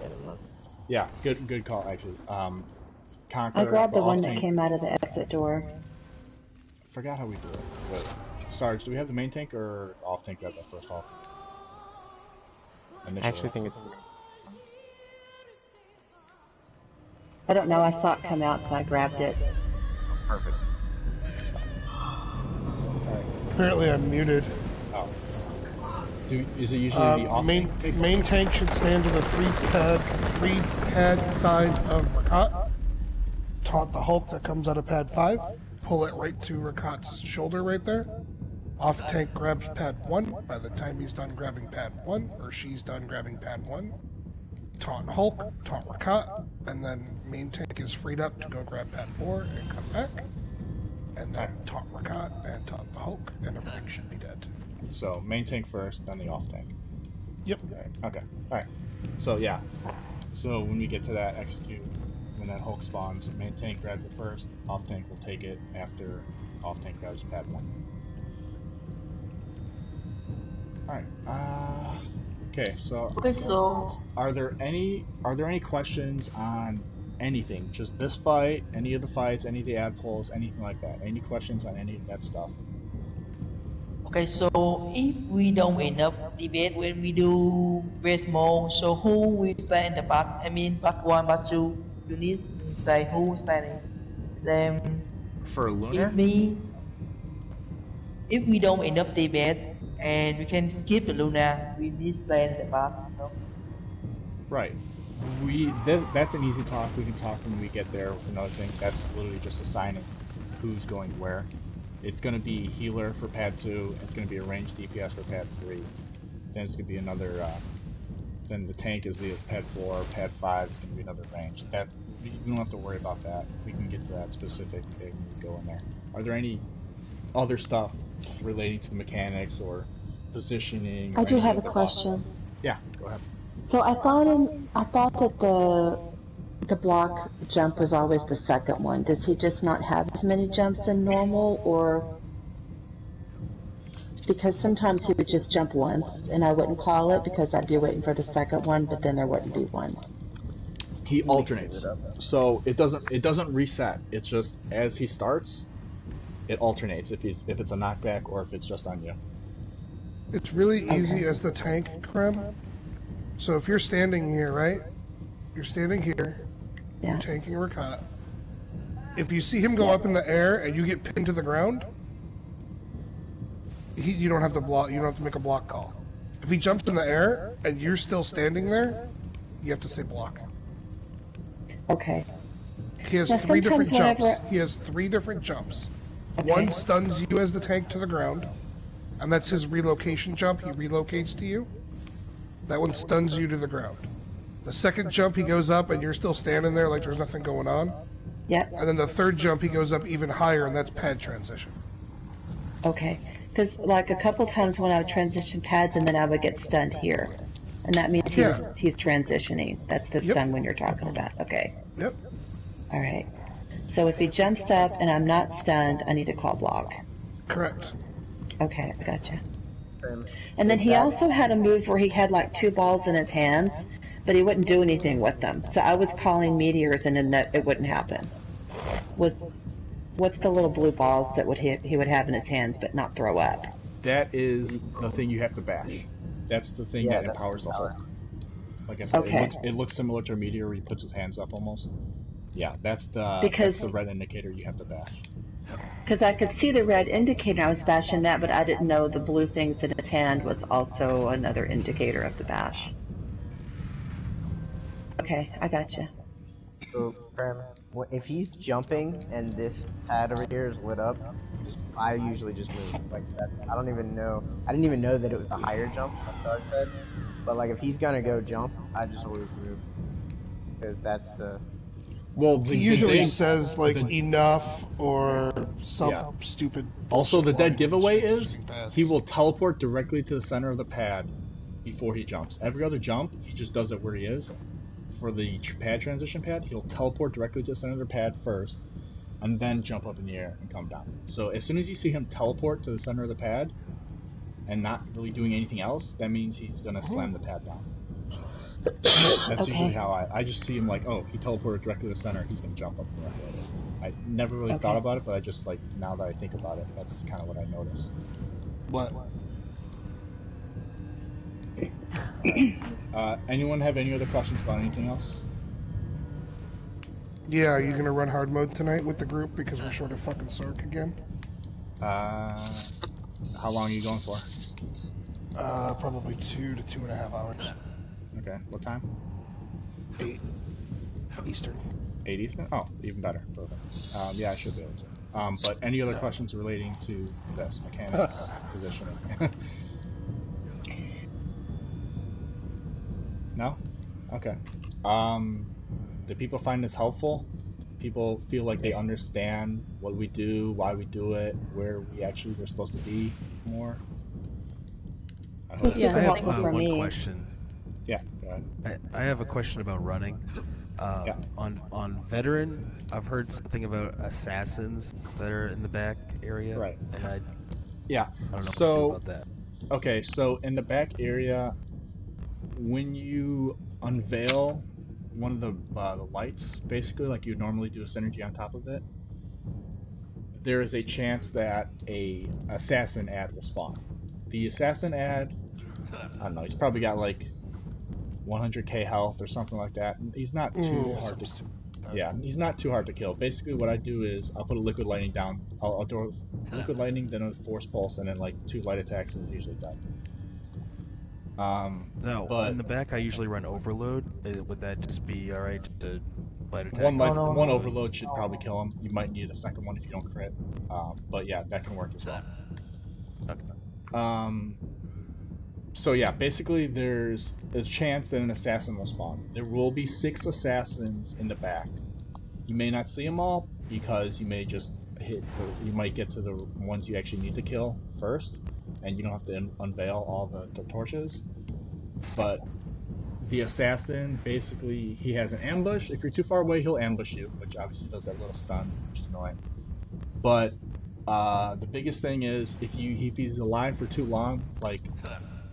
Yeah, good call actually. Conquer. I grabbed the one that tank. came out of the exit door. Forgot how we do it. Wait, Sarge, do we have the main tank or off tank grab that first Hulk? I actually think it's. I don't know. I saw it come out, so I grabbed it. Perfect. Apparently I'm muted. Oh. Is it usually the off main tank? main tank should stand to the three pad side of Rakat. Taunt the Hulk that comes out of pad 5. Pull it right to Rakat's shoulder right there. Off tank grabs pad 1. By the time he's done grabbing pad 1, or she's done grabbing pad 1, taunt Hulk, taunt Rakat, and then main tank is freed up to go grab pad 4 and come back. And then taunt Rakat and taunt the Hulk, and everything should be dead. So main tank first, then the off tank. Yep. Right. Okay. Alright. So yeah. So when we get to that execute, when that Hulk spawns, main tank grabs it first, off tank will take it after off tank grabs pad 1. Alright. Okay, so Okay, so are there any questions on anything? Just this fight, any of the fights, any of the ad pulls, anything like that? Any questions on any of that stuff? okay, so if we don't end up debate when we do vMol, so who will stand the part? I mean, part 1, part 2. You need to say who standing. Then For Lunar? If we don't end up debate and we can keep the Luna, we need to stand the part. No? Right. That's an easy talk. We can talk when we get there with another thing. That's literally just assigning who's going where. It's going to be healer for pad 2. It's going to be a ranged DPS for pad 3. Then it's going to be another. Then the tank is the pad 4. Pad 5 is going to be another range. That we don't have to worry about that. We can get to that specific thing when we go in there. Are there any other stuff relating to the mechanics or positioning? Or I do have a anything question. Yeah, go ahead. So I thought that the block jump was always the second one. Does he just not have as many jumps than normal, or because sometimes he would just jump once and I wouldn't call it because I'd be waiting for the second one, but then there wouldn't be one. He alternates, so it doesn't reset. It's just as he starts, it alternates if it's a knockback or if it's just on you. It's really easy as the tank, Krem. So if you're standing here, right? You're standing here. Yeah. You're tanking Rakat. If you see him go up in the air and you get pinned to the ground, you don't have to block. You don't have to make a block call. If he jumps in the air and you're still standing there, you have to say block. Okay. He has Now, 3 different sometimes jumps. whenever- He has 3 different jumps. Okay. One stuns you as the tank to the ground, and that's his relocation jump. He relocates to you. That one stuns you to the ground. The second jump, he goes up, and you're still standing there like there's nothing going on. Yep. And then the third jump, he goes up even higher, and that's pad transition. Okay. Because like a couple times when I would transition pads and then I would get stunned here, and that means he's transitioning. That's the stun when you're talking about. Okay. Yep. All right. So if he jumps up and I'm not stunned, I need to call block. Correct. Okay, I gotcha. And then he also had a move where he had like 2 balls in his hands, but he wouldn't do anything with them. So I was calling meteors and then it wouldn't happen. What's the little blue balls that he would have in his hands but not throw up? That is the thing you have to bash. That's the thing that empowers the Hulk. Like I said, it looks similar to a meteor where he puts his hands up almost. Yeah, that's the red indicator you have to bash. Because I could see the red indicator, I was bashing that, but I didn't know the blue things in his hand was also another indicator of the bash. Okay, I gotcha. So, if he's jumping and this pad over here is lit up, I usually just move like that. I didn't even know that it was a higher jump on Dark Bed. But like if he's gonna go jump, I just always move because that's the. Well, he usually says like enough or some stupid. Also, the dead giveaway is pads. he will teleport directly to the center of the pad before he jumps. Every other jump, he just does it where he is. For the pad transition pad, he'll teleport directly to the center of the pad first, and then jump up in the air and come down. So as soon as you see him teleport to the center of the pad and not really doing anything else, that means he's gonna slam the pad down. That's usually how I just see him like, oh, he teleported directly to the center, he's gonna jump up and right. I never really thought about it, but I just like now that I think about it, that's kind of what I noticed. What? Anyone have any other questions about anything else? Yeah, are you gonna run hard mode tonight with the group because we're short of fucking Sark again? How long are you going for? Probably 2 to 2.5 hours. Okay, what time? 8 Eastern. 8 Eastern? Oh, even better. Perfect. Yeah, I should be able to. But any other questions relating to this mechanics, positioning? No? Okay. Do people find this helpful? People feel like they understand what we do, why we do it, where we're supposed to be more? I It hope was super I have helpful for one me. question. Yeah, go ahead. I have a question about running. Yeah. On veteran, I've heard something about assassins that are in the back area, Right. and I Yeah. don't know what to do So, about that. okay, so in the back area, when you unveil one of the lights, basically like you normally do a synergy on top of it, there is a chance that a assassin ad will spawn. The assassin ad, I don't know, he's probably got like 100k health or something like that. He's not too hard to. Yeah, he's not too hard to kill. Basically, what I do is I'll put a liquid lightning down. I'll do a liquid lightning, then a force pulse, and then like 2 light attacks, and it's usually done. No, But in the back I usually run overload. Would that just be alright to light attack? one overload should probably kill him. You might need a second one if you don't crit. But yeah, that can work as well. Okay. So yeah, basically there's a chance that an assassin will spawn. There will be 6 assassins in the back. You may not see them all because you may just you might get to the ones you actually need to kill first, and you don't have to unveil all the torches. But the assassin, basically, he has an ambush. If you're too far away, he'll ambush you, which obviously does that little stun, which is annoying. But the biggest thing is if he's alive for too long, like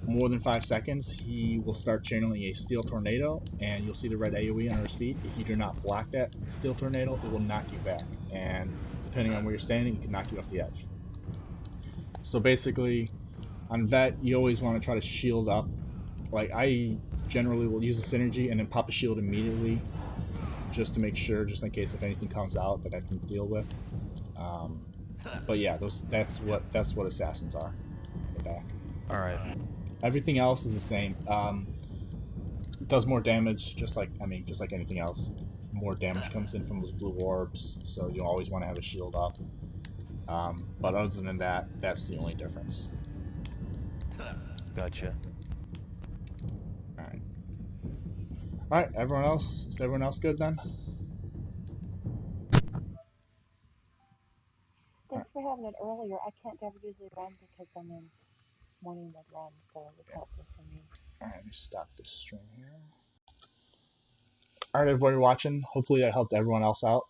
more than 5 seconds, he will start channeling a steel tornado, and you'll see the red AoE under his feet. If you do not block that steel tornado, it will knock you back, and depending on where you're standing, it can knock you off the edge. So basically, on Vet, you always want to try to shield up. Like, I generally will use a synergy and then pop a shield immediately, just to make sure, just in case if anything comes out that I can deal with. But yeah, that's what assassins are in the back. All right. Everything else is the same. It does more damage, just like anything else. More damage comes in from those blue orbs, so you always want to have a shield up. But other than that, that's the only difference. Gotcha. Alright. Alright, everyone else? Is everyone else good then? Thanks for having it earlier. I can't ever usually run because I'm in morning wood run, so it was helpful for me. Alright, let me stop this stream here. Alright, everybody watching, hopefully that helped everyone else out.